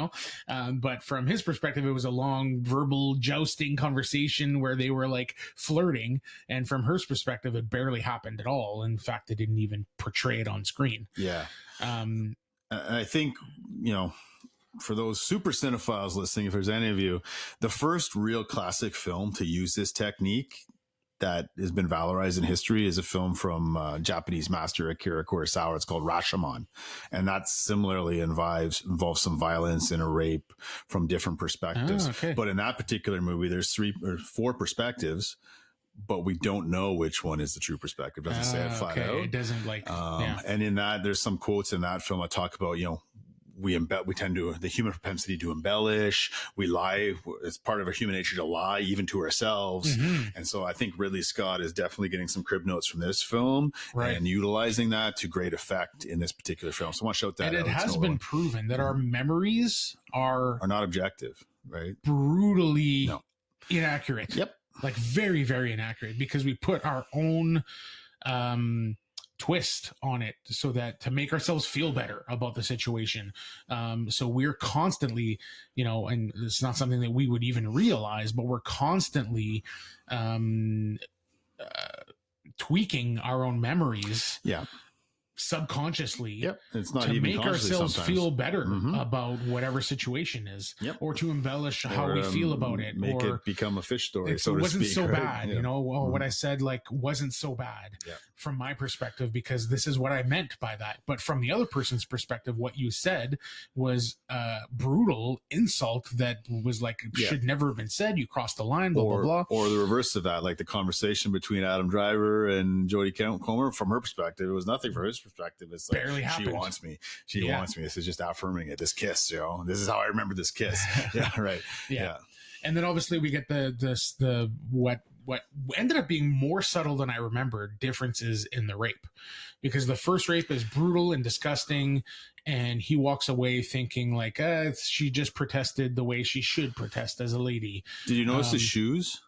but from his perspective, it was a long verbal jousting conversation where they were like flirting. And from her perspective, it barely happened at all. In fact, they didn't even portray it on screen. Yeah. I think, for those super cinephiles listening, if there's any of you, the first real classic film to use this technique that has been valorized in history is a film from Japanese master Akira Kurosawa. It's called Rashomon. And that similarly involves some violence and a rape from different perspectives. But in that particular movie, there's 3 or 4 perspectives, but we don't know which one is the true perspective. It doesn't say it flat out. It doesn't And in that, there's some quotes in that film that talk about, we tend to, the human propensity to embellish. We lie. It's part of our human nature to lie, even to ourselves. And so I think Ridley Scott is definitely getting some crib notes from this film and utilizing that to great effect in this particular film. So I want to shout that out. And it has been proven that our memories are not objective, right? Brutally inaccurate. Yep. Like very, very inaccurate, because we put our own twist on it so that to make ourselves feel better about the situation. So we're constantly, and it's not something that we would even realize, but we're constantly tweaking our own memories. Subconsciously it's not to even make ourselves sometimes. Feel better about whatever situation is, or to embellish how we feel about it, make it become a fish story. So it wasn't so bad, Yeah. what I said wasn't so bad from my perspective, because this is what I meant by that. But from the other person's perspective, what you said was brutal insult that was should never have been said. You crossed the line, blah, blah, blah. Or the reverse of that, like the conversation between Adam Driver and Jodie Comer, from her perspective, it was nothing. For his perspective, it's like, barely happened. She wants me. She wants me. This is just affirming it. This kiss, this is how I remember this kiss. Yeah. And then obviously we get the what ended up being more subtle than I remembered differences in the rape, because the first rape is brutal and disgusting, and he walks away thinking she just protested the way she should protest as a lady. Did you notice the shoes?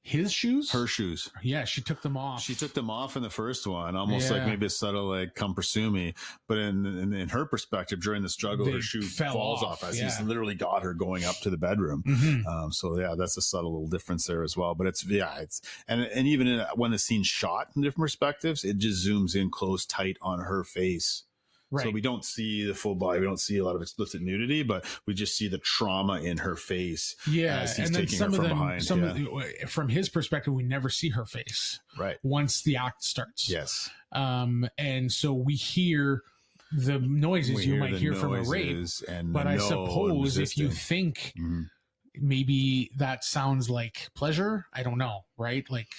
His shoes? Her shoes. Yeah, she took them off. She took them off in the first one, almost like maybe a subtle come pursue me. But in her perspective, during the struggle, her shoe falls off as he's literally got her going up to the bedroom. That's a subtle little difference there as well. But it's and even when the scene's shot from different perspectives, it just zooms in close, tight on her face. Right. So we don't see the full body. We don't see a lot of explicit nudity, but we just see the trauma in her face. Yeah, as he's and then taking some her of from them, behind. from his perspective, we never see her face. Right. Once the act starts. Yes. And so we hear the noises you might hear from a rape. But I suppose if you think maybe that sounds like pleasure, I don't know, right? Like.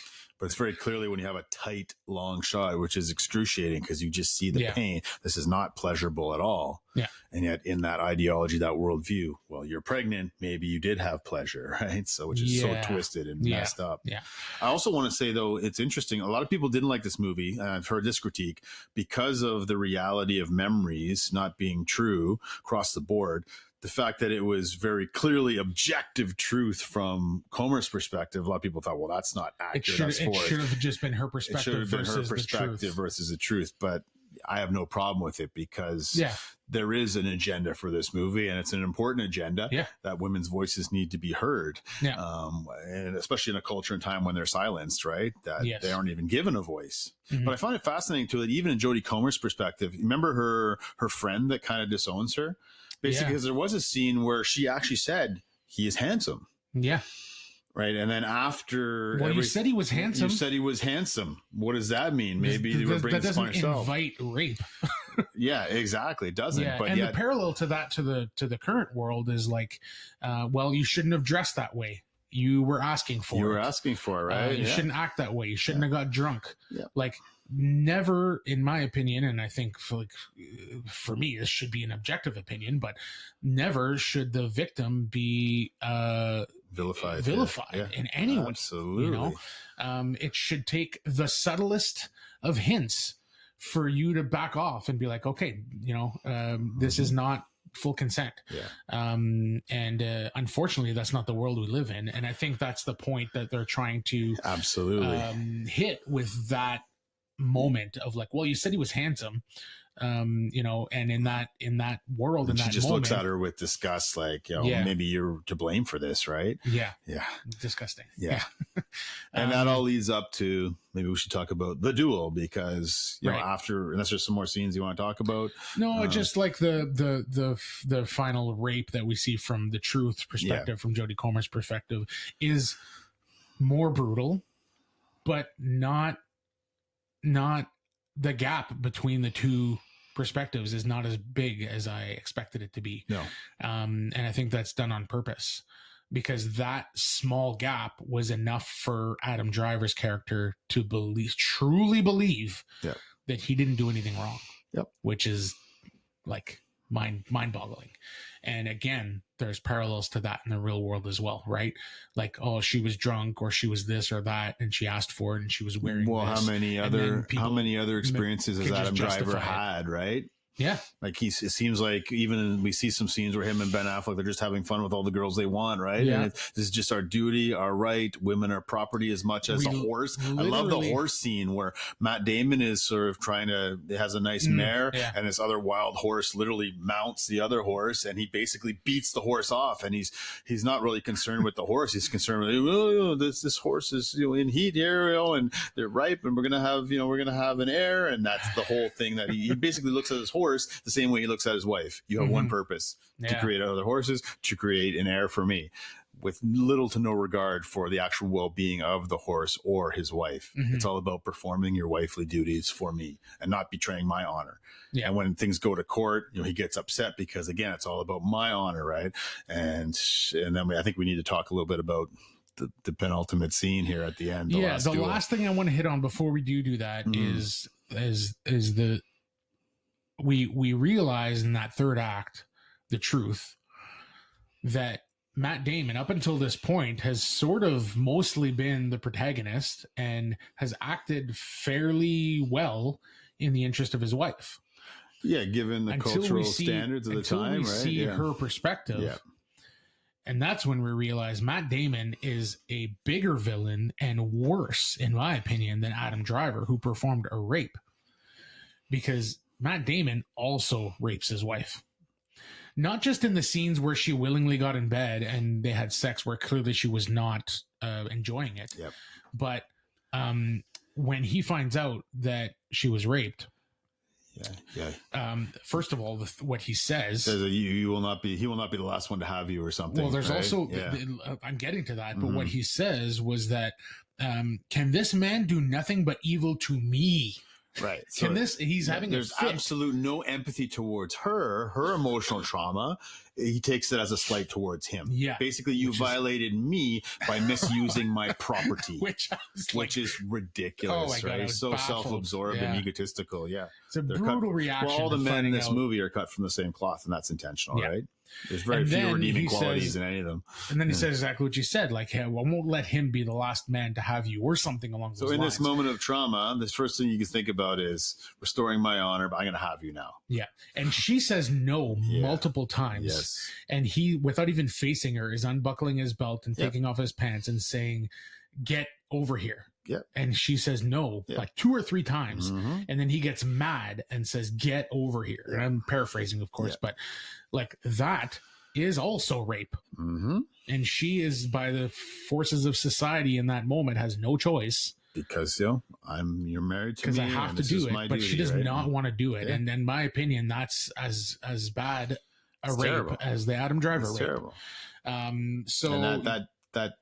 But it's very clearly when you have a tight, long shot, which is excruciating because you just see the pain. This is not pleasurable at all. Yeah. And yet in that ideology, that worldview, well, you're pregnant. Maybe you did have pleasure, right? So, which is so twisted and messed up. Yeah. I also want to say, though, it's interesting. A lot of people didn't like this movie. And I've heard this critique because of the reality of memories not being true across the board. The fact that it was very clearly objective truth from Comer's perspective, a lot of people thought, well, that's not accurate. It should have just been her perspective. It should have been her versus perspective versus the truth. But I have no problem with it because there is an agenda for this movie, and it's an important agenda that women's voices need to be heard. Yeah. And especially in a culture and time when they're silenced, right? That they aren't even given a voice. Mm-hmm. But I find it fascinating too that even in Jodie Comer's perspective, remember her friend that kind of disowns her? Basically, because there was a scene where she actually said, he is handsome. Yeah. Right. And then after. Well, you said he was handsome. You said he was handsome. What does that mean? Maybe they were bringing this upon yourself. That doesn't invite rape. Yeah, exactly. It doesn't. Yeah. But and the parallel to that, to the current world is like, well, you shouldn't have dressed that way. You were asking for it. You were asking for it, right? You shouldn't act that way. You shouldn't have got drunk. Yeah. Like, never, in my opinion, and I think for me, this should be an objective opinion, but never should the victim be vilified in any way. Absolutely. You know, it should take the subtlest of hints for you to back off and be like, okay, you know, this is not full consent. Yeah. And unfortunately, that's not the world we live in. And I think that's the point that they're trying to hit with that moment of like, well, you said he was handsome, you know, and in that world, and she that just moment, looks at her with disgust, like, you know, maybe you're to blame for this, right? Yeah. Yeah. Disgusting. Yeah. And that all leads up to, maybe we should talk about the duel, because, you know, after, unless there's some more scenes you want to talk about. No, just like the final rape that we see from the truth perspective, from Jodie Comer's perspective, is more brutal, but not the gap between the two perspectives is not as big as I expected it to be. No. And I think that's done on purpose, because that small gap was enough for Adam Driver's character to truly believe that he didn't do anything wrong. Yep. Which is like mind-boggling. And again, there's parallels to that in the real world as well, right? Like, oh, she was drunk, or she was this or that, and she asked for it, and she was wearing this. Well, how many other experiences has Adam Driver had, right? Yeah. Like it seems like even we see some scenes where him and Ben Affleck, they're just having fun with all the girls they want, right? Yeah. And this is just our duty, our right. Women are property as much as a horse. I love the horse scene where Matt Damon is sort of has a nice mare, and this other wild horse literally mounts the other horse, and he basically beats the horse off, and he's not really concerned with the horse. He's concerned with, oh, this horse is, you know, in heat here, you know, and they're ripe, and we're gonna have an heir, and that's the whole thing that he basically looks at his horse the same way he looks at his wife. You have one purpose, to create other horses, to create an heir for me, with little to no regard for the actual well-being of the horse or his wife. It's all about performing your wifely duties for me and not betraying my honor. And when things go to court, you know, he gets upset because, again, it's all about my honor, right? And then I think we need to talk a little bit about the penultimate scene here at the end. The last thing I want to hit on before we do that is the we realize in that third act, the truth that Matt Damon, up until this point, has sort of mostly been the protagonist and has acted fairly well in the interest of his wife. Yeah, given the cultural standards of the time, right? Until we see her perspective. Yeah. And that's when we realize Matt Damon is a bigger villain and worse, in my opinion, than Adam Driver, who performed a rape. Because Matt Damon also rapes his wife. Not just in the scenes where she willingly got in bed and they had sex where clearly she was not enjoying it. Yep. But when he finds out that she was raped, First of all, what he says that he will not be the last one to have you or something. Well, there's right? also, I'm getting to that, but what he says was that, can this man do nothing but evil to me? Right. He's having there's a fit. absolute no empathy towards her emotional trauma. He takes it as a slight towards him. Yeah. Basically, you violated me by misusing my property, which is ridiculous, God, right? was So baffled. self-absorbed and egotistical. Yeah. It's a brutal reaction. Well, all the to men in this out. movie are cut from the same cloth, and that's intentional, right? There's very And few then redeeming he qualities says- in any of them. And then he says exactly what you said, like, hey, I won't let him be the last man to have you, or something along those So lines. in this moment of trauma, the first thing you can think about is restoring my honor, but I'm going to have you now. Yeah. And she says no multiple times. Yes. And he, without even facing her, is unbuckling his belt and taking off his pants and saying, get over here. Yep. And she says no, like 2 or 3 times. Mm-hmm. And then he gets mad and says, get over here. And I'm paraphrasing, of course, but like that is also rape. Mm-hmm. And she is, by the forces of society in that moment, has no choice. Because you're married to me. Because I have to do it, but she does not want to do it. Yeah. And in my opinion, that's as bad a rape terrible. as the Adam Driver It's rape. terrible. So And that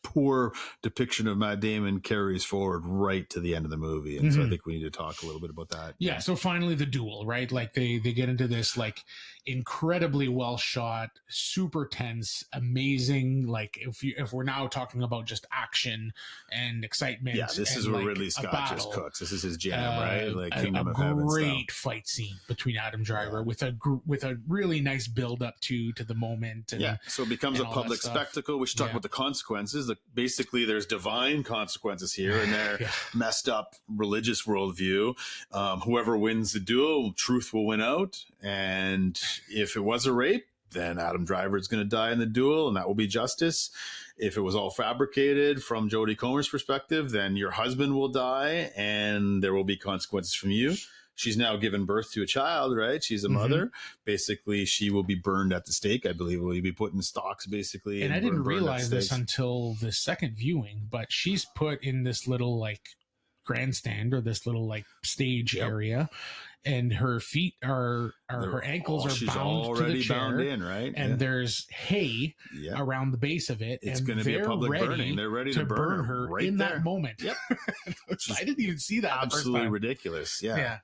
poor depiction of Matt Damon carries forward right to the end of the movie. And so I think we need to talk a little bit about that. yeah, so finally the duel, right? Like they get into this like incredibly well shot, super tense, amazing. Like if we're now talking about just action and excitement. Yeah, this is and, where like, Ridley a Scott battle, just cooks. This is his jam, right? Like Kingdom a of Heaven great style. fight scene between Adam Driver with a really nice build up to the moment. And, So it becomes a and all that public stuff. spectacle. We should talk about the consequences. Basically, there's divine consequences here, and they're messed up religious worldview. Whoever wins the duel, truth will win out. And if it was a rape, then Adam Driver is going to die in the duel, and that will be justice. If it was all fabricated from Jodie Comer's perspective, then your husband will die, and there will be consequences from you. She's now given birth to a child, right? She's a mother. Basically, she will be burned at the stake. I believe will be put in stocks, basically. And I didn't burned at the realize this stakes. until the second viewing, but she's put in this little like grandstand or this little like stage area, and her feet are her ankles are she's bound to the already chair, bound in, right? and there's hay Yeah. around the base of it. It's and going to be a they're public ready burning. They're ready to burn her right in there. that moment. Yep. I didn't even see that the first Absolutely time. ridiculous. Yeah.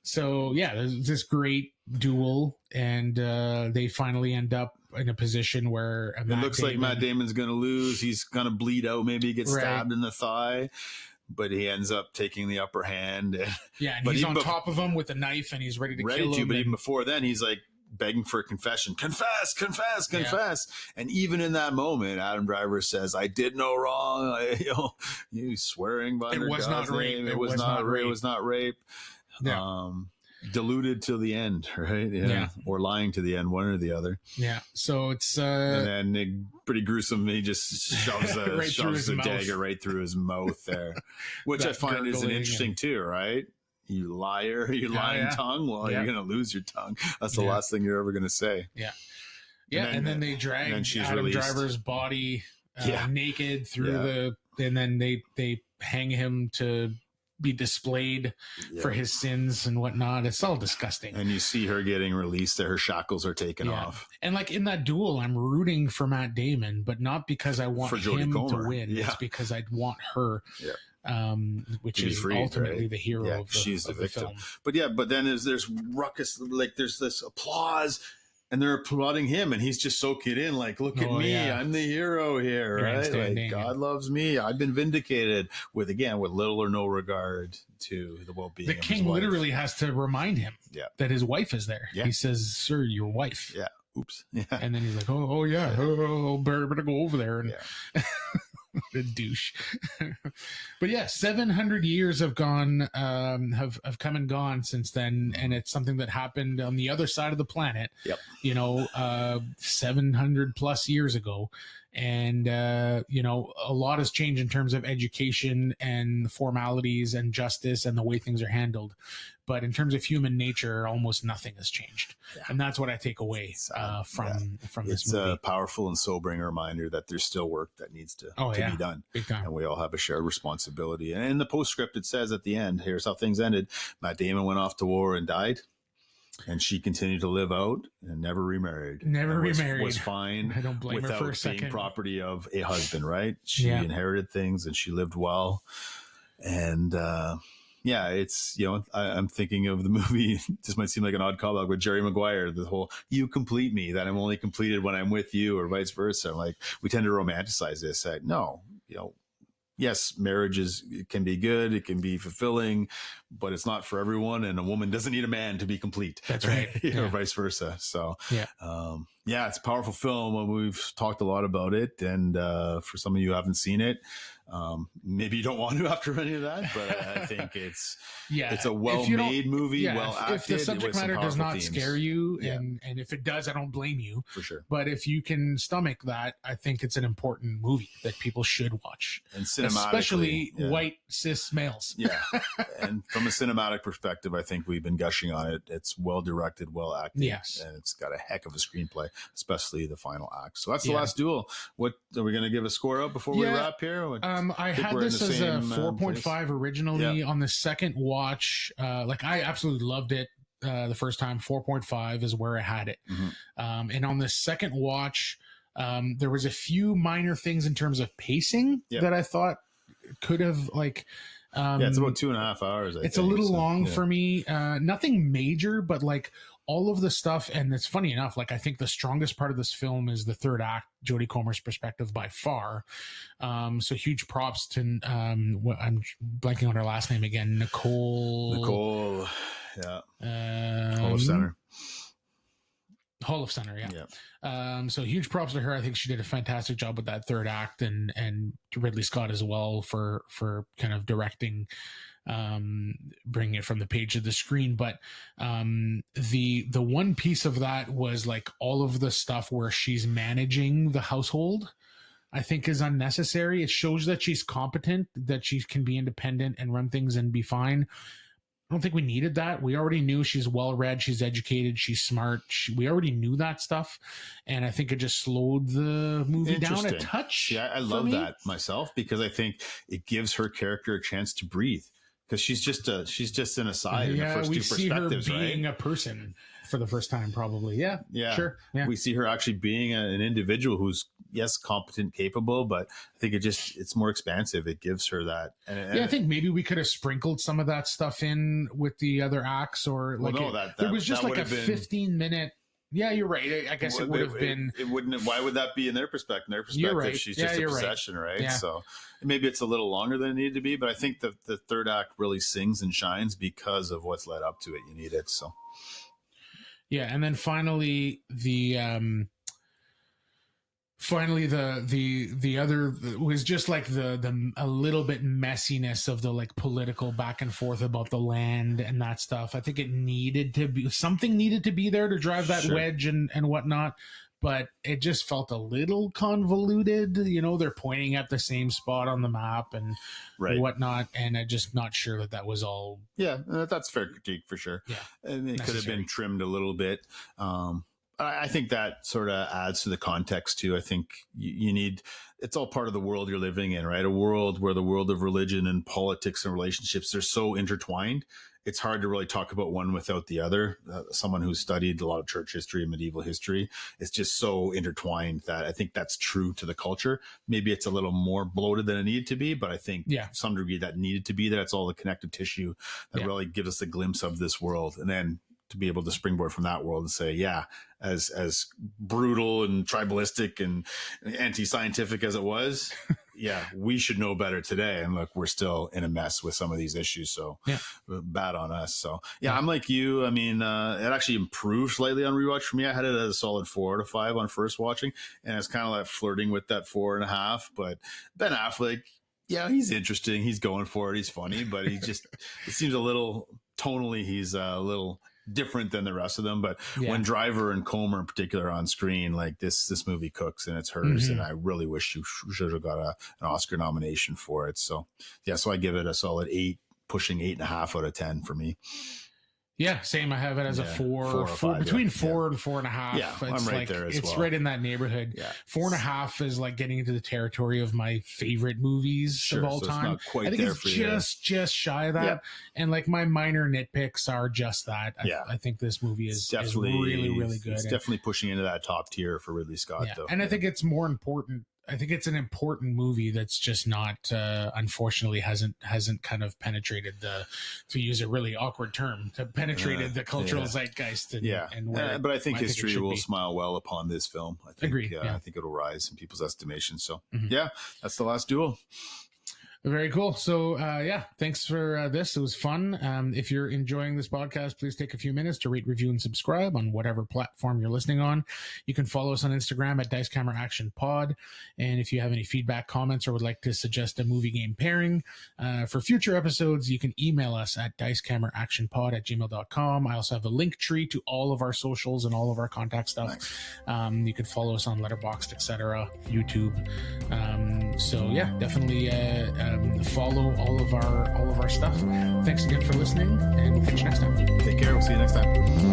So there's this great duel, and they finally end up in a position where It looks like Matt Damon's going to lose. He's going to bleed out. Maybe he gets Right. stabbed in the thigh, but he ends up taking the upper hand. and but he's even on top of him with a knife, and he's ready to kill him. But and- even before then, he's like begging for a confession. Confess, confess, confess. And even in that moment, Adam Driver says, "I did no wrong." You swearing by It was God's not rape. name. It It was was not not rape. rape. It was not rape. Yeah. Deluded till the end, right? Yeah. Or lying to the end, one or the other. Yeah. So it's And then pretty gruesome. He just shoves a, Right through his mouth. dagger right through his mouth there, which I That find is an gurgling interesting too, right? You liar, you lying tongue. Well, you're going to lose your tongue. That's the last thing you're ever going to say. Yeah. Yeah. And then they drag then she's Adam released. Driver's body naked through Yeah. and then they hang him to be displayed for his sins and whatnot. It's all disgusting. And you see her getting released. Her shackles are taken off. And like in that duel, I'm rooting for Matt Damon, but not because I want For Jodie him to Comer. win. Yeah. It's because I'd want her, which To be is freed, ultimately right? the hero Yeah, of the, she's of the the victim. film. But then there's ruckus, like there's this applause, and they're applauding him, and he's just soaking it in, like, look at me, I'm the hero here, right? Like, God loves me. I've been vindicated with little or no regard to the well-being The of his king wife. literally has to remind him that his wife is there. Yeah. He says, "Sir, your wife." Yeah. Oops. Yeah. And then he's like, "Oh yeah, better go over there." And the douche. But yeah, 700 years have gone, have come and gone since then, and it's something that happened on the other side of the planet. Yep. 700 plus years ago, And, a lot has changed in terms of education and the formalities and justice and the way things are handled. But in terms of human nature, almost nothing has changed. Yeah. And that's what I take away from this movie. It's a powerful and sobering reminder that there's still work that needs to be done. Big time. And we all have a shared responsibility. And in the postscript, it says at the end, here's how things ended. Matt Damon went off to war and died. And she continued to live out and never remarried. Was fine. I don't blame her for a second. Being property of a husband, right? She inherited things and she lived well. And it's, I'm thinking of the movie. This might seem like an odd callback with Jerry Maguire, the whole "you complete me," that I'm only completed when I'm with you, or vice versa. Like, we tend to romanticize this. No, yes, marriage can be good, it can be fulfilling, but it's not for everyone. And a woman doesn't need a man to be complete. That's right. Or vice versa. So, it's a powerful film. We've talked a lot about it. And for some of you who haven't seen it, maybe you don't want to after any of that, but I think it's a well-made movie, well acted. If the subject matter does not scare you, and if it does, I don't blame you. For sure. But if you can stomach that, I think it's an important movie that people should watch. And cinematically, especially white cis males. Yeah. And from a cinematic perspective, I think we've been gushing on it. It's well directed, well acted. Yes. And it's got a heck of a screenplay, especially the final act. So that's the last Duel. What are we going to give a score up before we wrap here? I had this as a 4.5 originally. On the second watch. I absolutely loved it. The first time. 4.5 is where I had it. Mm-hmm. And on the second watch, there was a few minor things in terms of pacing that I thought could have it's about 2.5 hours. I think. A little long for me. Nothing major, but all of the stuff. And it's funny enough, I think the strongest part of this film is the third act, Jodie Comer's perspective by far. So huge props to, I'm blanking on her last name again. Nicole. Yeah. Hall of Center. Yeah. So huge props to her. I think she did a fantastic job with that third act, and Ridley Scott as well for kind of directing, bringing it from the page to the screen. But the one piece of that was all of the stuff where she's managing the household, I think is unnecessary. It shows that she's competent, that she can be independent and run things and be fine. I don't think we needed that. We already knew she's well-read, she's educated, she's smart. We already knew that stuff. And I think it just slowed the movie down a touch. Yeah, I love that myself, because I think it gives her character a chance to breathe. Because she's just an aside in the first two perspectives, right? We see her being a person for the first time, probably. Yeah. Sure. Yeah. We see her actually being an individual who's, yes, competent, capable, but I think it's more expansive. It gives her that. And I think maybe we could have sprinkled some of that stuff in with the other acts, or there was just a 15-minute. Yeah, you're right. I guess it would have been. It wouldn't. Why would that be in their perspective? In their perspective, right. She's just a possession, right? Yeah. So maybe it's a little longer than it needed to be, but I think the third act really sings and shines because of what's led up to it. You need it. So. Yeah, and then finally the other was just the a little bit messiness of the political back and forth about the land and that stuff. I think it needed to be there to drive that wedge and whatnot, but it just felt a little convoluted. They're pointing at the same spot on the map and whatnot, and I'm just not sure that was all. Yeah, that's fair critique for sure. Yeah, and it could have been trimmed a little bit. I think that sort of adds to the context too. I think you need, it's all part of the world you're living in, right? A world where the world of religion and politics and relationships, they're so intertwined. It's hard to really talk about one without the other. Someone who's studied a lot of church history and medieval history, it's just so intertwined that I think that's true to the culture. Maybe it's a little more bloated than it needed to be, but I think to some degree that needed to be there. It's all the connective tissue that really gives us a glimpse of this world. And then to be able to springboard from that world and say, as brutal and tribalistic and anti-scientific as it was, we should know better today. And look, we're still in a mess with some of these issues. So bad on us. So I'm like you. I mean, it actually improved slightly on rewatch for me. I had it as a solid 4 out of 5 on first watching. And it's kind of flirting with that 4.5, but Ben Affleck, he's interesting. He's going for it. He's funny, but it seems a little tonally, he's a little different than the rest of them. But Yeah. when Driver and Comer in particular are on screen, like this movie cooks and it's hers. Mhm. And I really wish you should have got an Oscar nomination for it. So yeah, so I give it a solid 8, pushing 8.5 out of 10 for me. Yeah, same. I have it as a Yeah, 4, 4 or 5, between yeah. 4 and 4.5. Yeah, I'm right there as it's well. right in that neighborhood. Yeah. 4.5 is like getting into the territory of my favorite movies Sure, of all so it's time. not quite I think there it's for you. just shy of that. Yeah. And like my minor nitpicks are just that. Yeah. I think this movie It's is definitely really, really good. It's And- definitely pushing into that top tier for Ridley Scott, yeah. though. And I think it's more important. I think it's an important movie that's just not, unfortunately, hasn't kind of penetrated to use a really awkward term, penetrated the cultural zeitgeist. And, yeah, and where but I think it history should will be. smile well upon this film. I think, Agreed, yeah. I think it'll rise in people's estimation. So Mhm. yeah, that's the last Duel. Very cool. So, thanks for this. It was fun. If you're enjoying this podcast, please take a few minutes to rate, review, and subscribe on whatever platform you're listening on. You can follow us on Instagram at Dice Camera Action Pod. And if you have any feedback, comments, or would like to suggest a movie game pairing for future episodes, you can email us at dicecameraactionpod@gmail.com. I also have a link tree to all of our socials and all of our contact stuff. Nice. You can follow us on Letterboxd, etc., YouTube. So yeah, definitely follow all of our stuff. Thanks again for listening, and we'll catch you next time. Take care. We'll see you next time.